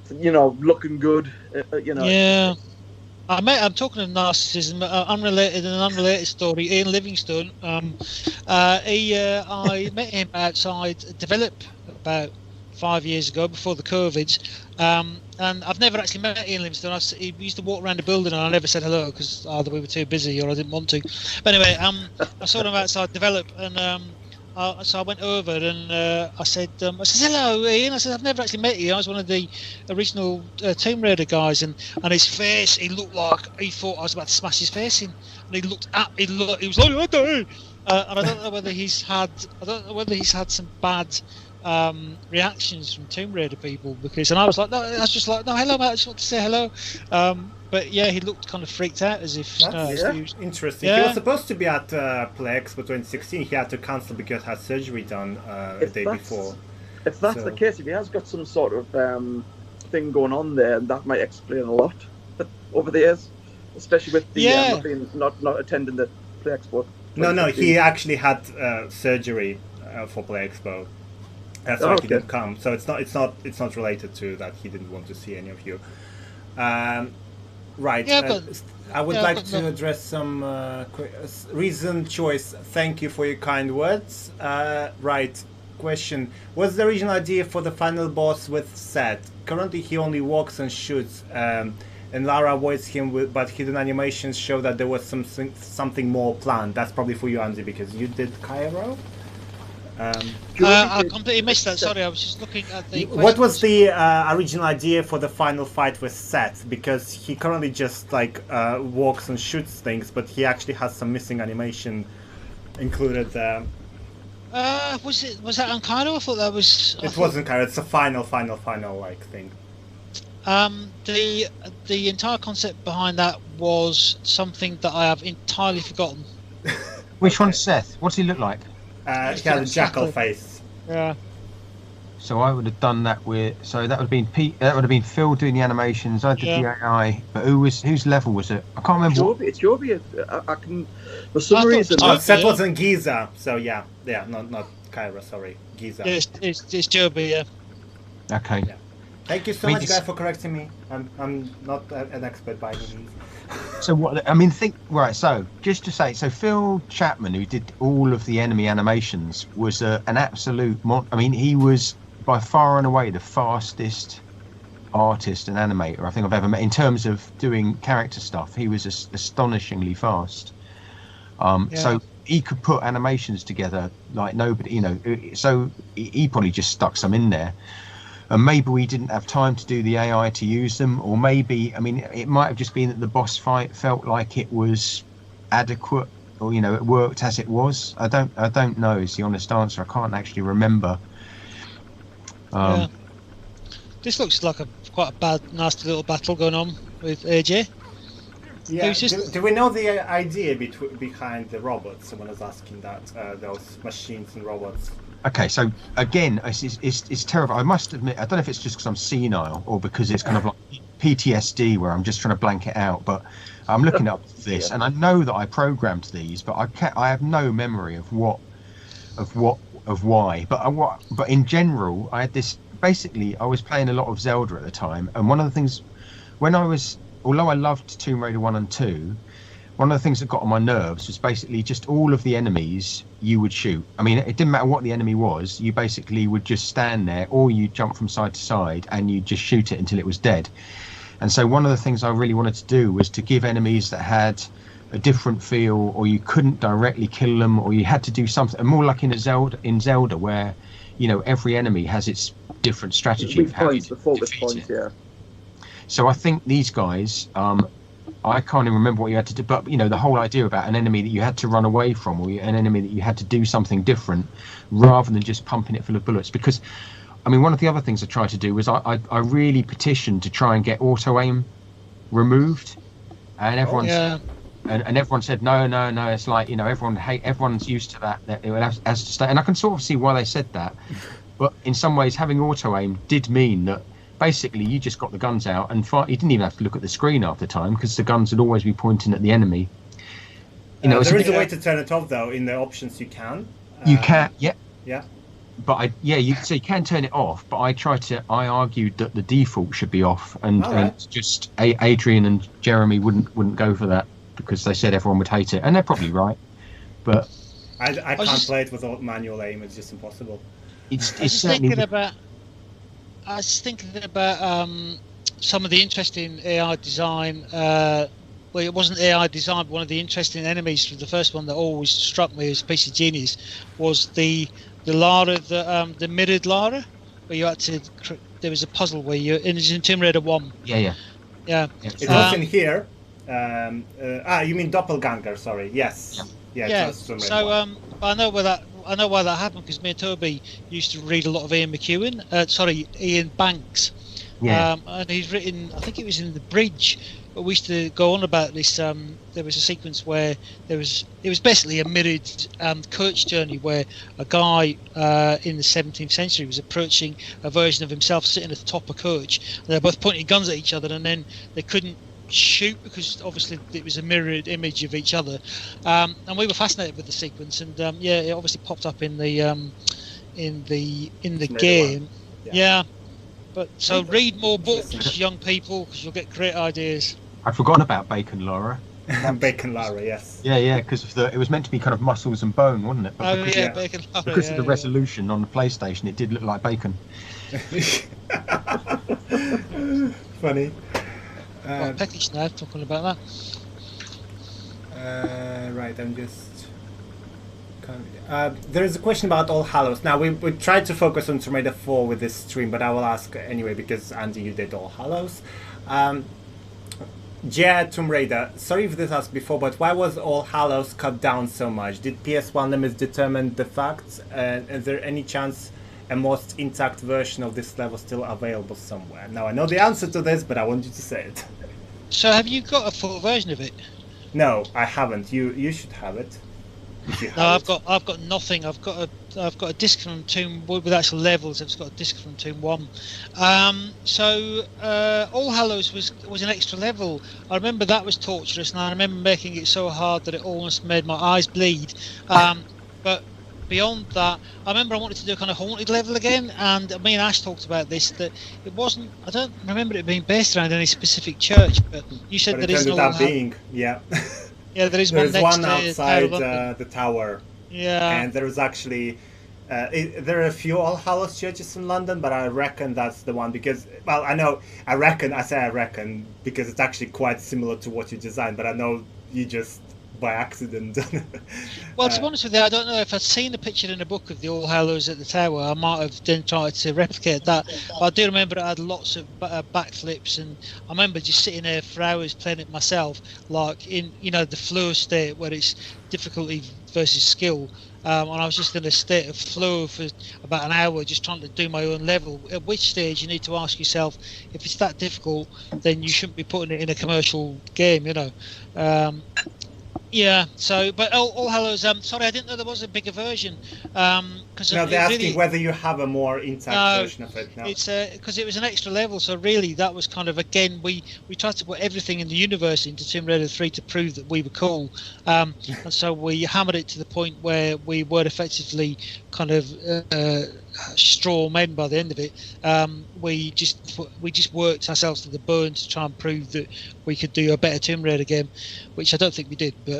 looking good. Yeah. I'm talking of narcissism. An unrelated story. Ian Livingstone. I met him outside Develop about 5 years ago, before the COVID. And I've never actually met Ian Livingstone. He used to walk around the building, and I never said hello because either we were too busy or I didn't want to. But anyway, I saw him outside Develop, and so I went over and I said, hello, Ian. I said, I've never actually met you. I was one of the original Tomb Raider guys, and his face, he looked like he thought I was about to smash his face in, and he was like, what the hell? And I don't know whether he's had some bad reactions from Tomb Raider people, and I was like, no, hello, mate, I just want to say hello. But yeah, he looked kind of freaked out, as if. Interesting. Yeah. He was supposed to be at Play Expo 2016. He had to cancel because he had surgery done the day before. If that's the case, if he has got some sort of thing going on there, that might explain a lot over the years, especially with the not attending the Play Expo. No, he actually had surgery for Play Expo. That's why he didn't come. So it's not related to that. He didn't want to see any of you. Right. Yeah, I would like to address some reasoned choice. Thank you for your kind words. Right. Question: what's the original idea for the final boss with Seth? Currently, he only walks and shoots, and Lara avoids him. But hidden animations show that there was something more planned. That's probably for you, Andy, because you did Cairo. I completely missed that. Sorry, I was just looking at the. What was the original idea for the final fight with Seth? Because he currently just walks and shoots things, but he actually has some missing animation included there. Was that on Cairo? I thought that was. It wasn't Cairo. It's a final thing. The entire concept behind that was something that I have entirely forgotten. Which one's Seth? What's he look like? He had a jackal face. Yeah. So I would have done that with. So that would have been Phil doing the animations. I did the AI. But whose level was it? I can't remember. It's Joby. I can. For some reason. Seth was in Giza. So yeah, not Cairo. Sorry, Giza. It's Joby. Yeah. Okay. Yeah. Thank you so much, guys, for correcting me. I'm not an expert by any means. So So just to say, so Phil Chapman, who did all of the enemy animations, was an absolute. He was by far and away the fastest artist and animator I think I've ever met in terms of doing character stuff. He was astonishingly fast. So he could put animations together like nobody. So he probably just stuck some in there. And maybe we didn't have time to do the AI to use them, or maybe, it might have just been that the boss fight felt like it was adequate, or it worked as it was. I don't know is the honest answer. I can't actually remember. This looks like quite a bad, nasty little battle going on with AJ. Yeah. Do we know the idea behind the robots? Someone was asking that. Those machines and robots. Okay, so again, it's terrible. I must admit, I don't know if it's just because I'm senile or because it's kind of like PTSD where I'm just trying to blank it out. But I'm looking up this, and I know that I programmed these, but I have no memory of what why. But in general, I had this. Basically, I was playing a lot of Zelda at the time, and one of the things although I loved Tomb Raider 1 and 2, one of the things that got on my nerves was basically just all of the enemies you would shoot. I mean, it didn't matter what the enemy was, you basically would just stand there, or you jump from side to side and you just shoot it until it was dead. And so one of the things I really wanted to do was to give enemies that had a different feel, or you couldn't directly kill them, or you had to do something more like in Zelda, where every enemy has its different strategy of how you defeat it. Yeah. So I think these guys, I can't even remember what you had to do, but the whole idea about an enemy that you had to run away from, or an enemy that you had to do something different, rather than just pumping it full of bullets. Because, I mean, one of the other things I tried to do was I really petitioned to try and get auto aim removed, and everyone's and everyone said no. It's like everyone's used to that it has to stay, and I can sort of see why they said that. But in some ways, having auto aim did mean that basically you just got the guns out and you didn't even have to look at the screen half the time, because the guns would always be pointing at the enemy. There is a way to turn it off, though. In the options, you can. You can, yeah. Yeah. But you can turn it off. But I argued that the default should be off, and just Adrian and Jeremy wouldn't go for that, because they said everyone would hate it, and they're probably right. But I can't play it without manual aim. It's just impossible. I was thinking about some of the interesting AI design. Well, it wasn't AI design, but one of the interesting enemies from the first one that always struck me as a piece of genius was the Lara, the mirrored Lara, where you had to. There was a puzzle where you in Tomb Raider 1. Yeah. It was in here. You mean Doppelganger? Sorry. Yes. Yeah. So I know why that happened, because me and Toby used to read a lot of Ian Banks. Yeah. And he's written, I think it was in The Bridge, but we used to go on about this. There was a sequence where it was basically a mirrored coach journey, where a guy in the 17th century was approaching a version of himself sitting at the top of a coach, and they're both pointing guns at each other, and then they couldn't shoot because obviously it was a mirrored image of each other, and we were fascinated with the sequence, and it obviously popped up in the game. Yeah. But so read more books, young people, because you'll get great ideas. I'd forgotten about Bacon Lara. Bacon Lara, yes. Yeah, because it was meant to be kind of muscles and bone, wasn't it? But Bacon Lara. Because of the resolution on the PlayStation, it did look like bacon. Funny. Peckish now, talking about that. Right, I'm just... there is a question about All Hallows. Now, we tried to focus on Tomb Raider 4 with this stream, but I will ask anyway, because Andy, you did All Hallows. Tomb Raider, sorry if this asked before, but why was All Hallows cut down so much? Did PS1 limits determine the facts? Is there any chance a most intact version of this level still available somewhere? Now, I know the answer to this, but I want you to say it. So have you got a full version of it? No, I haven't. You should have it. No, I've got nothing. I've got a disc from Tomb with actual levels. I've got a disc from Tomb 1. So All Hallows was an extra level. I remember that was torturous, and I remember making it so hard that it almost made my eyes bleed. But beyond that, I remember I wanted to do a kind of haunted level again, and me and Ash talked about this, that it wasn't, I don't remember it being based around any specific church, but you said there is no one. Yeah, there is There's one outside the tower. Yeah. And there is actually, there are a few All Hallows churches in London, but I reckon that's the one, because, well, I reckon, because it's actually quite similar to what you designed, but I know you just by accident. Well, to be honest with you, I don't know if I'd seen a picture in a book of the All Hallows at the tower. I might have then tried to replicate that. But I do remember it had lots of backflips, and I remember just sitting there for hours playing it myself, like in the flow state where it's difficulty versus skill. And I was just in a state of flow for about an hour, just trying to do my own level. At which stage you need to ask yourself, if it's that difficult, then you shouldn't be putting it in a commercial game, Yeah. So, but All Hallows. Sorry, I didn't know there was a bigger version. Because no, they're asking whether you have a more intact version of it. No, it's because it was an extra level. So really, that was kind of again we tried to put everything in the universe into Tomb Raider 3 to prove that we were cool. And so we hammered it to the point where we were effectively kind of straw men by the end of it. We just worked ourselves to the bone to try and prove that we could do a better Tomb Raider game, which I don't think we did, but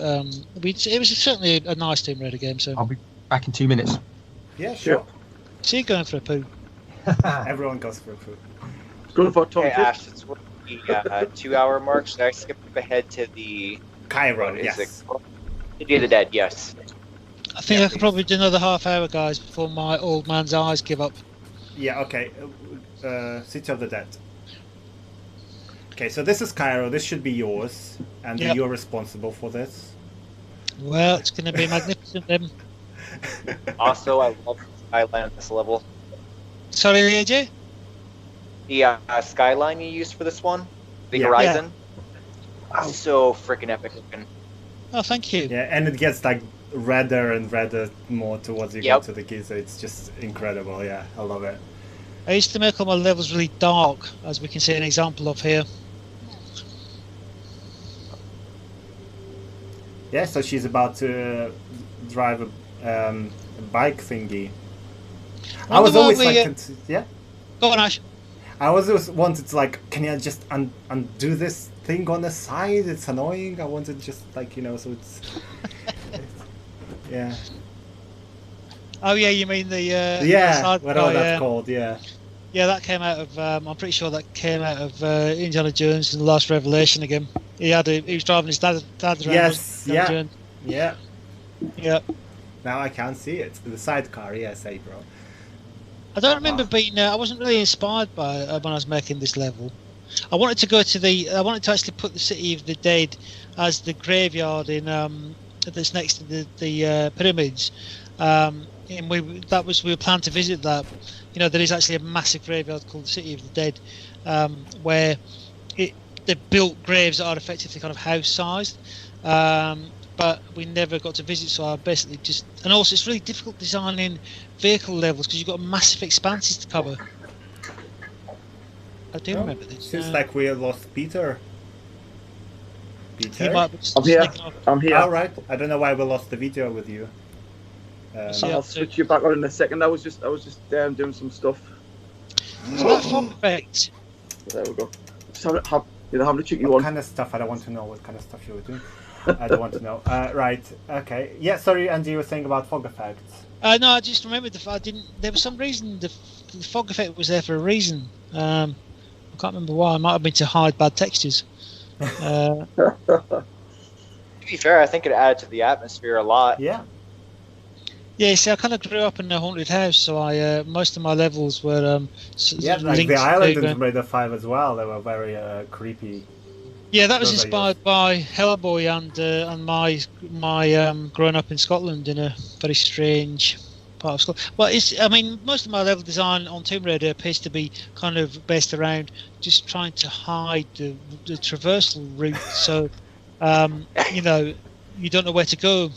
it was certainly a nice Tomb Raider game. So I'll be back in 2 minutes. Yeah, sure. See you going for a poo. Everyone goes for a poo. Good for Tom. Hey Ash, it's the 2-hour mark. Should I skip ahead to the Cairo? Yes. City of the Dead. Yes. I think I could probably do another half hour, guys, before my old man's eyes give up. Yeah. Okay. City of the Dead. Okay, so this is Cairo. This should be yours, and you're responsible for this. Well, it's going to be magnificent then. Also, I love the skyline of this level. Sorry, AJ? The skyline you used for this one, the horizon, so freaking epic looking. Oh, thank you. Yeah, and it gets like redder and redder more towards you get to the Giza. It's just incredible. Yeah, I love it. I used to make all my levels really dark, as we can see an example of here. Yeah, so she's about to drive a bike thingy. I was always like, yeah. Go on, Ash. I always wanted to like, can you just undo this thing on the side? It's annoying. I wanted just like so it's yeah. Oh yeah, you mean the whatever that's called, yeah. Yeah, that came out of. I'm pretty sure that came out of Indiana Jones and the Last Revelation again. He was driving his dad around. Yes, yeah. Yeah. Now I can't see it. The sidecar, yes, bro. I don't remember being. I wasn't really inspired by when I was making this level. I wanted to go to I wanted to actually put the City of the Dead as the graveyard in that's next to the pyramids. And we were planning to visit that. There is actually a massive graveyard called the City of the Dead, where they built graves that are effectively kind of house-sized, but we never got to visit. So I basically and also it's really difficult designing vehicle levels because you've got massive expanses to cover. I do remember this. Seems like we have lost Peter. I'm here. I'm here. All right. I don't know why we lost the video with you. I'll switch you back on in a second. I was just doing some stuff. So that fog effect. There we go. Just having to check you on. What kind of stuff? I don't want to know what kind of stuff you were doing. I don't want to know. Right. Okay. Yeah. Sorry, Andy. You were saying about fog effects. No, I just remembered there was some reason the fog effect was there for a reason. I can't remember why. It might have been to hide bad textures. To be fair, I think it added to the atmosphere a lot. Yeah. Yeah, see, I kind of grew up in a haunted house, so I most of my levels were like the island in Tomb Raider 5 as well. They were very creepy. Yeah, that was inspired by Hellboy and my growing up in Scotland in a very strange part of Scotland. Well, most of my level design on Tomb Raider appears to be kind of based around just trying to hide the traversal route, so you don't know where to go.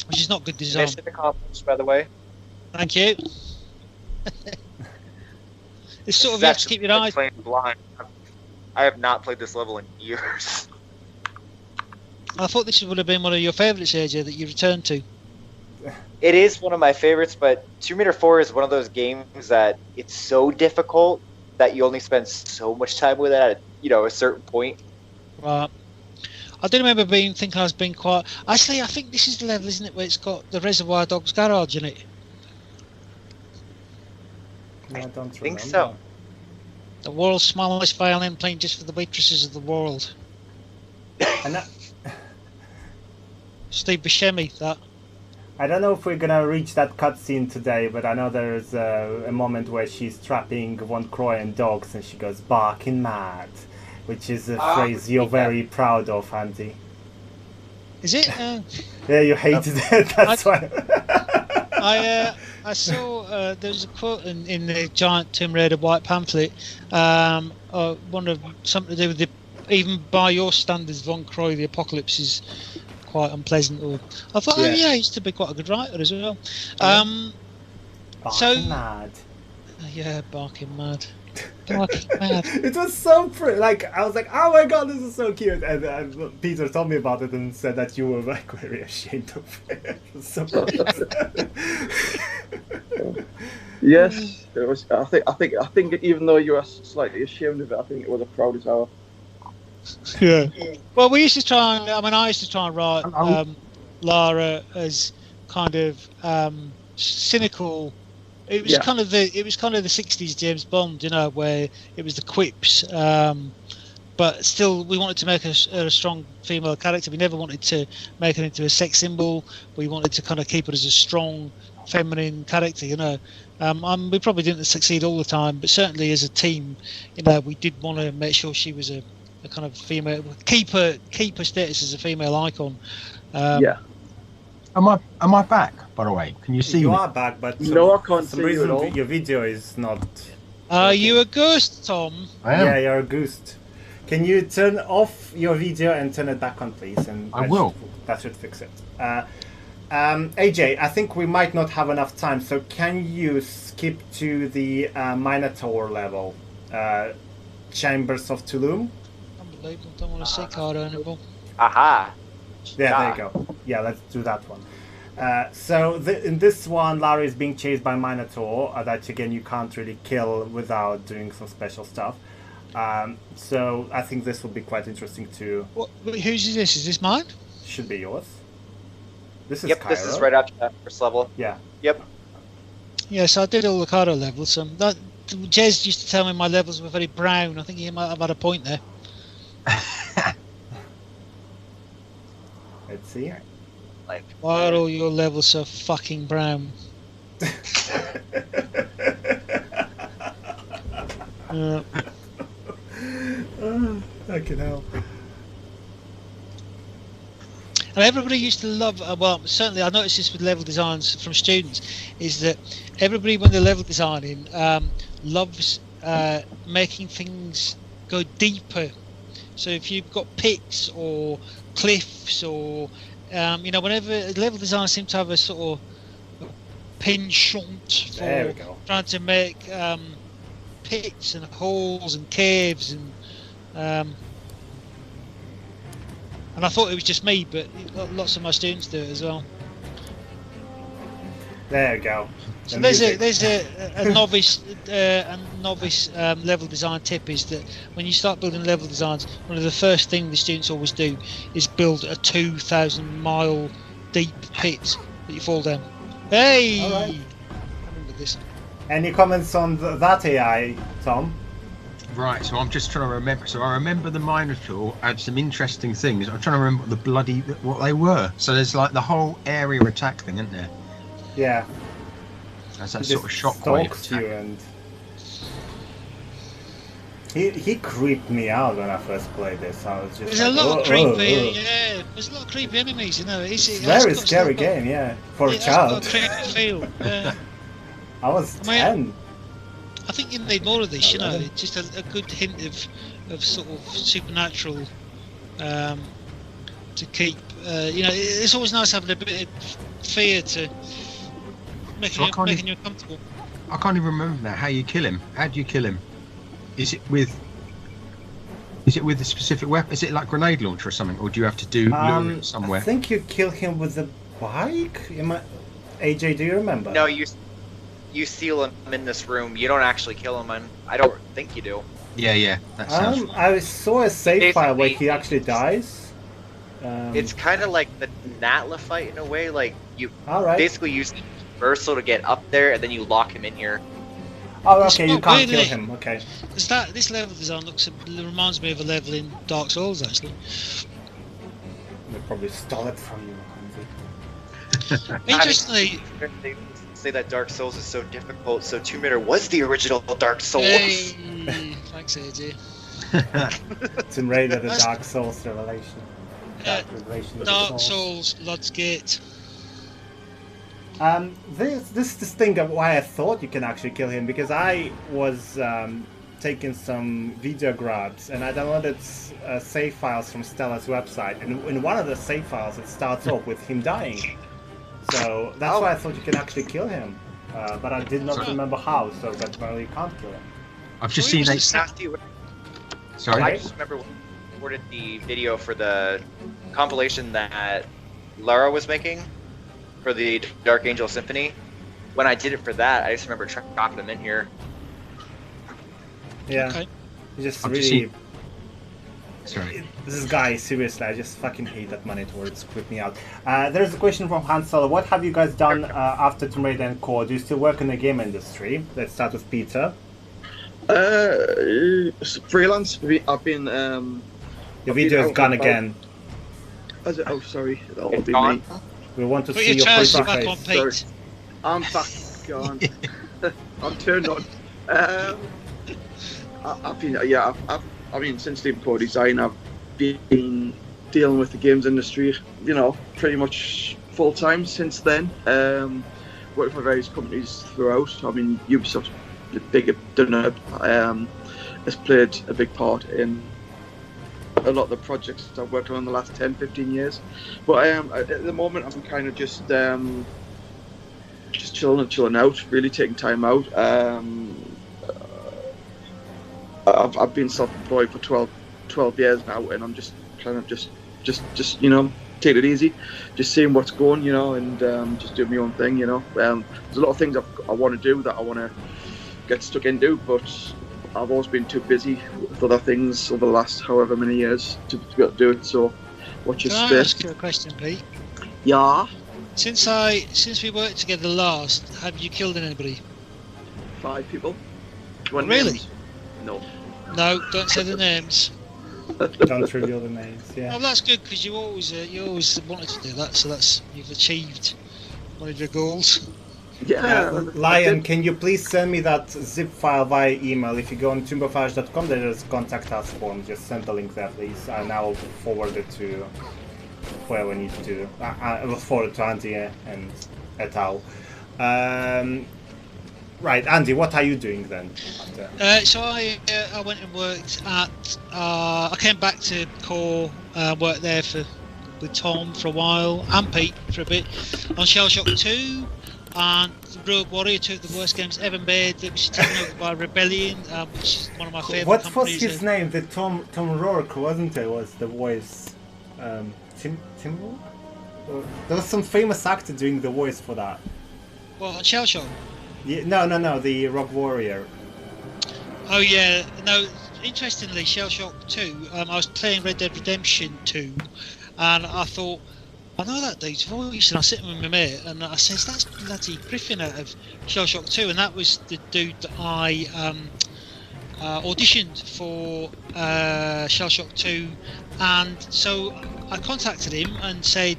Which is not good design. Mission accomplished, by the way. Thank you. It's sort of you have to keep your eyes. Blind. I have not played this level in years. I thought this would have been one of your favourites, AJ, that you returned to. It is one of my favorites, but Tomb Raider 4 is one of those games that it's so difficult that you only spend so much time with it at a certain point. Right. I do remember thinking I was being quite. Actually, I think this is the level, isn't it, where it's got the Reservoir Dogs garage in it? I don't think so. The world's smallest violin playing just for the waitresses of the world. And Steve Buscemi, that. I don't know if we're gonna reach that cutscene today, but I know there's a moment where she's trapping Von Croy and dogs, and she goes barking mad. Which is a phrase you're very proud of, Andy. Is it? Yeah, you hated it. That's why. I saw there's a quote in the giant Tomb Raider white pamphlet. One of something to do with the even by your standards, Von Croy, the Apocalypse is quite unpleasant. Or I thought, he used to be quite a good writer as well. Barking mad. Yeah, barking mad. Barking mad. It was so pretty. Like, I was like, oh my god, this is so cute. And Peter told me about it and said that you were like very ashamed of it. It was so Yes, it was. I think even though you were slightly ashamed of it, I think it was a proud as hell. Yeah. Well, we used to try and. I mean, I used to try and write Lara as kind of cynical. It was kind of the 60s James Bond, you know, where it was the quips, but still we wanted to make her a strong female character. We never wanted to make her into a sex symbol. We wanted to kind of keep her as a strong feminine character, you know. We probably didn't succeed all the time, but certainly as a team, you know, we did want to make sure she was a kind of female, keep her status as a female icon. Am I back? By the way, can you see me? You are back, but no, I can't see you at all. Your video is not. Are you a ghost, Tom? I am. Yeah, you're a ghost. Can you turn off your video and turn it back on, please? And I will. That should fix it. AJ, I think we might not have enough time, so can you skip to the Minotaur level, Chambers of Tulum? Unbelievable! Don't want to see Cardo anymore. Aha. Yeah, there you go. Yeah, let's do that one. So in this one, Lara is being chased by Minotaur that again you can't really kill without doing some special stuff. So I think this will be quite interesting too. Whose is this? Is this mine? Should be yours. This is Yep, Cairo. this is right after that first level. Yeah. Yep. Yeah, so I did all the Cardo levels. Jez used to tell me my levels were very brown. I think he might have had a point there. Let's see. Like, why are all your levels so fucking brown? Fucking hell. And everybody used to love, well, certainly I noticed this with level designs from students, is that everybody when they're level designing loves making things go deeper. So if you've got pits or cliffs or, you know, whenever level designers seem to have a sort of penchant for trying to make pits and holes and caves and I thought it was just me, but lots of my students do it as well. There you go. So there's a novice level design tip is that when you start building level designs, one of the first things the students always do is build a 2,000 mile deep pit that you fall down. Hey! All right. I remember this. Any comments on that AI, Tom? Right, so I'm just trying to remember. So I remember the Minotaur had some interesting things. I'm trying to remember what they were. So there's like the whole area attack thing, isn't there? Yeah. That's that sort of shockwave. You and he creeped me out when I first played this. I was just. There's a lot of creepy. Yeah, there's a lot of creepy enemies. You know, it's a very scary game. Yeah, for a child. It's got a creepy feel. Yeah. I was 10. I think you need more of this, you know, just a good hint of sort of supernatural to keep, you know, it's always nice having a bit of fear to making you uncomfortable. I can't even remember now how you kill him. How do you kill him? Is it with a specific weapon? Is it like grenade launcher or something, or do you have to lure him somewhere? I think you kill him with a bike. AJ, do you remember? No, you seal him in this room. You don't actually kill him, and I don't think you do. Yeah, that sounds. I saw a save file where he actually dies. It's kind of like the Natla fight in a way. Like you basically use Versal to get up there, and then you lock him in here. Oh, okay, you can't kill him. Okay. This level design reminds me of a level in Dark Souls, actually. They probably stole it from you. Interestingly. Say that Dark Souls is so difficult, so Tomb Raider was the original Dark Souls. Hey, thanks, AJ. Tomb Raider, the Dark Souls revelation. Dark Souls, Lord's Gate. This thing of why I thought you can actually kill him, because I was taking some video grabs, and I downloaded save files from Stella's website, and in one of the save files it starts off with him dying. So that's why I thought you could actually kill him, but I did not remember how. So that's why you can't kill him. I've just seen that. Sorry. I just remember when I recorded the video for the compilation that Lara was making for the Dark Angel Symphony. When I did it for that, I just remember dropping them in here. Yeah, Okay. you just I've really. just seen- Sorry. This guy, seriously, I just fucking hate that money towards creep me out. There's a question from Hansel. What have you guys done after Tomb Raider and Core? Do you still work in the game industry? Let's start with Peter. Freelance. I've been. Your video is gone again. Oh, sorry. That'll be me. We want to Put see your your trousers pretty back on, face. Pete. I'm back on. I'm turned on. I mean, since leaving Core Design, I've been dealing with the games industry, pretty much full time since then. Worked for various companies throughout. I mean, Ubisoft's big has played a big part in a lot of the projects that I've worked on in the last 10, 15 years. But at the moment, I'm kind of just chilling out, really taking time out. I've been self-employed for 12 years now, and I'm just kind of just take it easy, just seeing what's going, and just doing my own thing, There's a lot of things I want to do that I want to get stuck into, but I've always been too busy with other things over the last however many years to be able to do it. So, watch your Can space. I ask you a question, Pete? Yeah. Since we worked together last, have you killed anybody? 5 people. Really? Names? No. No, don't say the names. Don't reveal the names. Yeah. Oh, that's good because you always wanted to do that, so you've achieved one of your goals. Yeah. Lion, can you please send me that zip file via email? If you go on timberflash.com, there's a contact us form. Just send the link there, please, and I will forward it to whoever needs to. I will forward it to Andy and et al. Right, Andy, what are you doing then? So I went and worked at. I came back to Core, worked there with Tom for a while and Pete for a bit on Shellshock 2. And Rogue Warrior, two of the worst games ever made. It was taken over by Rebellion, which is one of my favourite What companies. was his name? The Tom Rourke, wasn't it? Was the voice Tim Rourke? There was some famous actor doing the voice for that. Well, on Shellshock? Yeah, no, the Rogue Warrior. Oh yeah, no. Interestingly, Shellshock 2. I was playing Red Dead Redemption 2, and I thought, I know that dude's voice, and I was sitting with my mate, and I says, that's bloody Griffin out of Shellshock 2, and that was the dude that I auditioned for Shellshock 2, and so I contacted him and said,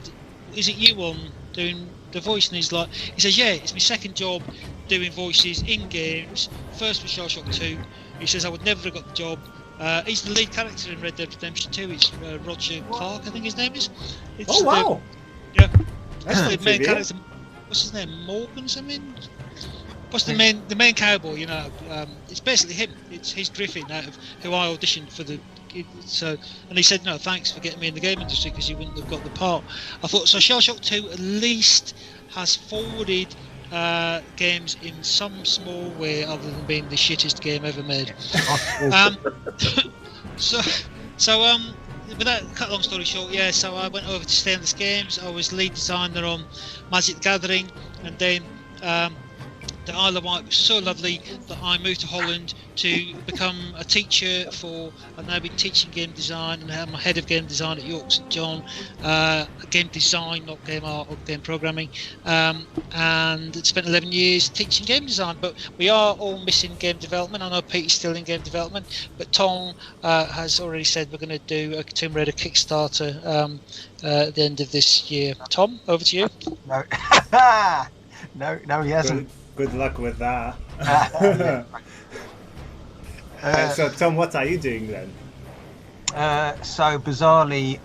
is it you on doing the voice? And he says, yeah, it's my second job doing voices in games, first was Shellshock 2, he says I would never have got the job. He's the lead character in Red Dead Redemption 2. It's Roger Clark, I think his name is. Oh wow! Yeah, that's the main character. What's his name? Morgan something. What's the main cowboy? It's basically him. It's his Griffin out of who I auditioned for the. So, and he said no, thanks for getting me in the game industry because you wouldn't have got the part. I thought so. Shellshock 2 at least has forwarded games in some small way, other than being the shittest game ever made. With that, cut long story short, yeah. So I went over to Stainless Games. I was lead designer on Magic the Gathering, and then the Isle of Wight was so lovely that I moved to Holland to become a teacher I've now been teaching game design, and I'm head of game design at York St John. Game design, not game art or game programming, and spent 11 years teaching game design. But we are all missing game development. I know Pete is still in game development, but Tom has already said we're going to do a Tomb Raider Kickstarter at the end of this year. Tom, over to you. No, he hasn't. Good luck with that. So Tom, what are you doing then? So bizarrely,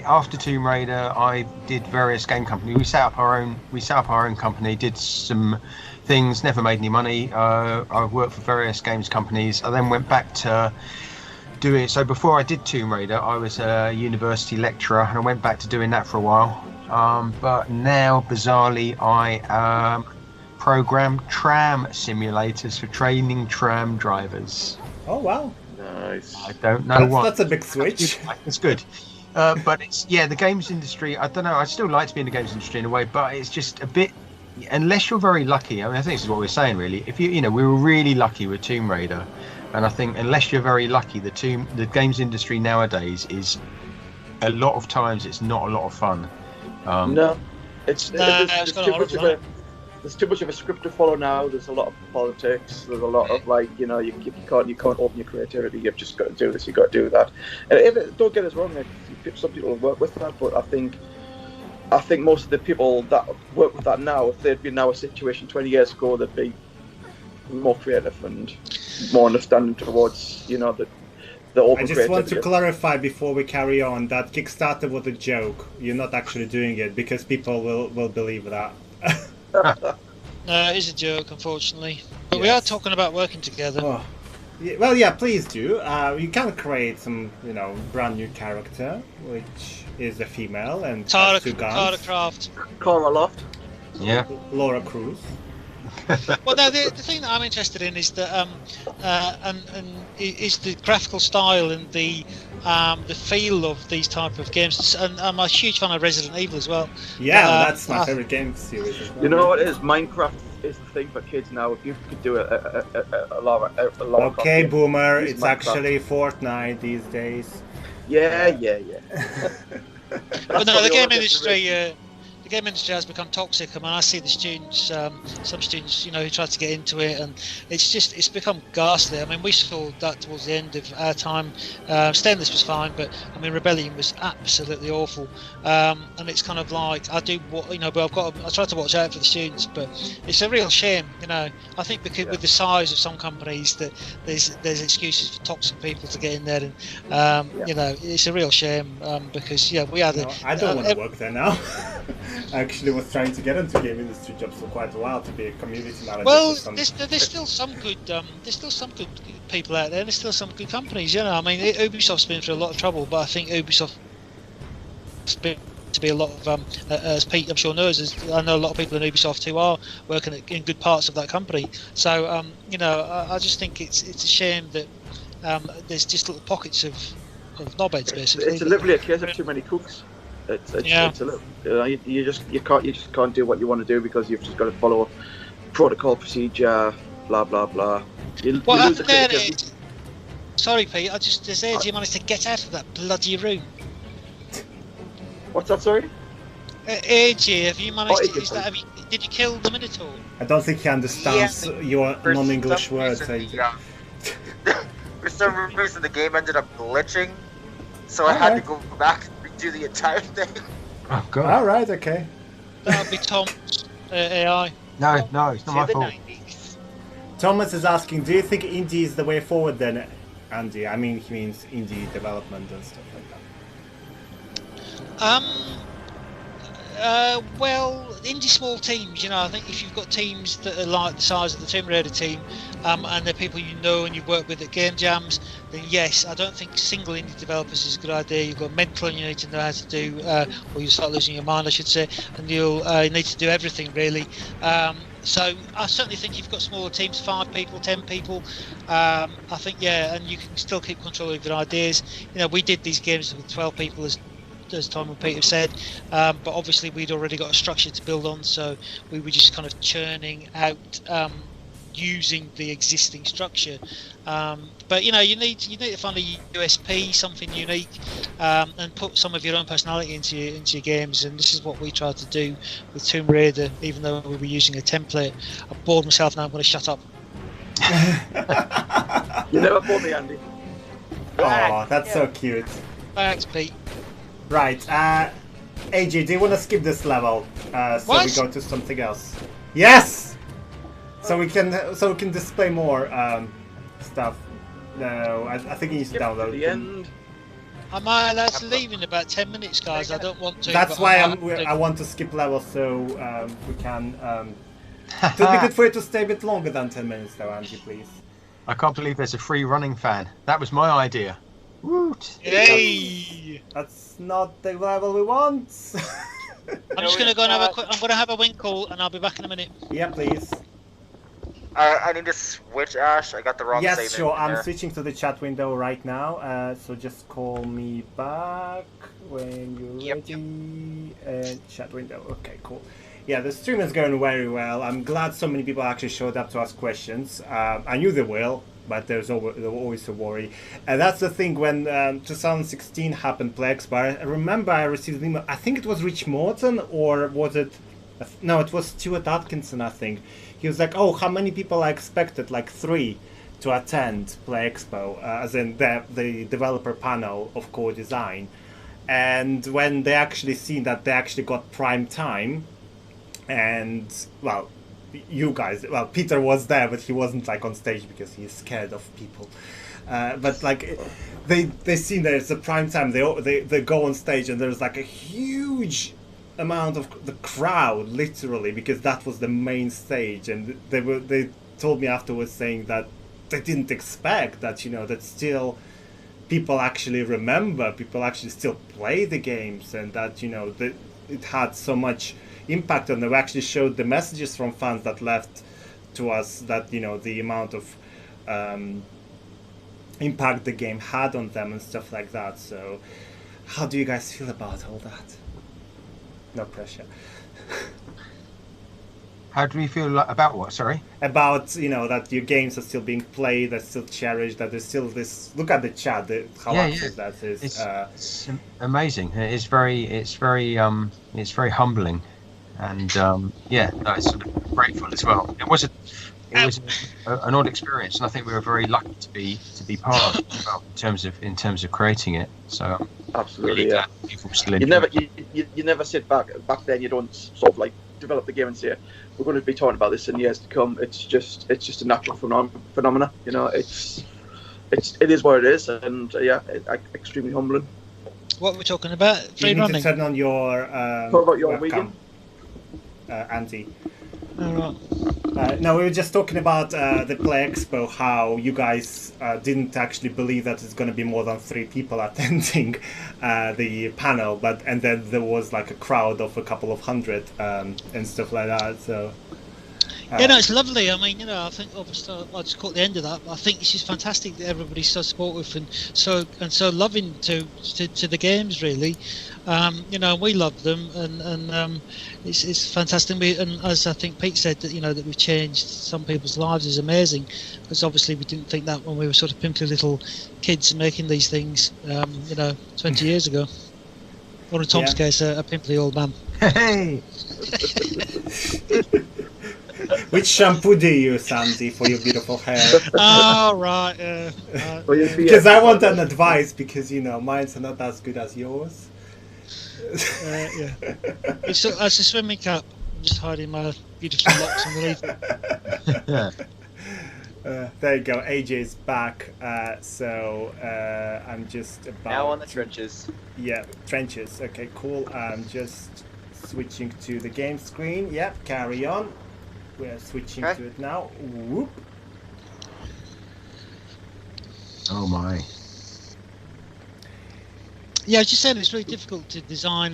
after Tomb Raider, I did various game companies. We set up our own company. Did some things. Never made any money. I worked for various games companies. I then went back to doing. So before I did Tomb Raider, I was a university lecturer, and I went back to doing that for a while. But now, bizarrely, I program tram simulators for training tram drivers. Oh wow! Nice. I don't know what. That's a big switch. It's good. But it's the games industry. I don't know. I still like to be in the games industry in a way, but it's just a bit. Unless you're very lucky. I mean, I think this is what we're saying really. If we were really lucky with Tomb Raider, and I think unless you're very lucky, the games industry nowadays is a lot of times it's not a lot of fun. No, there's too much of a script to follow now. There's a lot of politics. There's a lot of you can't open your creativity. You've just got to do this. You've got to do that. And don't get us wrong. Some people will work with that, but I think most of the people that work with that now, if they'd been now a situation 20 years ago, they'd be more creative and more understanding towards the open. I just want to clarify before we carry on that Kickstarter was a joke. You're not actually doing it because people will believe that. No, it is a joke, unfortunately. But we are talking about working together. Oh. Yeah, well, yeah, please do. You can create some, brand new character, which is a female and has 2 guns. Tara Croft. Cara Loft. Yeah. Laura Cruz. Well, no, the thing that I'm interested in is that is the graphical style and the feel of these type of games. And I'm a huge fan of Resident Evil as well. Yeah, that's my favorite game series as well. You know what it is? Minecraft is the thing for kids now. If you could do a Lara Okay, game, Boomer, it's Minecraft. Actually Fortnite these days. Yeah. But no, the game industry. The game industry has become toxic. I mean, I see the students, some students, who try to get into it, and it's become ghastly. I mean, we saw that towards the end of our time. Stainless was fine, but I mean, Rebellion was absolutely awful. And it's kind of like I do what but I try to watch out for the students, but it's a real shame. I think because with the size of some companies, that there's excuses for toxic people to get in there, and it's a real shame because we had. I don't want to work there now. I actually was trying to get into game industry jobs for quite a while to be a community manager. Well, there's still some good people out there. There's still some good companies. I mean, Ubisoft's been through a lot of trouble, but I think Ubisoft's been to be a lot of as Pete I'm sure knows. I know a lot of people in Ubisoft who are working in good parts of that company. So I just think it's a shame that there's just little pockets of knobheads basically. It's literally a case of too many cooks. It's a little, you just can't do what you want to do because you've just got to follow protocol procedure, blah blah blah. You lose the creativity. Sorry, Pete. Does AJ manage to get out of that bloody room? What's that? Sorry. AJ, have you managed to? Did you kill the Minotaur? I don't think he understands your non-English words. For some reason, the game ended up glitching, so I had to go back and redo the entire thing. Oh god! All right, okay. That would be Tom's AI. No, it's not my fault. 90s. Thomas is asking, do you think indie is the way forward then, Andy? I mean, he means indie development and stuff like that. Well, indie small teams, I think if you've got teams that are like the size of the Tomb Raider team, and they're people and you've worked with at game jams, then yes, I don't think single indie developers is a good idea. You've got mental and you need to know how to do, or you start losing your mind, I should say, and you need to do everything really. So I certainly think you've got smaller teams, 5 people, 10 people. I think and you can still keep control of your ideas. We did these games with 12 people as Tom and Peter said, but obviously we'd already got a structure to build on, so we were just kind of churning out using the existing structure. But you need to find a USP, something unique, and put some of your own personality into your games. And this is what we tried to do with Tomb Raider, even though we were using a template. I bored myself now. I'm going to shut up. You never bored me, Andy. Oh, that's so cute. Thanks, Pete. Right, AJ, do you want to skip this level so we go to something else? Yes, so we can display more stuff. No, I think he needs to download the end. Am I allowed to leave in about 10 minutes, guys? I don't want to. That's why I want to skip levels so we can. It would be good for you to stay a bit longer than 10 minutes, though, Angie, please. I can't believe there's a free running fan. That was my idea. Woot! Hey! That's not the level we want. I'm just going to go and have I'm going to have a wink call, and I'll be back in a minute. Yeah, please. I need to switch, Ash. I got the wrong save. Yes, sure. I'm switching to the chat window right now. So just call me back when you're ready. Chat window. Okay, cool. Yeah, the stream is going very well. I'm glad so many people actually showed up to ask questions. I knew they will, but there's always a worry. And that's the thing, when 2016 happened, Play Expo, I remember I received an email. I think it was Rich Morton, or was it... No, it was Stuart Atkinson, I think. He was like, oh, how many people I expected? Like 3 to attend Play Expo, as in the developer panel of core design. And when they actually seen that they actually got prime time, and, well, you guys, well, Peter was there, but he wasn't like on stage because he's scared of people. But like, they seen that it's a prime time, they go on stage and there's like a huge amount of the crowd, literally, because that was the main stage, and they told me afterwards saying that they didn't expect that, you know, that still people actually remember, people actually still play the games, and that, you know, that it had so much impact on them. We actually showed the messages from fans that left to us, that, you know, the amount of impact the game had on them and stuff like that. So how do you guys feel about all that? No pressure. How do we feel about what? Sorry. About, you know, that your games are still being played, they're still cherished, that there's still this. Look at the chat. How active that is. It's amazing. It's very humbling, and it's sort of grateful as well. It was an odd experience, and I think we were very lucky to be part of it as well, in terms of creating it. So absolutely, really, yeah. People still you never sit back then. You don't sort of like develop the game and say, we're going to be talking about this in years to come. It's just a natural phenomena. You know, it is what it is, and extremely humbling. What we're talking about? Free running. You need to turn on your talk about your webcam, Andy. All right. No, we were just talking about the Play Expo, how you guys didn't actually believe that it's going to be more than 3 people attending the panel, and then there was like a crowd of a couple of hundred and stuff like that. So it's lovely. I mean, you know, I think obviously I just caught the end of that. But I think it's just fantastic that everybody's so supportive and so loving to the games. Really, you know, we love them, and it's fantastic. And as I think Pete said, that, you know, that we've changed some people's lives is amazing. Because obviously we didn't think that when we were sort of pimply little kids making these things, you know, 20 years ago. Or in Tom's case, a pimply old man. Hey. Which shampoo do you use, Andy, for your beautiful hair? Oh, right. Because I want an advice, because, you know, mine's are not as good as yours. Yeah. It's a swimming cap. I'm just hiding my beautiful locks underneath. There you go. AJ is back. So I'm just about... Now on the trenches. Yeah, trenches. Okay, cool. I'm just switching to the game screen. Yep, carry on. We're switching to it now. Whoop. Oh my. Yeah, I was just saying it's really difficult to design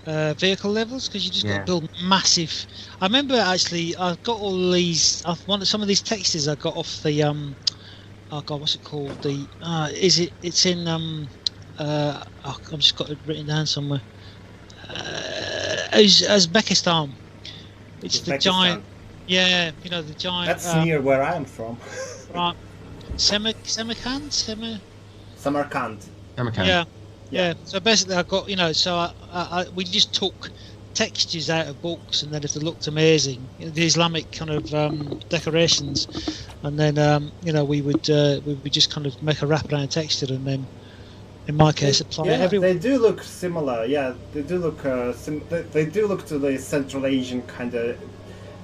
vehicle levels, because you just got to build massive. I remember actually I've got all these. Some of these textures I got off the oh god, what's it called? The it's in I've just got it written down somewhere. Uzbekistan. It's the giant. Yeah, you know, the giant. That's near where I am from. Right. Samarkand. Yeah. So basically, I got, you know, so we just took textures out of books, and then if they looked amazing, you know, the Islamic kind of decorations, and then you know, we would just kind of make a wraparound texture, and then in my case apply it everywhere. They do look similar. Yeah, they do look they do look to the Central Asian kind of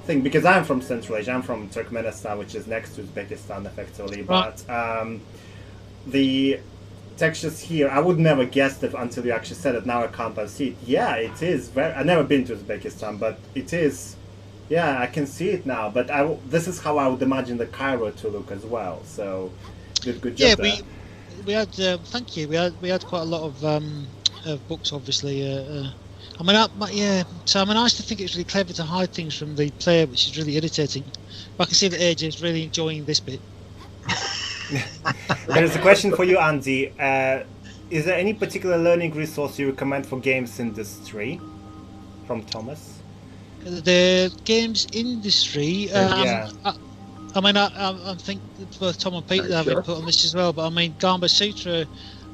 thing, because I'm from Central Asia, I'm from Turkmenistan, which is next to Uzbekistan, effectively. But the textures here, I would never guess it until you actually said it. Now I can't unsee it. Yeah, it is very. I've never been to Uzbekistan, but it is. Yeah, I can see it now. But this is how I would imagine the Cairo to look as well. So, good job. Yeah, we had. Thank you. We had quite a lot of books, obviously. So I used to think it was really clever to hide things from the player, which is really irritating. But I can see that AJ is really enjoying this bit. There's a question for you, Andy. Is there any particular learning resource you recommend for games industry? From Thomas. The games industry. I think both Tom and Peter have input on this as well. But I mean, Gamba Sutra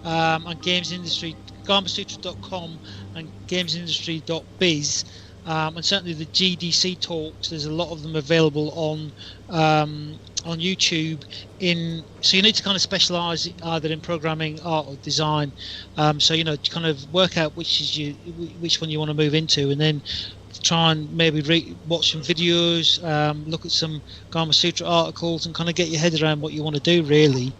and Games Industry, GambaSutra.com and GamesIndustry.biz. And certainly the GDC talks, there's a lot of them available on YouTube. So you need to kind of specialise either in programming, art, or design. So to kind of work out which one you want to move into, and then try and maybe watch some videos, look at some Gama Sutra articles, and kind of get your head around what you want to do. Really,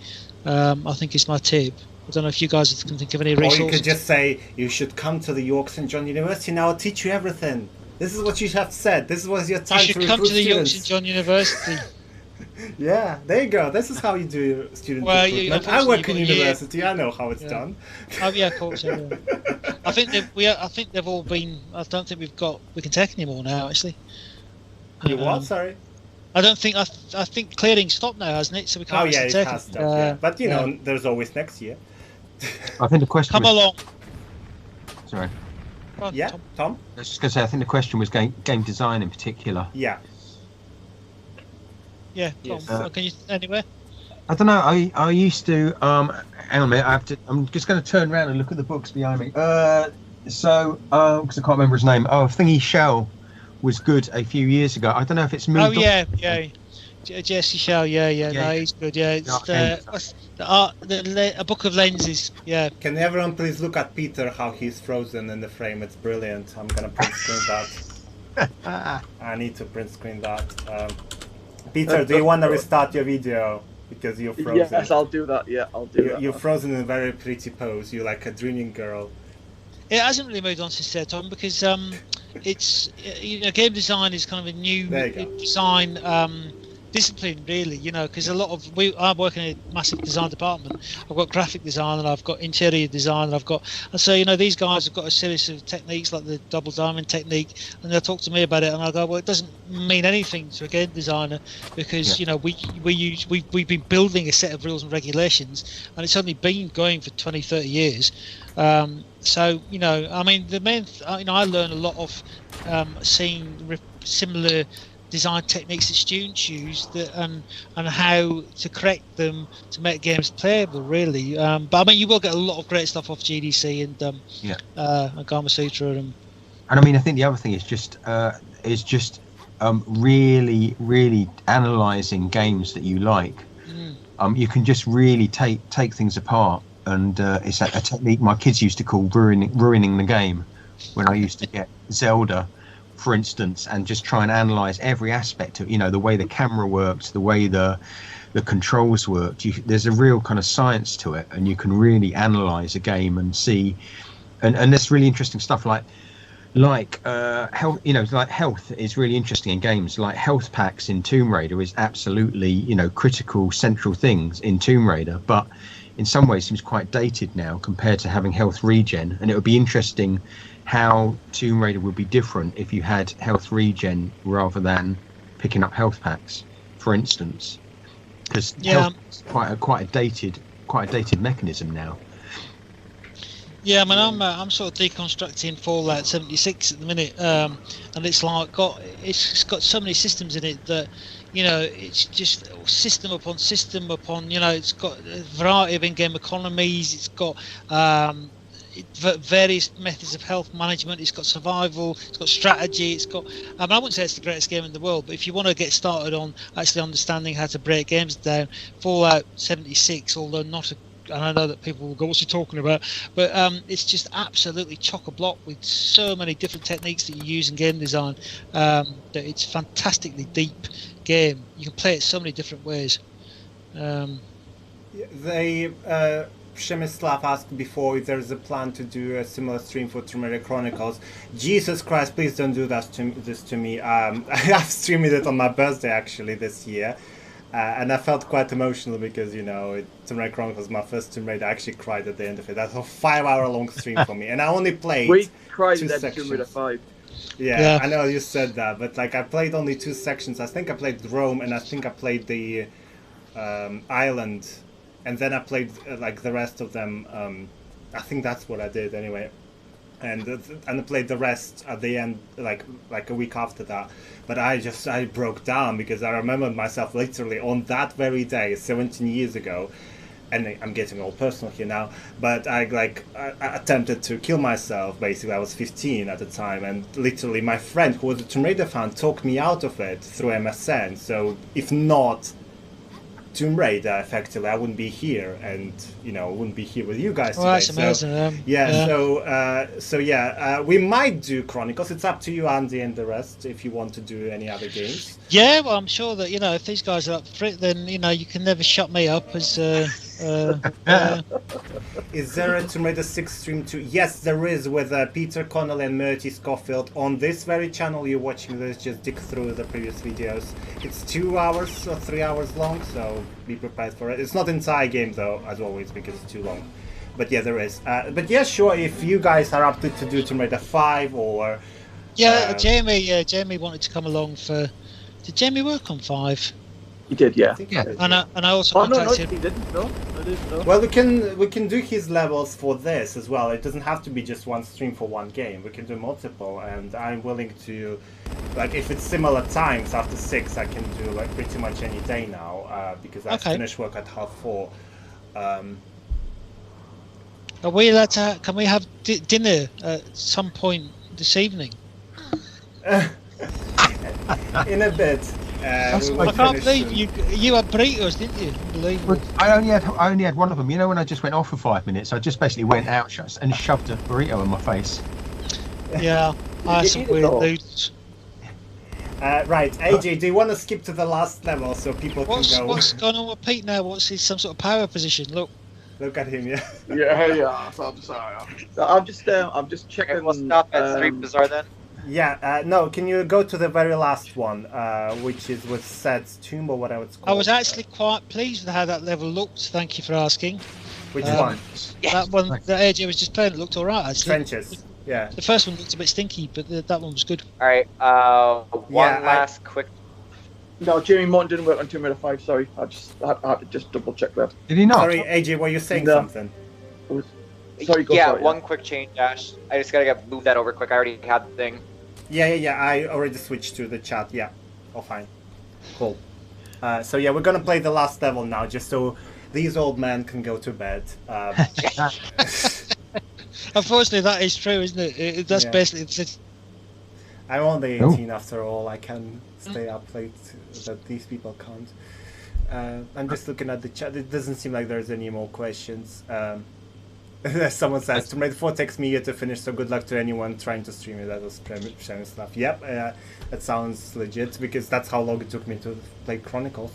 I think is my tip. I don't know if you guys can think of any resources. Or you could just say, you should come to the York St John University and I'll teach you everything. This is what you have said. This was your time to recruit students. You should come to the York St John University. Yeah, there you go. This is how you do student recruitment. I work in university. I know how it's done. Oh yeah, of course. Yeah. I think they've all been. I don't think we can take any more now. Actually. You what? Sorry. I don't think. I think clearing stopped now, hasn't it? So we can't. Oh yeah, it has stopped. Yeah. But there's always next year. I think the question. Come along. Sorry. On, yeah, Tom. I was just going to say, I think the question was game design in particular. Yeah. Yeah. Yes. Can you anywhere? I don't know. I used to. Hang on a minute. I'm just going to turn around and look at the books behind me. Because I can't remember his name. Thingy Shell was good a few years ago. I don't know if it's moved. Oh yeah. Jesse Shell, yeah, no, he's good, yeah. It's a book of lenses, yeah. Can everyone please look at Peter, how he's frozen in the frame? It's brilliant. I'm gonna print screen that. I need to print screen that. Peter, do you want to restart your video? Because you're frozen. Yes, I'll do that, yeah, I'll do that. You're frozen in a very pretty pose. You're like a dreaming girl. It hasn't really moved on since there, Tom, because it's, game design is kind of a new design discipline, really, because I'm working in a massive design department. I've got graphic design and I've got interior design and so these guys have got a series of techniques like the double diamond technique, and they'll talk to me about it, and I'll go, well, it doesn't mean anything to a game designer because we've been building a set of rules and regulations, and it's only been going for 20-30 years. So I mean, the main I learn a lot of seeing similar design techniques that students use and how to correct them to make games playable, really. But I mean, you will get a lot of great stuff off GDC and Gama Sutra and I mean, I think the other thing is just really analysing games that you like. You can just really take things apart, and it's a technique my kids used to call ruining the game. When I used to get Zelda, for instance, and just try and analyze every aspect of the way the camera works, the way the controls worked. There's a real kind of science to it, and you can really analyze a game and see, and there's really interesting stuff like health. Like health is really interesting in games. Like health packs in Tomb Raider is absolutely critical central things in Tomb Raider, but in some ways seems quite dated now compared to having health regen. And it would be interesting how Tomb Raider would be different if you had health regen rather than picking up health packs, for instance, because health is quite a dated mechanism now. Yeah, I mean, I'm sort of deconstructing Fallout 76 at the minute, and it's like it's got so many systems in it that it's just system upon system upon. It's got a variety of in-game economies. It's got various methods of health management. It's got survival, it's got strategy, it's got I wouldn't say it's the greatest game in the world, but if you want to get started on actually understanding how to break games down, Fallout 76, although not a and I know that people will go, "What's he talking about?" But it's just absolutely chock-a-block with so many different techniques that you use in game design. That it's a fantastically deep game. You can play it so many different ways. Shemislav asked before if there's a plan to do a similar stream for Tomb Raider Chronicles. Jesus Christ, please don't do this to me. I've streamed it on my birthday actually this year. And I felt quite emotional because, you know, Tomb Raider Chronicles was my first Tomb Raider. I actually cried at the end of it. That's a 5-hour-long stream for me. And I only played we cried 2 at sections. Tomb Raider 5. Yeah, I know you said that, but like I played only 2 sections. I think I played Rome and I think I played the island. And then I played like the rest of them. I think that's what I did anyway. And I played the rest at the end, like a week after that. But I broke down because I remembered myself literally on that very day, 17 years ago. And I'm getting all personal here now, but I attempted to kill myself. Basically, I was 15 at the time, and literally my friend, who was a Tomb Raider fan, talked me out of it through MSN. So if not Tomb Raider, effectively, I wouldn't be here, and you know, wouldn't be here with you guys today. That's amazing. We might do Chronicles. It's up to you, Andy, and the rest, if you want to do any other games. Yeah, well, I'm sure that, you know, if these guys are up for it, then, you know, you can never shut me up as. Is there a Tomb Raider 6 stream too? Yes, there is, with Peter Connolly and Murty Scofield on this very channel you're watching this. Just dig through the previous videos. It's 2 hours or 3 hours long, so be prepared for it. It's not entire game though, as always, because it's too long. But yeah, there is. But yeah, sure, if you guys are up to do Tomb Raider 5 or... Jamie wanted to come along for... Did Jamie work on 5? He did, yeah. And I also contacted him. He didn't. No, I didn't know. Well, we can do his levels for this as well. It doesn't have to be just one stream for one game. We can do multiple, and I'm willing to, like, if it's similar times after 6, I can do like pretty much any day now because I finish work at 4:30. Are we allowed to? Can we have dinner at some point this evening? In a bit. I can't believe you had burritos, didn't you? Unbelievable. I only had one of them. You know, when I just went off for 5 minutes, I just basically went out and shoved a burrito in my face. Yeah, I had some weird noodles. Right, AJ, do you want to skip to the last level so people can go? What's going on with Pete now? What's his some sort of power position? Look at him, yeah. Yeah. So I'm just checking. Okay, we'll stop at Street Bazaar then. Yeah, no, can you go to the very last one, which is with Sed's Tomb, or whatever it's called? I was actually quite pleased with how that level looked, thank you for asking. Which one? That one that AJ was just playing, it looked alright actually. Trenches, yeah. The first one looked a bit stinky, but that one was good. Alright, one last quick... No, Jamie Morton didn't work on Tomb Raider 5, sorry. I had to just double check that. Did he not? Sorry, AJ, were you saying something? Sorry, one quick change, Ash. I just gotta move that over quick, I already had the thing. Yeah, I already switched to the chat, yeah. Oh, fine. Cool. So yeah, we're gonna play the last level now, just so these old men can go to bed. Unfortunately, that is true, isn't it? That's basically... I'm only 18 after all, I can stay up late, but these people can't. I'm just looking at the chat, it doesn't seem like there's any more questions. Someone says, Tomb Raider 4 takes me a year to finish, so good luck to anyone trying to stream it. That was Shemislav. Yep, that sounds legit, because that's how long it took me to play Chronicles.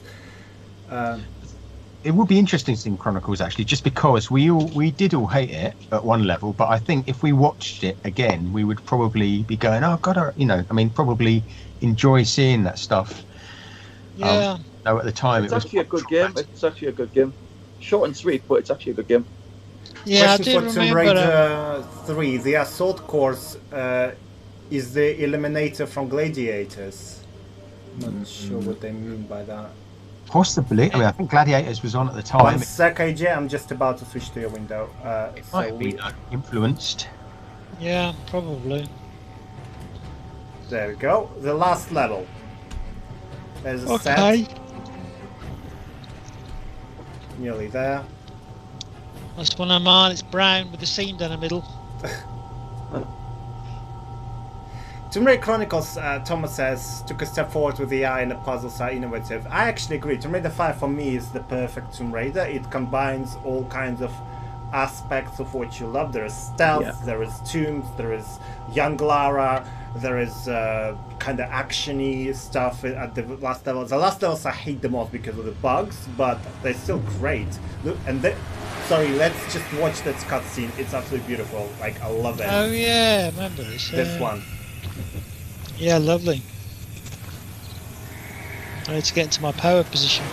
It would be interesting seeing Chronicles, actually, just because we did all hate it at one level, but I think if we watched it again, we would probably be going, oh, God, probably enjoy seeing that stuff. Yeah. No, at the time, it's actually a good game. It's actually a good game. Short and sweet, but it's actually a good game. Yeah, question for Tomb Raider 3. The assault course is the Eliminator from Gladiators. Not sure what they mean by that. Possibly. I mean, I think Gladiators was on at the time. 1 sec, AJ. I'm just about to switch to your window. Might be influenced. Yeah, probably. There we go. The last level. There's a set. Nearly there. Last one I'm on, it's brown with the seam down the middle. Tomb Raider Chronicles, Thomas says, took a step forward with the AI and the puzzles are innovative. I actually agree. Tomb Raider 5 for me is the perfect Tomb Raider. It combines all kinds of aspects of what you love. There is stealth, there is tombs, there is young Lara, there is kind of actiony stuff at the last levels. The last levels I hate the most because of the bugs, but they're still great. Look, and sorry, let's just watch that cutscene. It's absolutely beautiful. Like, I love it. Oh yeah, I remember this. This one. Yeah, lovely. I need to get into my power position.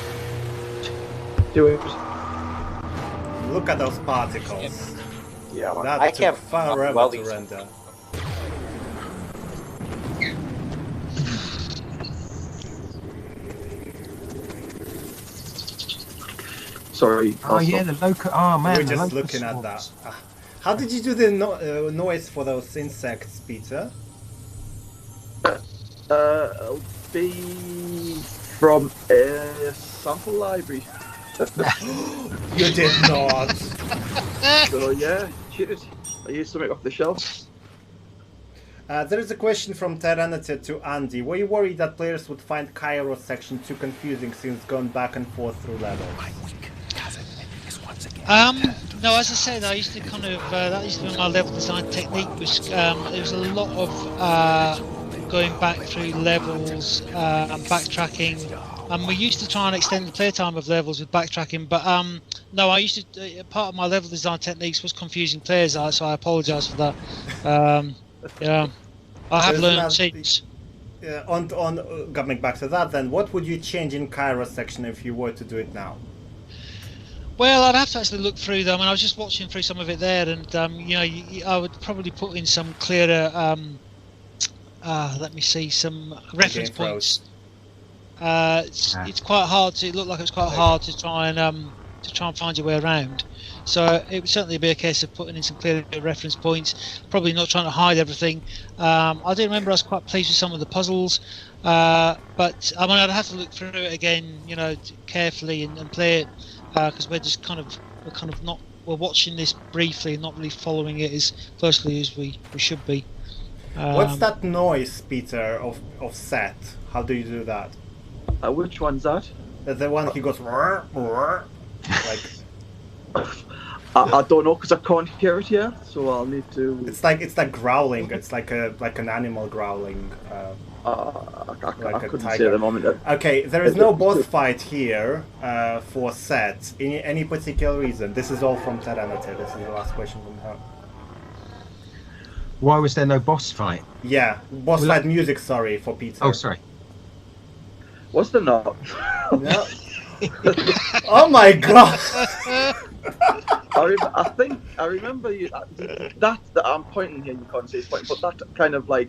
Do it. Look at those particles. Yeah, that I took can't forever to render. Sorry. Oh yeah, the local. Oh man, we're just looking at that. How did you do the noise for those insects, Peter? It'll be from a sample library. You did not. So yeah, cheated. I used something off the shelf. There is a question from Terranity to Andy. Were you worried that players would find Cairo section too confusing since going back and forth through levels? No, as I said, I used to kind of that used to be my level design technique. Was there was a lot of going back through levels and backtracking. And we used to try and extend the playtime of levels with backtracking, but no, I used to. Part of my level design techniques was confusing players, so I apologise for that. Yeah, I have learned since. On coming back to that, then, what would you change in Cairo section if you were to do it now? Well, I'd have to actually look through them, and I was just watching through some of it there, and you know, I would probably put in some clearer. Let me see some reference points. It's quite hard to. It looked like it's quite hard to try and find your way around. So it would certainly be a case of putting in some clear reference points. Probably not trying to hide everything. I do remember I was quite pleased with some of the puzzles, but I mean I'd have to look through it again, you know, carefully and play it because we're watching this briefly and not really following it as closely as we should be. What's that noise, Peter, of Set? How do you do that? Which one's that? The one he goes like. I don't know because I can't hear it here, so I'll need to. It's like growling. It's like an animal growling. I couldn't say at the moment. Okay, there is no boss fight here for Set. Any particular reason? This is all from Terranity. This is the last question from her. Why was there no boss fight? Yeah, boss fight music. Sorry for Peter. Oh, sorry. Was there not? No. Oh my god! I remember you, that I'm pointing here. You can't see it's pointing, but that kind of like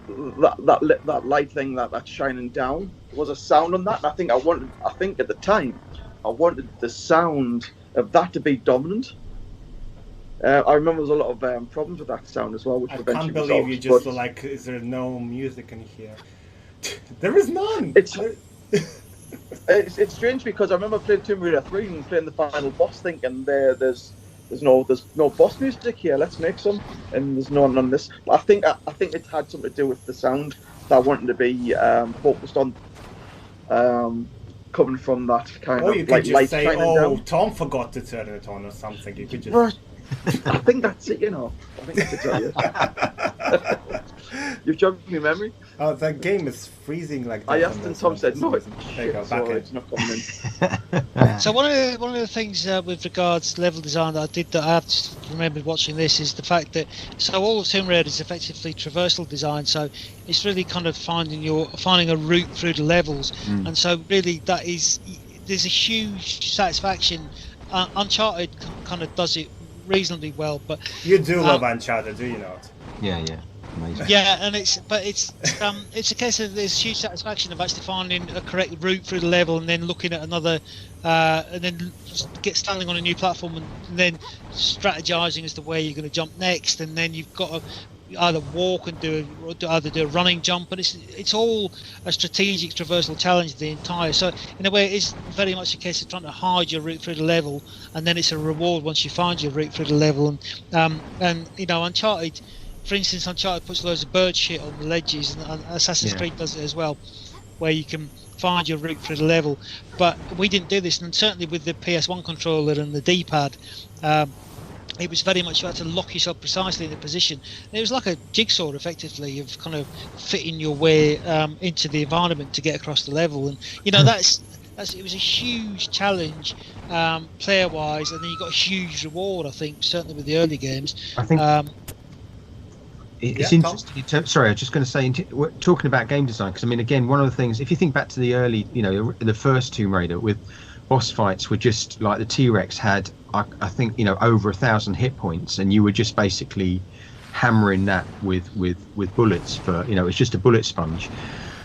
that light thing that's shining down was a sound on that. And I think at the time I wanted the sound of that to be dominant. I remember there was a lot of problems with that sound as well, which eventually can't believe resolved, you just were like, is there no music in here? There is none. It's strange because I remember playing Tomb Raider 3 and playing the final boss, thinking there's no boss music here. Let's make some, and there's none on this. But I think it had something to do with the sound that I wanted to be focused on, coming from that kind of. Or you could just say, down. Tom forgot to turn it on or something. You could just. I think that's it, you know. I think that's it. You've jogged my memory. Oh, that game is freezing like that. I asked and Tom said, no, it's not coming in. So one of the things with regards to level design that I did that I have just remembered watching this is the fact that all of Tomb Raider is effectively traversal design, so it's really kind of finding a route through the levels, and so really there's a huge satisfaction. Uncharted kind of does it reasonably well, but you do love Uncharted, do you not? Yeah. Amazing. Yeah, and it's a case of there's huge satisfaction of actually finding a correct route through the level and then looking at another, and then standing on a new platform and then strategizing as to where you're going to jump next, and then you've got to either walk and do a running jump, and it's all a strategic traversal challenge the entire. So in a way, it is very much a case of trying to hide your route through the level, and then it's a reward once you find your route through the level. And you know, Uncharted for instance, Uncharted puts loads of bird shit on the ledges, and Assassin's Creed does it as well, where you can find your route through the level. But we didn't do this, and certainly with the PS1 controller and the D-pad, it was very much you had to lock yourself precisely in the position. It was like a jigsaw, effectively, of kind of fitting your way into the environment to get across the level. And you know, it was a huge challenge player-wise, and then you got a huge reward. I think certainly with the early games. I think it's interesting. Sorry, I was just going to say, we're talking about game design, because I mean, again, one of the things, if you think back to the early, you know, the first Tomb Raider, with boss fights were just like the T-Rex had, I think, you know, over 1,000 hit points, and you were just basically hammering that with bullets for, you know, it's just a bullet sponge.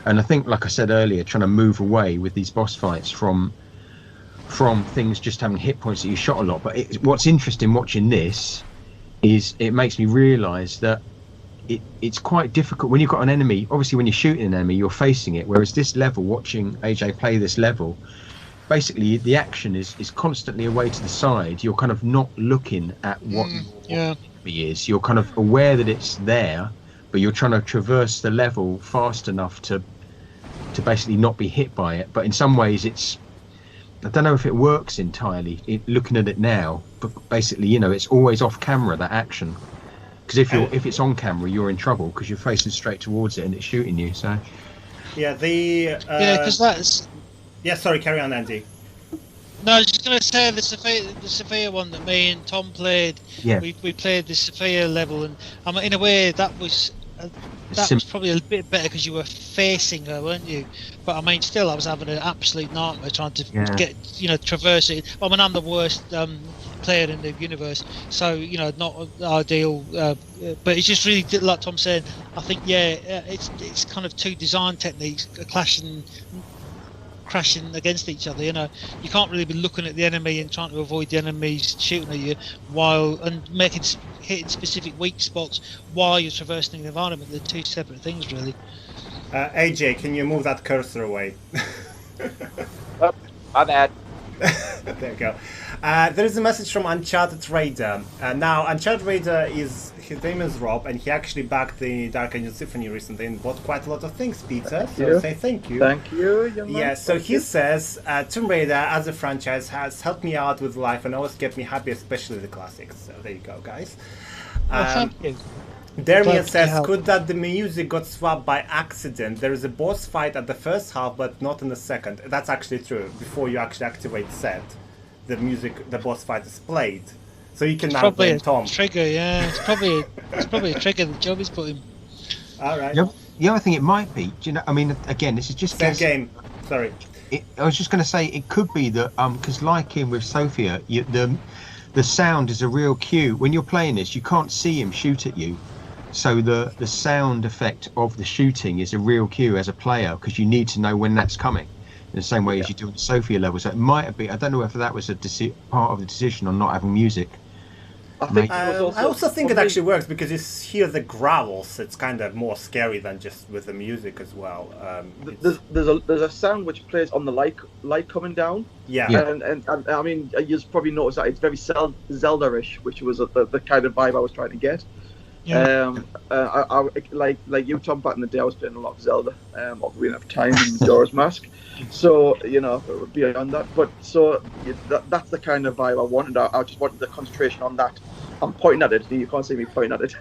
And I think, like I said earlier, trying to move away with these boss fights from things just having hit points that you shot a lot. But what's interesting watching this is it makes me realise that it's quite difficult when you've got an enemy. Obviously, when you're shooting an enemy, you're facing it. Whereas this level, watching AJ play this level, basically the action is constantly away to the side. You're kind of not looking at what the enemy is. You're kind of aware that it's there, but you're trying to traverse the level fast enough to basically not be hit by it. But in some ways, I don't know if it works entirely. Looking at it now, but basically, you know, it's always off camera, that action. Because if it's on camera, you're in trouble because you're facing straight towards it and it's shooting you. So because that's. Yeah, sorry, carry on, Andy. No, I was just going to say the Sophia one that me and Tom played. Yeah. We played the Sophia level, and in a way that was probably a bit better because you were facing her, weren't you? But I mean, still, I was having an absolute nightmare trying to get, you know, traverse it. I mean, I'm the worst player in the universe, so you know, not ideal. But it's just really, like Tom said, I think it's kind of two design techniques crashing against each other. You know, you can't really be looking at the enemy and trying to avoid the enemies shooting at you hitting specific weak spots while you're traversing the environment. They're two separate things, really. AJ, can you move that cursor away? My bad. There you go. There is a message from Uncharted Raider. Now, Uncharted Raider his name is Rob, and he actually backed the Dark Angel Symphony recently and bought quite a lot of things, Peter. So say thank you. Thank you, young man. Yeah, so he says, Tomb Raider as a franchise has helped me out with life and always kept me happy, especially the classics. So there you go, guys. Thank you. Damian says, could that the music got swapped by accident? There is a boss fight at the first half, but not in the second. That's actually true. Before you actually activate set, the boss fight is played. So you can now blame Tom. Trigger, it's probably a trigger that Joby's put in. All right. The other thing it might be, do you know? I mean, again, this is just same game. Sorry. I was just going to say it could be that because like in with Sophia, the sound is a real cue. When you're playing this, you can't see him shoot at you, so the sound effect of the shooting is a real cue as a player because you need to know when that's coming. In the same way as you do in the Sophia level. So it might have been, I don't know whether that was part of the decision on not having music. I also think it actually works because you hear the growls. It's kind of more scary than just with the music as well. There's a sound which plays on the light coming down. Yeah. And I mean, you've probably noticed that it's very Zelda-ish, which was the kind of vibe I was trying to get. Yeah. I like you, Tom, back in the day, I was playing a lot of Zelda, Ocarina of Time and Majora's Mask. So, you know, beyond that. But so that's the kind of vibe I wanted. I just wanted the concentration on that. I'm pointing at it. You can't see me pointing at it.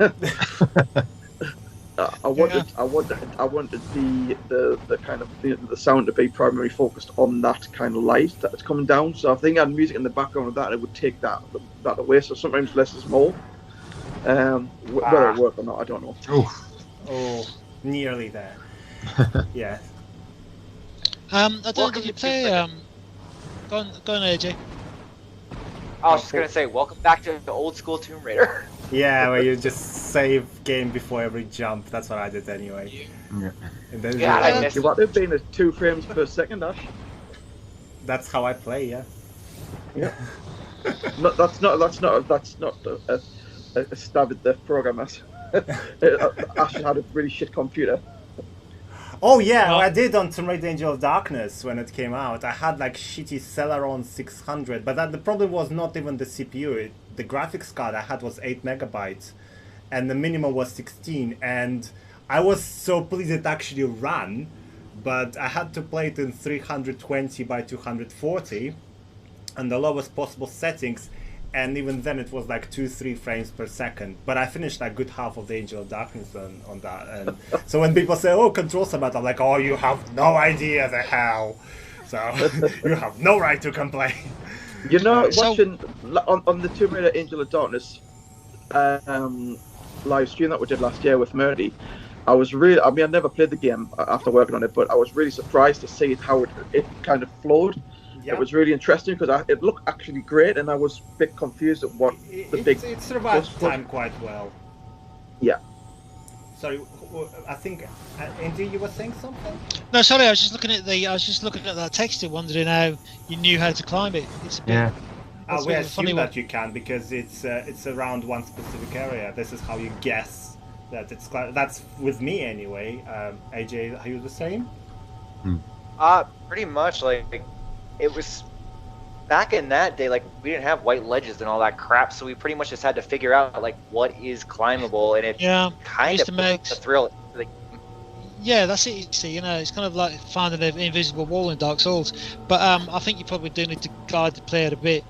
I wanted the kind of the sound to be primarily focused on that kind of light that's coming down. So I think I had music in the background of that, it would take that away. So sometimes less is more. Whether it worked or not, I don't know. Oh, nearly there. Yeah. I don't know, did you play? Go on, AJ. I was just gonna say, welcome back to the old school Tomb Raider. Yeah, where you just save game before every jump. That's what I did anyway. Yeah. And then I missed it. What they've been at 2 frames per second, Ash. That's how I play. Yeah. Yeah. That's not a stab at the programmers. Ash had a really shit computer. Oh yeah, I did on Tomb Raider Angel of Darkness when it came out. I had like shitty Celeron 600, but the problem was not even the CPU. The graphics card I had was 8 megabytes, and the minimum was 16, and I was so pleased it actually ran, but I had to play it in 320 by 240 and the lowest possible settings, and even then it was like 2-3 frames per second. But I finished like good half of the Angel of Darkness on that, and so when people say, oh, controls are bad, I'm like, oh, you have no idea the hell, so you have no right to complain. You know, watching on the Tomb Raider Angel of Darkness live stream that we did last year with Murdy, I was really, I mean, I never played the game after working on it, but I was really surprised to see how it kind of flowed. Yep. It was really interesting because it looked actually great, and I was a bit confused at what it survived time quite well. Yeah. Sorry, I think Andy, you were saying something? No, sorry, I was just looking at that texture, wondering how you knew how to climb it. It's a bit, we assume that you can because it's around one specific area. This is how you guess that it's. That's with me anyway. AJ, are you the same? Pretty much. Like it was back in that day. Like we didn't have white ledges and all that crap, so we pretty much just had to figure out like what is climbable, and it kind of makes a thrill. Like, yeah, that's it. You see, it's kind of like finding an invisible wall in Dark Souls. But I think you probably do need to guide the player a bit.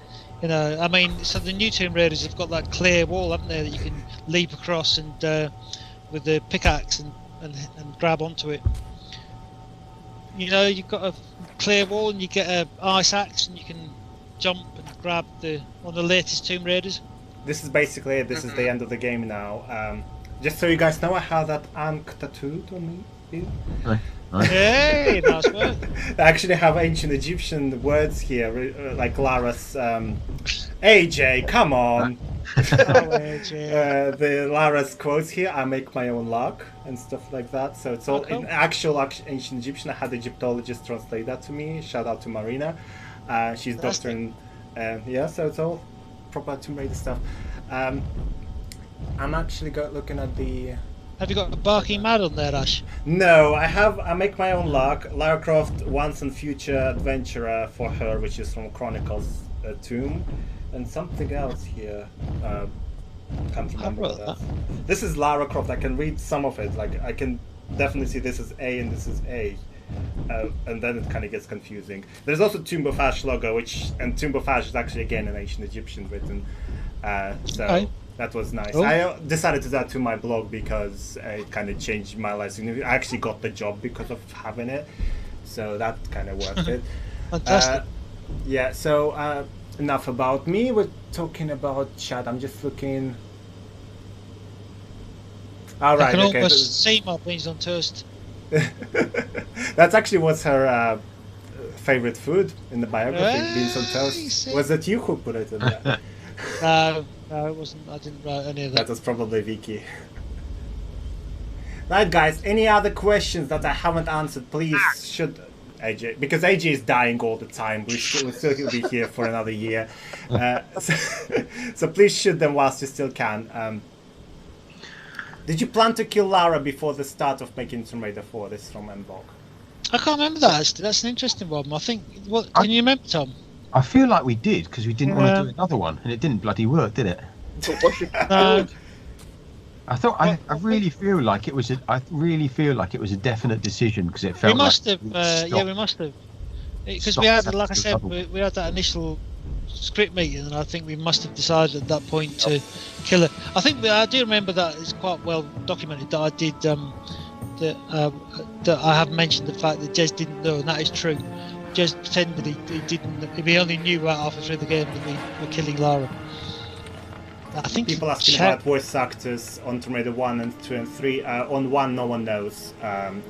I mean, so the new Tomb Raiders have got that clear wall, haven't they, that you can leap across and with the pickaxe and grab onto it. You've got a clear wall and you get an ice axe and you can jump and grab on the latest Tomb Raiders. This is basically it. This is the end of the game now. Just so you guys know, I have that Ankh tattooed on me. Hey, nice work. I actually have ancient Egyptian words here, like Lara's. AJ, come on. AJ. The Lara's quotes here. I make my own luck and stuff like that. So it's all in actual ancient Egyptian. I had Egyptologist translate that to me. Shout out to Marina. She's doctor in. So it's all proper Tomb Raider stuff. I'm actually looking at the. Have you got a Barking Mad on there, Ash? No, I make my own luck. Lara Croft, Once and Future Adventurer for her, which is from Chronicles Tomb, and something else here. Can't remember what that. This is Lara Croft. I can read some of it. Like I can definitely see this is A and this is A, and then it kind of gets confusing. There's also Tomb of Ash logo, and Tomb of Ash is actually again an ancient Egyptian written. That was nice. Oh. I decided to do that to my blog because it kind of changed my life. I actually got the job because of having it, so that kind of worked it. Fantastic. So enough about me. We're talking about chat. I'm just looking. All right. I can almost see my beans on toast. That's actually what's her favorite food in the biography. Beans on toast. Was it you who put it in there? No, it wasn't. I didn't write any of that. That was probably Vicky. Right, guys. Any other questions that I haven't answered? Please should AJ, because AJ is dying all the time. We'll still be here for another year. So please shoot them whilst you still can. Did you plan to kill Lara before the start of making Tomb Raider 4? This is from Mbog. I can't remember that. Actually. That's an interesting one. I think. Can you remember, Tom? I feel like we did because we didn't want to do another one, and it didn't bloody work, did it? I thought I really feel like it was a definite decision because it felt. We must have. We must have. Because we had, like I said, we had that initial script meeting, and I think we must have decided at that point to kill her. I think I do remember that it's quite well documented that I did. That I have mentioned the fact that Jez didn't know, and that is true. Just pretended he didn't. He only knew right halfway through the game that we were killing Lara. I think people asking about voice actors on Tomb Raider 1 and 2 and 3. On 1, no one knows,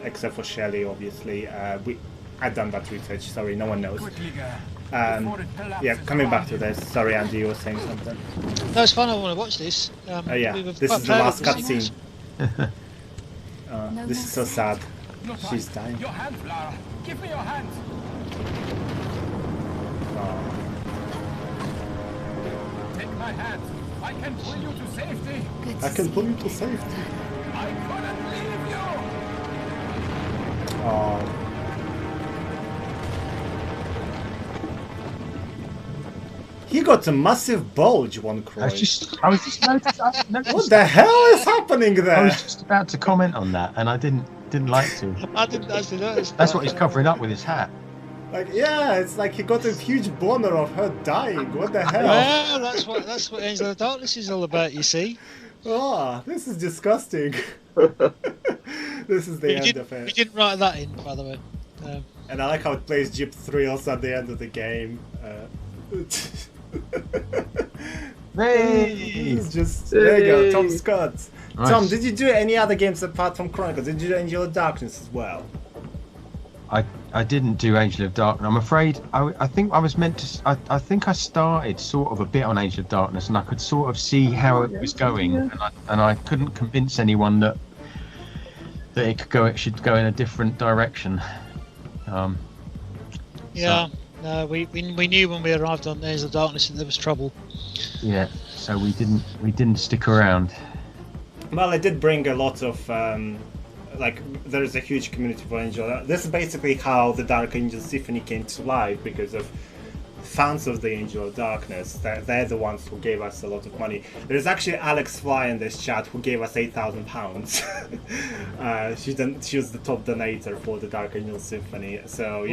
except for Shelley, obviously. I've done that research. Sorry, no one knows. Coming back to this. Sorry, Andy, you were saying something. No, it's fun. I want to watch this. This is the last cutscene. This is so sad. She's dying. Your hands, Lara. Give me your hands. Take my hand. I can pull you to safety. I can pull you to safety. I couldn't leave you. Oh. He got a massive bulge, one Croy. I was just noticing. What the hell is happening there? I was just about to comment on that, and I didn't like to. I didn't actually notice. That's what he's covering up with his hat. Like, yeah, it's like he got a huge boner of her dying. What the hell? Well, that's what Angel of Darkness is all about, you see. Oh, this is disgusting. This is the end of it. We didn't write that in, by the way. And I like how it plays Jeep Thrills at the end of the game. Hey! It's just, there you go, Tom Scott. Nice. Tom, did you do any other games apart from Chronicles? Did you do Angel of Darkness as well? I didn't do Angel of Darkness. I'm afraid I think I was meant to. I think I started sort of a bit on Angel of Darkness, and I could sort of see how it was going, and I couldn't convince anyone that it could go. It should go in a different direction. Yeah. No, we knew when we arrived on Angel of Darkness that there was trouble. Yeah. So we didn't stick around. Well, it did bring a lot of there is a huge community for Angel. This is basically how the Dark Angel Symphony came to life, because of fans of the Angel of Darkness. They're the ones who gave us a lot of money. There's actually Alex Fly in this chat who gave us £8,000. She was the top donator for the Dark Angel Symphony. So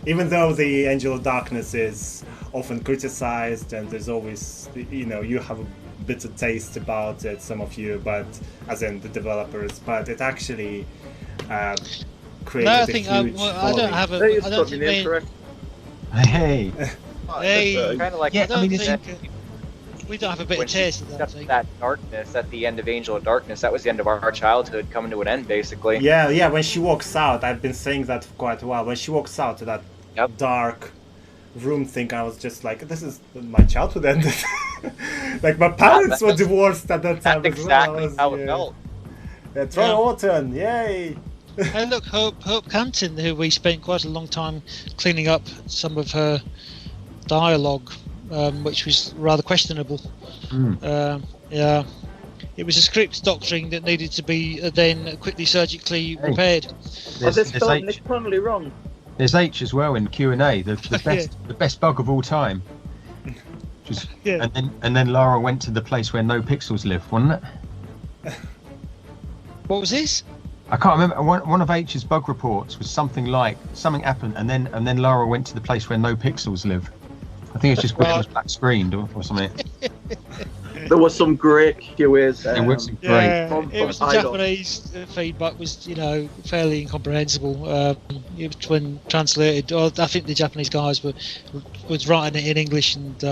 even though the Angel of Darkness is often criticized, and there's always you have a bitter taste about it, some of you, but as in the developers, but it actually created I a think huge I don't have a. Hey, I don't think we, Hey. Kind of like I don't think we don't have a bit of taste of that darkness at the end of Angel of Darkness. That was the end of our childhood coming to an end, basically. Yeah. When she walks out, I've been saying that for quite a while. When she walks out to that dark room thing, I was just like, this is my childhood ended. Like my parents were divorced at that time. That's exactly how it felt. Yeah, Troy Orton, yay! And look, Hope Canton, who we spent quite a long time cleaning up some of her dialogue, which was rather questionable. Yeah, it was a script doctoring that needed to be then quickly surgically repaired. Has this spelled Nick Connolly wrong? There's H as well in Q&A, the best bug of all time. And then Lara went to the place where no pixels live, wasn't it? What was this? I can't remember. One of H's bug reports was something happened, and then Lara went to the place where no pixels live. I think it's just when it was black screened or something. There was some great QAs. There was some great. It was the Japanese feedback was fairly incomprehensible. When translated, I think the Japanese guys was writing it in English, and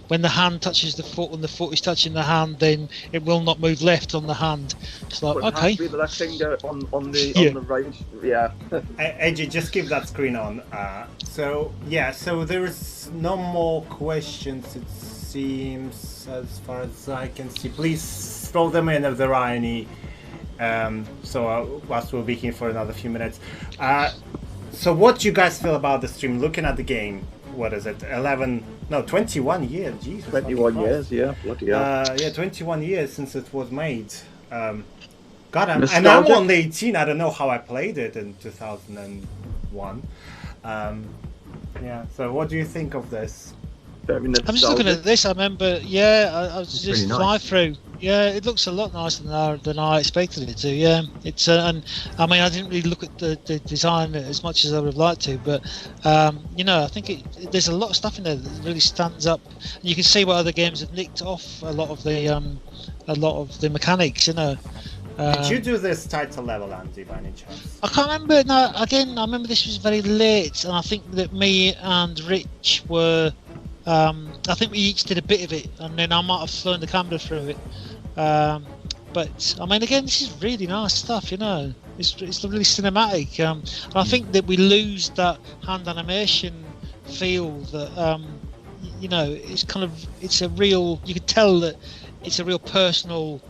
when the hand touches the foot and the foot is touching the hand, then it will not move left on the hand. It's like, but okay. It has to be the left finger on the right. Yeah. AJ, just keep that screen on. So there is no more questions, it seems, as far as I can see. Please throw them in if there are any. Whilst we'll be here for another few minutes. So what do you guys feel about the stream? Looking at the game, what is it? 21 years. Jesus. 21 years, yeah. Bloody hell. 21 years since it was made. God, and I'm only 18. I don't know how I played it in 2001. So what do you think of this? I'm just looking at this. I remember, I was just really fly nice. through. Yeah, it looks a lot nicer than I expected it to. Yeah, it's and I mean I didn't really look at the design as much as I would have liked to, but I think there's a lot of stuff in there that really stands up. And you can see what other games have nicked off a lot of the mechanics. Did you do this title level, Andy, by any chance? I can't remember. No, again, I remember this was very late, and I think that me and Rich were. I think we each did a bit of it, and then I might have flown the camera through it. But I mean, again, this is really nice stuff. It's really cinematic. And I think that we lose that hand animation feel that it's kind of it's a real. You can tell that it's a real personal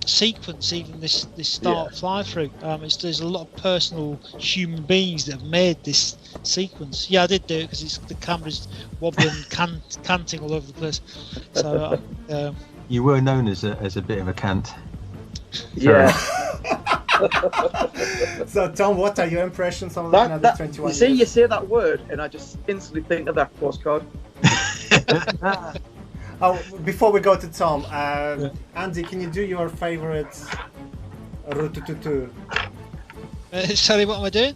sequence. Even this start fly through. There's a lot of personal human beings that have made this sequence. Yeah, I did do it because the camera's wobbling, canting all over the place. So you were known as a bit of a cant. Yeah. So Tom, what are your impressions on looking at the 21 You see, years? you say that word, and I just instantly think of that postcard. Oh, before we go to Tom, Andy, can you do your favorite Rutututu? Sorry, what am I doing?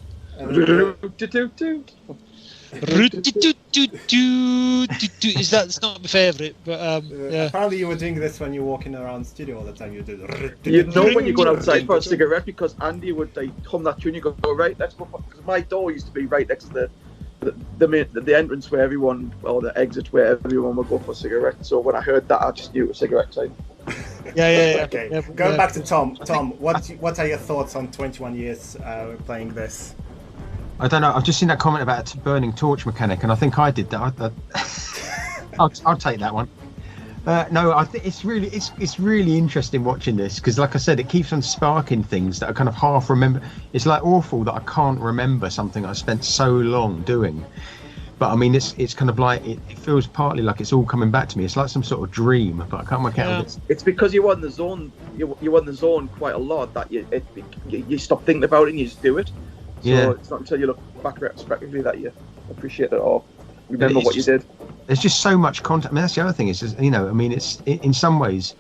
Is that's not my favourite, but yeah. Apparently you were doing this when you're walking around the studio all the time. You do. You know when you're going outside for a cigarette, because Andy would hum that tune. You go right, let's go. Because my door used to be right next to the entrance where everyone, or the exit where everyone would go for a cigarette. So when I heard that, I just knew it was cigarette time. Yeah. Okay. Going back to Tom. Tom, what are your thoughts on 21 years playing this? I don't know. I've just seen that comment about a burning torch mechanic, and I think I did that. I'll take that one. No, I think it's really interesting watching this, because, like I said, it keeps on sparking things that I kind of half remember. It's like awful that I can't remember something I spent so long doing. But I mean, it's kind of like it feels partly like it's all coming back to me. It's like some sort of dream, but I can't work out. It's because you're in the zone. You're in the zone quite a lot that you stop thinking about it and you just do it. So it's not until you look back retrospectively that you appreciate it or remember what you did. There's just so much content. I mean, that's the other thing. Is I mean, it's in some ways,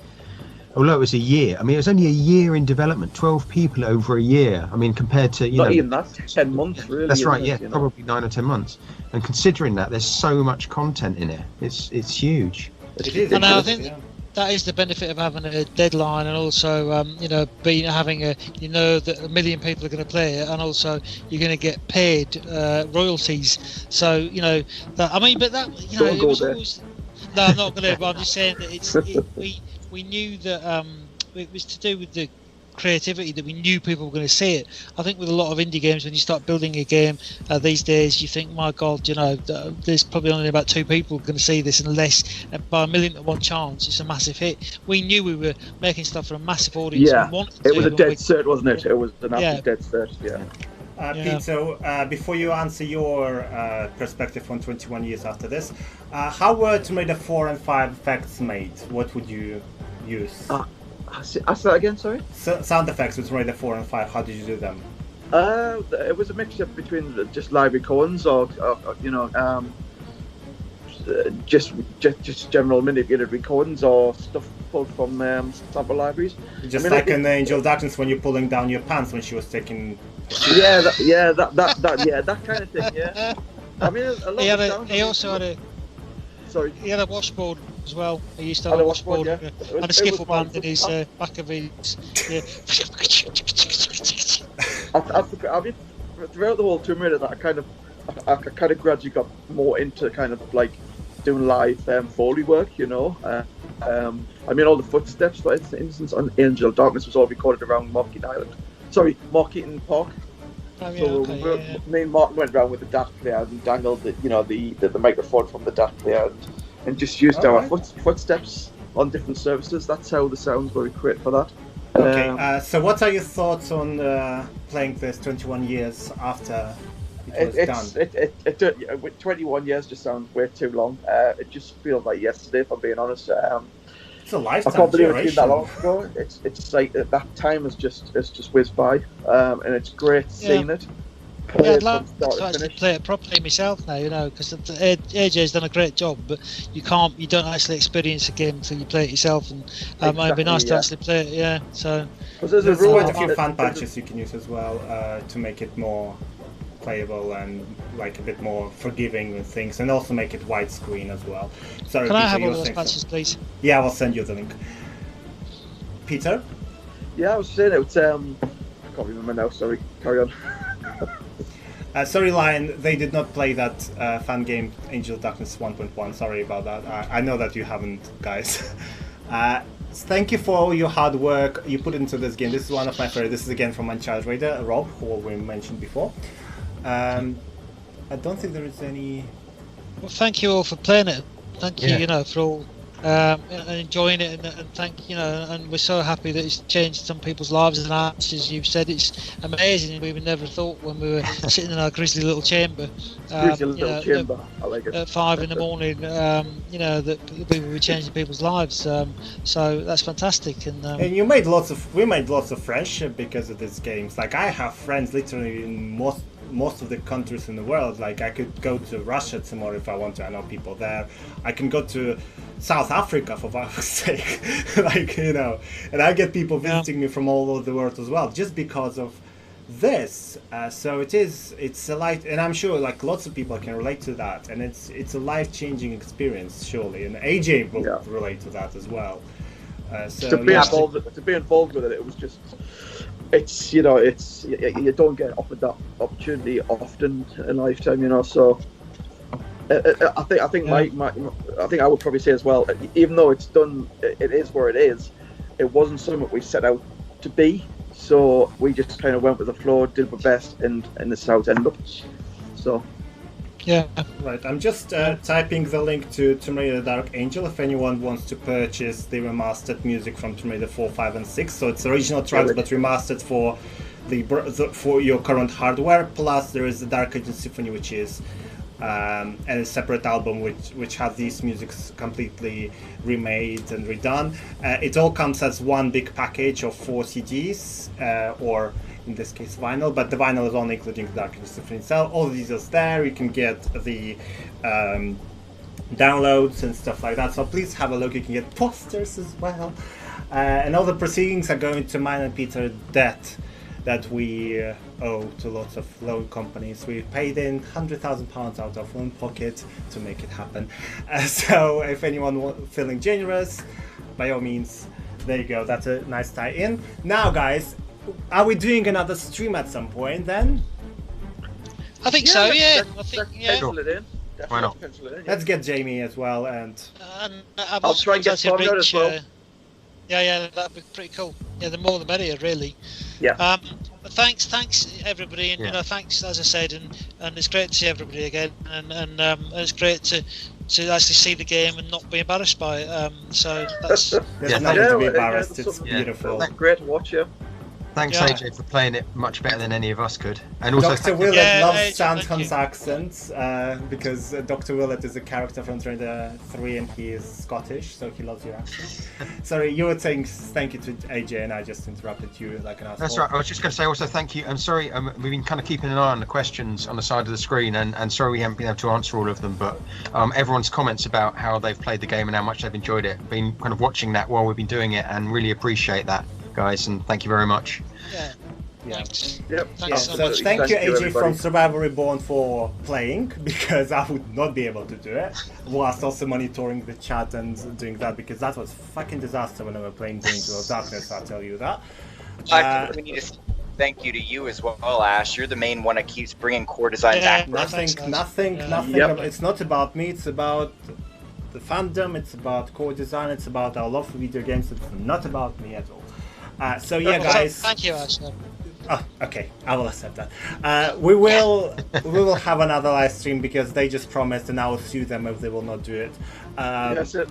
although it was a year. I mean, it was only a year in development. 12 people over a year. I mean, compared to not even that, 10 months really. That's right. Yeah, probably 9 or 10 months. And considering that, there's so much content in it. It's huge. It is. And I think that is the benefit of having a deadline, and also having that 1 million people are going to play it, and also you're going to get paid royalties. So that, I mean, but that it was always. No, I'm not going to. But I'm just saying that we knew that it was to do with the creativity, that we knew people were going to see it. I think with a lot of indie games, when you start building a game these days, you think, my God, there's probably only about 2 people going to see this, unless by 1 million to 1 chance it's a massive hit. We knew we were making stuff for a massive audience. Yeah, it was a dead cert, wasn't it? It was an absolute dead cert. Yeah. Peter, before you answer your perspective from 21 years after this, how were Tomb Raider 4 and 5 effects made? What would you use? Ask that again, sorry? Sound effects with Tomb Raider 4 and 5, how did you do them? It was a mixture between just live recordings or just general manipulated recordings or stuff pulled from sample libraries. Just like in Angel Darkness when you're pulling down your pants when she was taking... that kind of thing, yeah. I mean, a lot he also had a... Sorry. He had a washboard as well. He used to have a washboard and a skiffle band in his back of his. Yeah. I mean, throughout the whole Tomb Raider, that I kind of gradually got more into kind of like doing live Foley work. I mean, all the footsteps, for instance, on Angel of Darkness was all recorded around Markeaton Island. Sorry, Markeaton Park. Oh, yeah, so me and Martin went around with the DAT player and dangled the microphone from the DAT player and just used our footsteps on different surfaces. That's how the sounds were created for that. Okay, so what are your thoughts on playing this 21 years after it was done? 21 years just sounds way too long. It just feels like yesterday, if I'm being honest. It's a lifetime. I can't believe it's been that long ago. It's like that time has just whizzed by, and it's great seeing it. I'd like to actually play it properly myself now, because AJ's done a great job, but you don't actually experience a game until you play it yourself, and it might be nice to actually play it. Yeah, so there's quite a few fan patches you can use as well to make it more playable and like a bit more forgiving with things, and also make it widescreen as well. Sorry, can Peter, I have all those patches, please? Yeah, I will send you the link. Peter? Yeah, I was saying it. I can't remember now. Sorry, carry on. Sorry, Lion, they did not play that fan game Angel of Darkness 1.1. Sorry about that. I know that you haven't, guys. Thank you for all your hard work you put into this game. This is one of my favorites. This is again from Uncharted Raider, Rob, who we mentioned before. I don't think there is any... Well, thank you all for playing it. Thank you, for all enjoying it, and thank and we're so happy that it's changed some people's lives. And as you've said, it's amazing. We would never thought when we were sitting in our grisly little chamber, I like it. At 5 in the morning, that we were changing people's lives. So that's fantastic. And we made lots of friendship because of these games. Like I have friends literally in most of the countries in the world. Like I could go to Russia tomorrow if I want to. I know people there. I can go to South Africa for fuck's sake, like, you know, and I get people visiting me from all over the world as well, just because of this. So it's a life, and I'm sure like lots of people can relate to that, and it's a life-changing experience, surely, and AJ will relate to that as well. So to be involved with it, it was just, it's, you know, it's, you don't get offered that opportunity often in a lifetime, you know. So I think I think I would probably say as well, even though it's done, it is where it is. It wasn't something we set out to be. So we just kind of went with the flow, did our best, and this is how it ended up. So. Yeah. Right, I'm just typing the link to Tomb Raider Dark Angel if anyone wants to purchase the remastered music from Tomb Raider 4, 5, and 6. So it's original tracks, but remastered for for your current hardware. Plus, there is the Dark Angel Symphony, which is and a separate album which has these musics completely remade and redone. It all comes as one big package of 4 CDs, or in this case vinyl, but the vinyl is only including the Dark Angel Symphony itself. All the details there. You can get the downloads and stuff like that, so please have a look. You can get posters as well, and all the proceedings are going to mine and Peter debt that we owe to lots of loan companies. We paid in £100,000 out of own pocket to make it happen. So if anyone feeling generous, by all means, there you go. That's a nice tie-in. Now, guys, are we doing another stream at some point then? I think so. Yeah. I think pencil it in. Why not? Pencil it in, Let's get Jamie as well, and I'll try and get Sonia as well. Yeah, that'd be pretty cool. Yeah, the more the merrier, really. Yeah. But thanks everybody, and you know, thanks, as I said, and it's great to see everybody again, and it's great to actually see the game and not be embarrassed by it. So that's there's nothing to be embarrassed. It's beautiful. Great to watch you. Thanks, AJ, for playing it much better than any of us could. And also, Dr. Willett loves Sandham's accent, because Dr. Willett is a character from Tomb Raider 3 and he is Scottish, so he loves your accent. Sorry, you were saying thank you to AJ and I just interrupted you like an asshole. That's right, I was just going to say also thank you. I'm sorry, we've been kind of keeping an eye on the questions on the side of the screen, and sorry we haven't been able to answer all of them, but everyone's comments about how they've played the game and how much they've enjoyed it, been kind of watching that while we've been doing it, and really appreciate that, guys, and thank you very much. Thanks. Yep. So thank you, AJ, from Survivor Reborn for playing, because I would not be able to do it, whilst also monitoring the chat and doing that, because that was fucking disaster when we were playing Danger of Darkness, I'll tell you that. We need to thank you to you as well, Ash. You're the main one that keeps bringing core design back. Nothing. It's not about me, it's about the fandom, it's about core design, it's about our love for video games, it's not about me at all. So yeah, guys. Thank you, Ash. Oh, okay, I will accept that. We will have another live stream because they just promised, and I will sue them if they will not do it.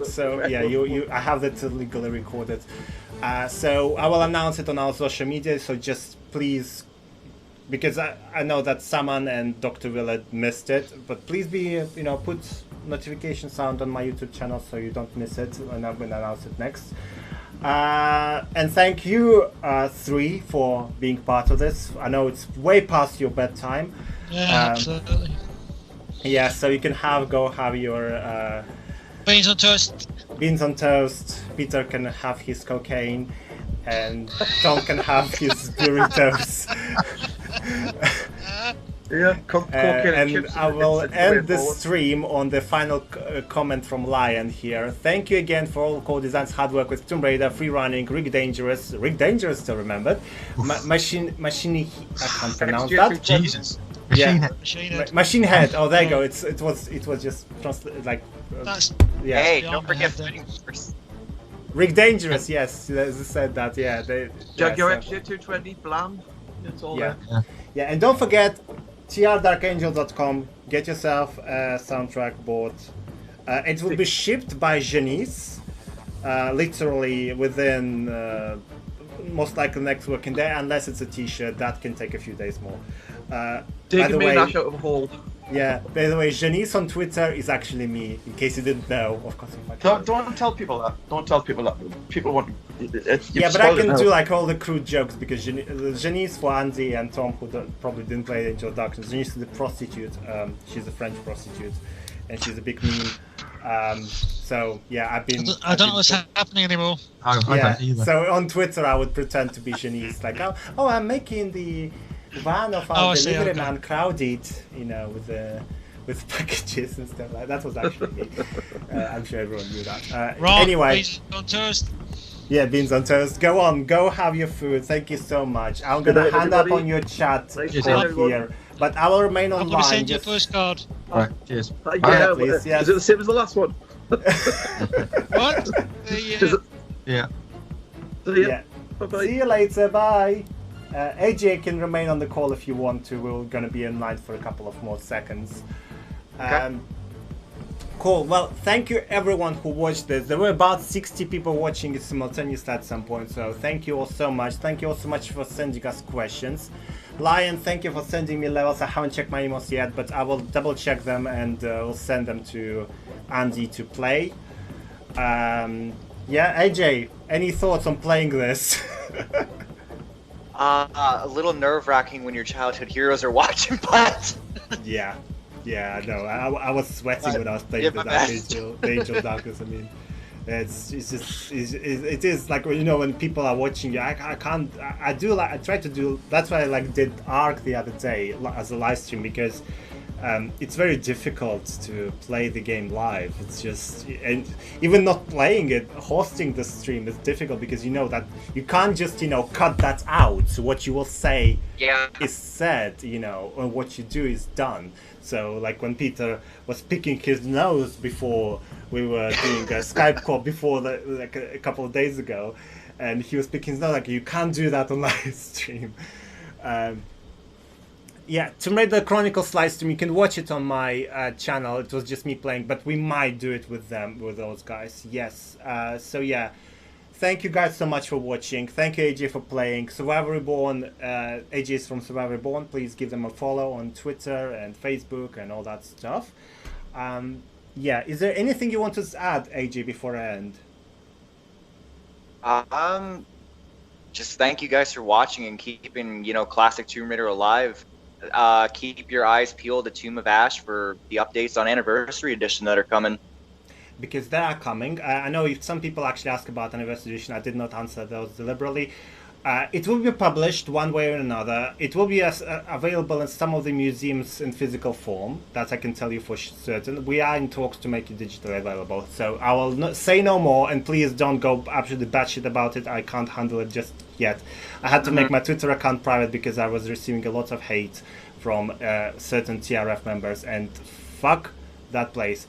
So yeah, I have that legally recorded. So I will announce it on our social media. So just please, because I know that Saman and Dr. Willett missed it, but please put notification sound on my YouTube channel so you don't miss it when I'm going to announce it next. And thank you, 3, for being part of this. I know it's way past your bedtime. Yeah, absolutely. Yeah, so you can go have your beans on toast. Beans on toast. Peter can have his cocaine, and Tom can have his burritos. Yeah, and I will end the stream on the final comment from Lion here. Thank you again for all core designs, hard work with Tomb Raider, free running, Rick Dangerous still remembered. Machine, I can't pronounce that. Jesus. Machine Head. Oh, there you go. It was just translated like. Hey, don't forget. Rick Dangerous, yes, they said that. Yeah, Jaguar XJ220, Blam. It's all there. Yeah, and don't forget. trdarkangel.com. Get yourself a soundtrack board. It will be shipped by Janice, literally within most likely next working day, unless it's a t-shirt that can take a few days more. Taking me Ash out of a hole. Yeah, by the way, Janice on Twitter is actually me, in case you didn't know. Of course, don't tell people that. Don't tell people that. People want. Yeah, but I can do like all the crude jokes because Janice, for Andy and Tom, who probably didn't play Angel of Darkness, Janice is a prostitute. She's a French prostitute, and she's a big meme. So yeah, I don't know what's happening anymore. I don't either. So on Twitter, I would pretend to be Janice, like, oh, I'm making the van of our delivery man crowded, with packages and stuff like that. That was actually me. I'm sure everyone knew that. Anyway, beans on toast. Yeah, beans on toast. Go on, go have your food. Thank you so much. I'm gonna hand up on your chat here, but I will remain online. I'm gonna send you a postcard. All right, cheers. Yeah, please, yes. Is it the same as the last one? What? Yeah. See you later. Bye. AJ can remain on the call if you want to. We're going to be in line for a couple of more seconds. Cool. Well, thank you everyone who watched this. There were about 60 people watching it simultaneously at some point, so thank you all so much. Thank you all so much for sending us questions. Lion, thank you for sending me levels. I haven't checked my emails yet, but I will double check them and we'll send them to Andy to play. Yeah, AJ, any thoughts on playing this? A little nerve-wracking when your childhood heroes are watching, but yeah, no, I was sweating when I was playing the Angel of Darkness. I mean, it is like, when people are watching you, I try to do. That's why I did Ark the other day as a live stream, because it's very difficult to play the game live. It's just, and even not playing it, hosting the stream is difficult because you know that you can't just cut that out. So what you will say is said, and what you do is done. So like when Peter was picking his nose before we were doing a Skype call before a couple of days ago, and he was picking his nose, you can't do that on live stream. Yeah, Tomb Raider Chronicles live stream, you can watch it on my channel. It was just me playing, but we might do it with those guys. Yes. So yeah, thank you guys so much for watching. Thank you, AJ, for playing. Survivor Reborn, AJ is from Survivor Reborn. Please give them a follow on Twitter and Facebook and all that stuff. Yeah, is there anything you want to add, AJ, before I end? Just thank you guys for watching and keeping, classic Tomb Raider alive. Keep your eyes peeled to Tomb of Ash for the updates on Anniversary Edition that are coming. Because they are coming. I know some people actually ask about Anniversary Edition. I did not answer those deliberately. It will be published one way or another. It will be available in some of the museums in physical form. That I can tell you for certain. We are in talks to make it digitally available. So I will say no more, and please don't go absolutely batshit about it. I can't handle it just yet. I had to make my Twitter account private because I was receiving a lot of hate from certain TRF members, and fuck that place.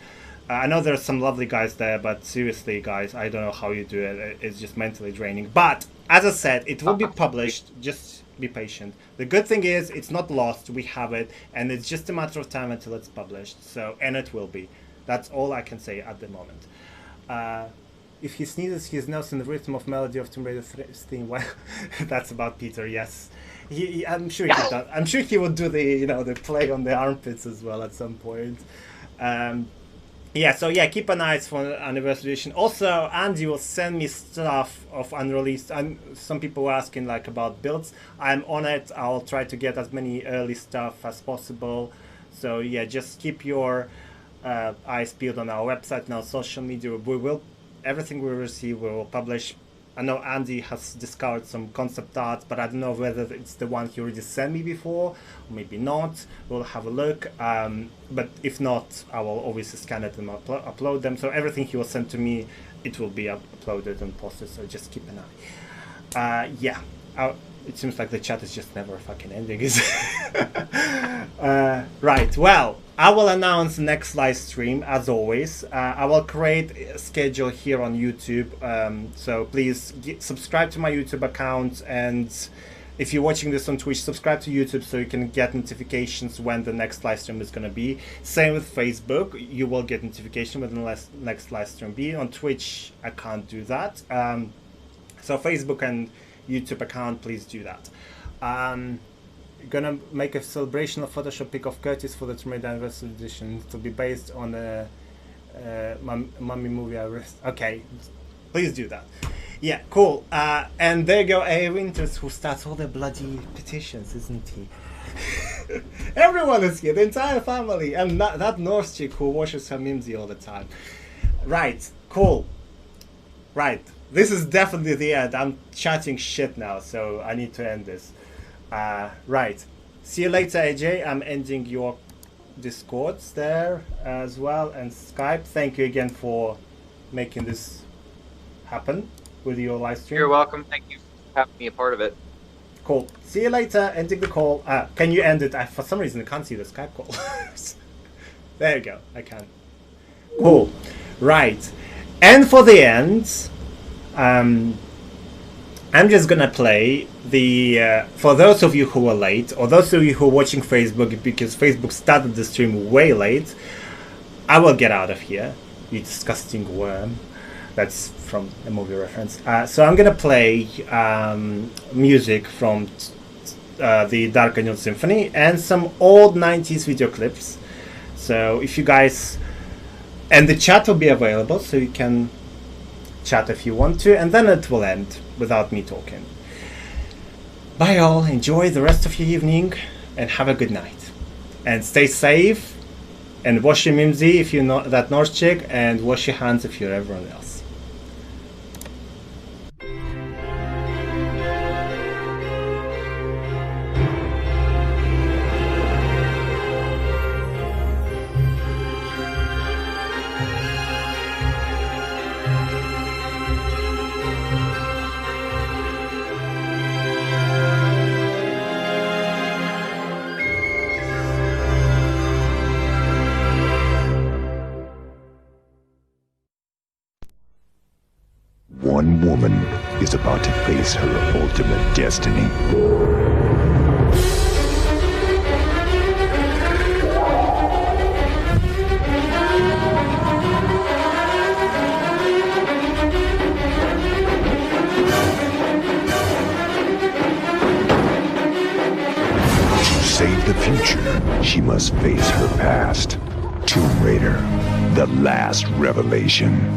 I know there's some lovely guys there, but seriously, guys, I don't know how you do it. It's just mentally draining. But as I said, it will be published. Just be patient. The good thing is it's not lost. We have it, and it's just a matter of time until it's published. So, and it will be. That's all I can say at the moment. If he sneezes, his nose in the rhythm of melody of Tomb Raider theme. Well, that's about Peter. Yes, I'm sure he does. I'm sure he would do the the play on the armpits as well at some point. Yeah, so yeah, keep an eye for Anniversary Edition. Also, Andy will send me stuff of unreleased. Some people were asking about builds. I'm on it. I'll try to get as many early stuff as possible. So yeah, just keep your eyes peeled on our website and our social media. Everything we receive, we will publish. I know Andy has discovered some concept art, but I don't know whether it's the one he already sent me before, or maybe not. We'll have a look. But if not, I will obviously scan it and upload them. So everything he will send to me, it will be uploaded and posted. So just keep an eye. Yeah. It seems like the chat is just never fucking ending, is it? Right, well, I will announce the next live stream, as always. I will create a schedule here on YouTube, so please subscribe to my YouTube account, and if you're watching this on Twitch, subscribe to YouTube so you can get notifications when the next live stream is going to be. Same with Facebook, you will get notification when the next live stream be. On Twitch, I can't do that. So Facebook and YouTube account, please do that. gonna make a celebration of Photoshop pick of Curtis for the Tomb Raider Anniversary Edition to be based on the Mummy movie. Okay, please do that. Yeah, cool. And there you go, A. Winters, who starts all the bloody petitions, isn't he? Everyone is here, the entire family, and that Norse chick who watches her Mimsy all the time. Right, cool. Right, this is definitely the end. I'm chatting shit now, so I need to end this. Right, see you later, AJ. I'm ending your Discords there as well, and Skype. Thank you again for making this happen with your live stream. You're welcome. Thank you for having me a part of it. Cool. See you later. Ending the call. Can you end it? For some reason, I can't see the Skype call. There you go. I can. Cool. Right. And for the end, I'm just gonna play the for those of you who are late, or those of you who are watching Facebook because Facebook started the stream way late. I will get out of here, you disgusting worm. That's from a movie reference. So I'm gonna play music from the Dark Annual Symphony and some old 90s video clips. So if you guys, and the chat will be available, so you can chat if you want to, and then it will end without me talking. Bye all, enjoy the rest of your evening, and have a good night. And stay safe, and wash your Mimsy if you're not that Norse chick, and wash your hands if you're everyone else. One woman is about to face her ultimate destiny. To save the future, she must face her past. Tomb Raider, the last revelation.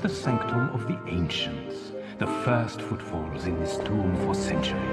The sanctum of the ancients, the first footfalls in this tomb for centuries.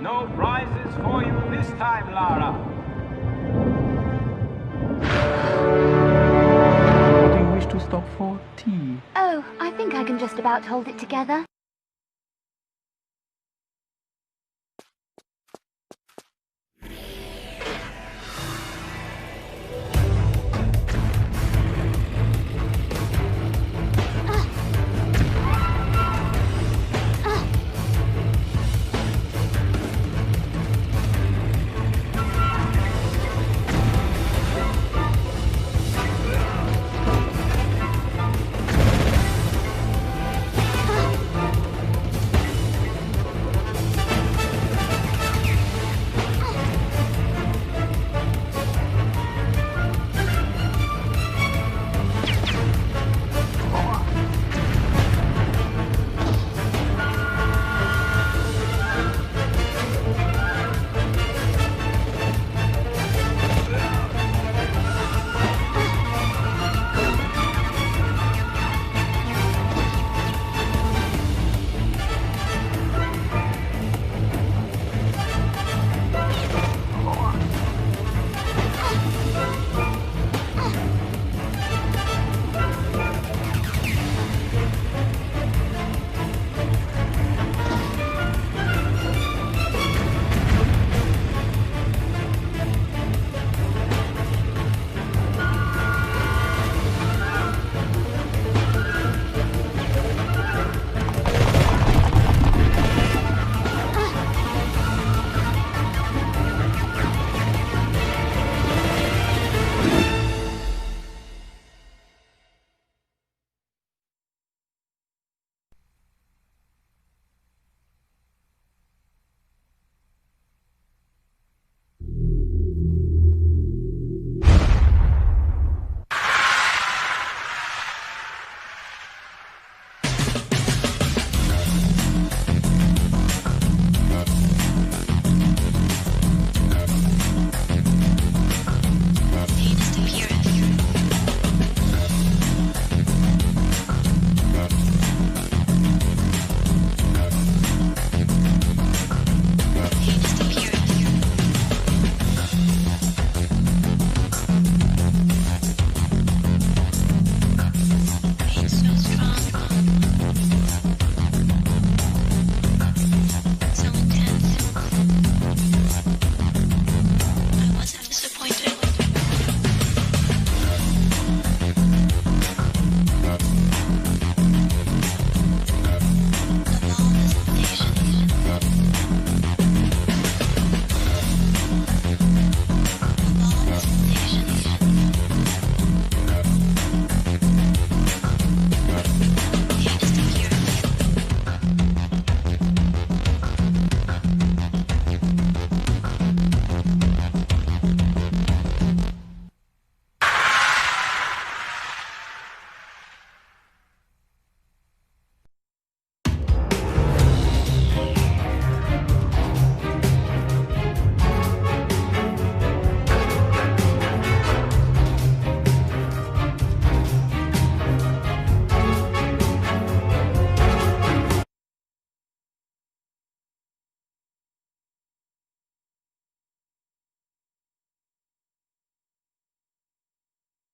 No prizes for you this time, Lara. for tea? Oh, I think I can just about hold it together.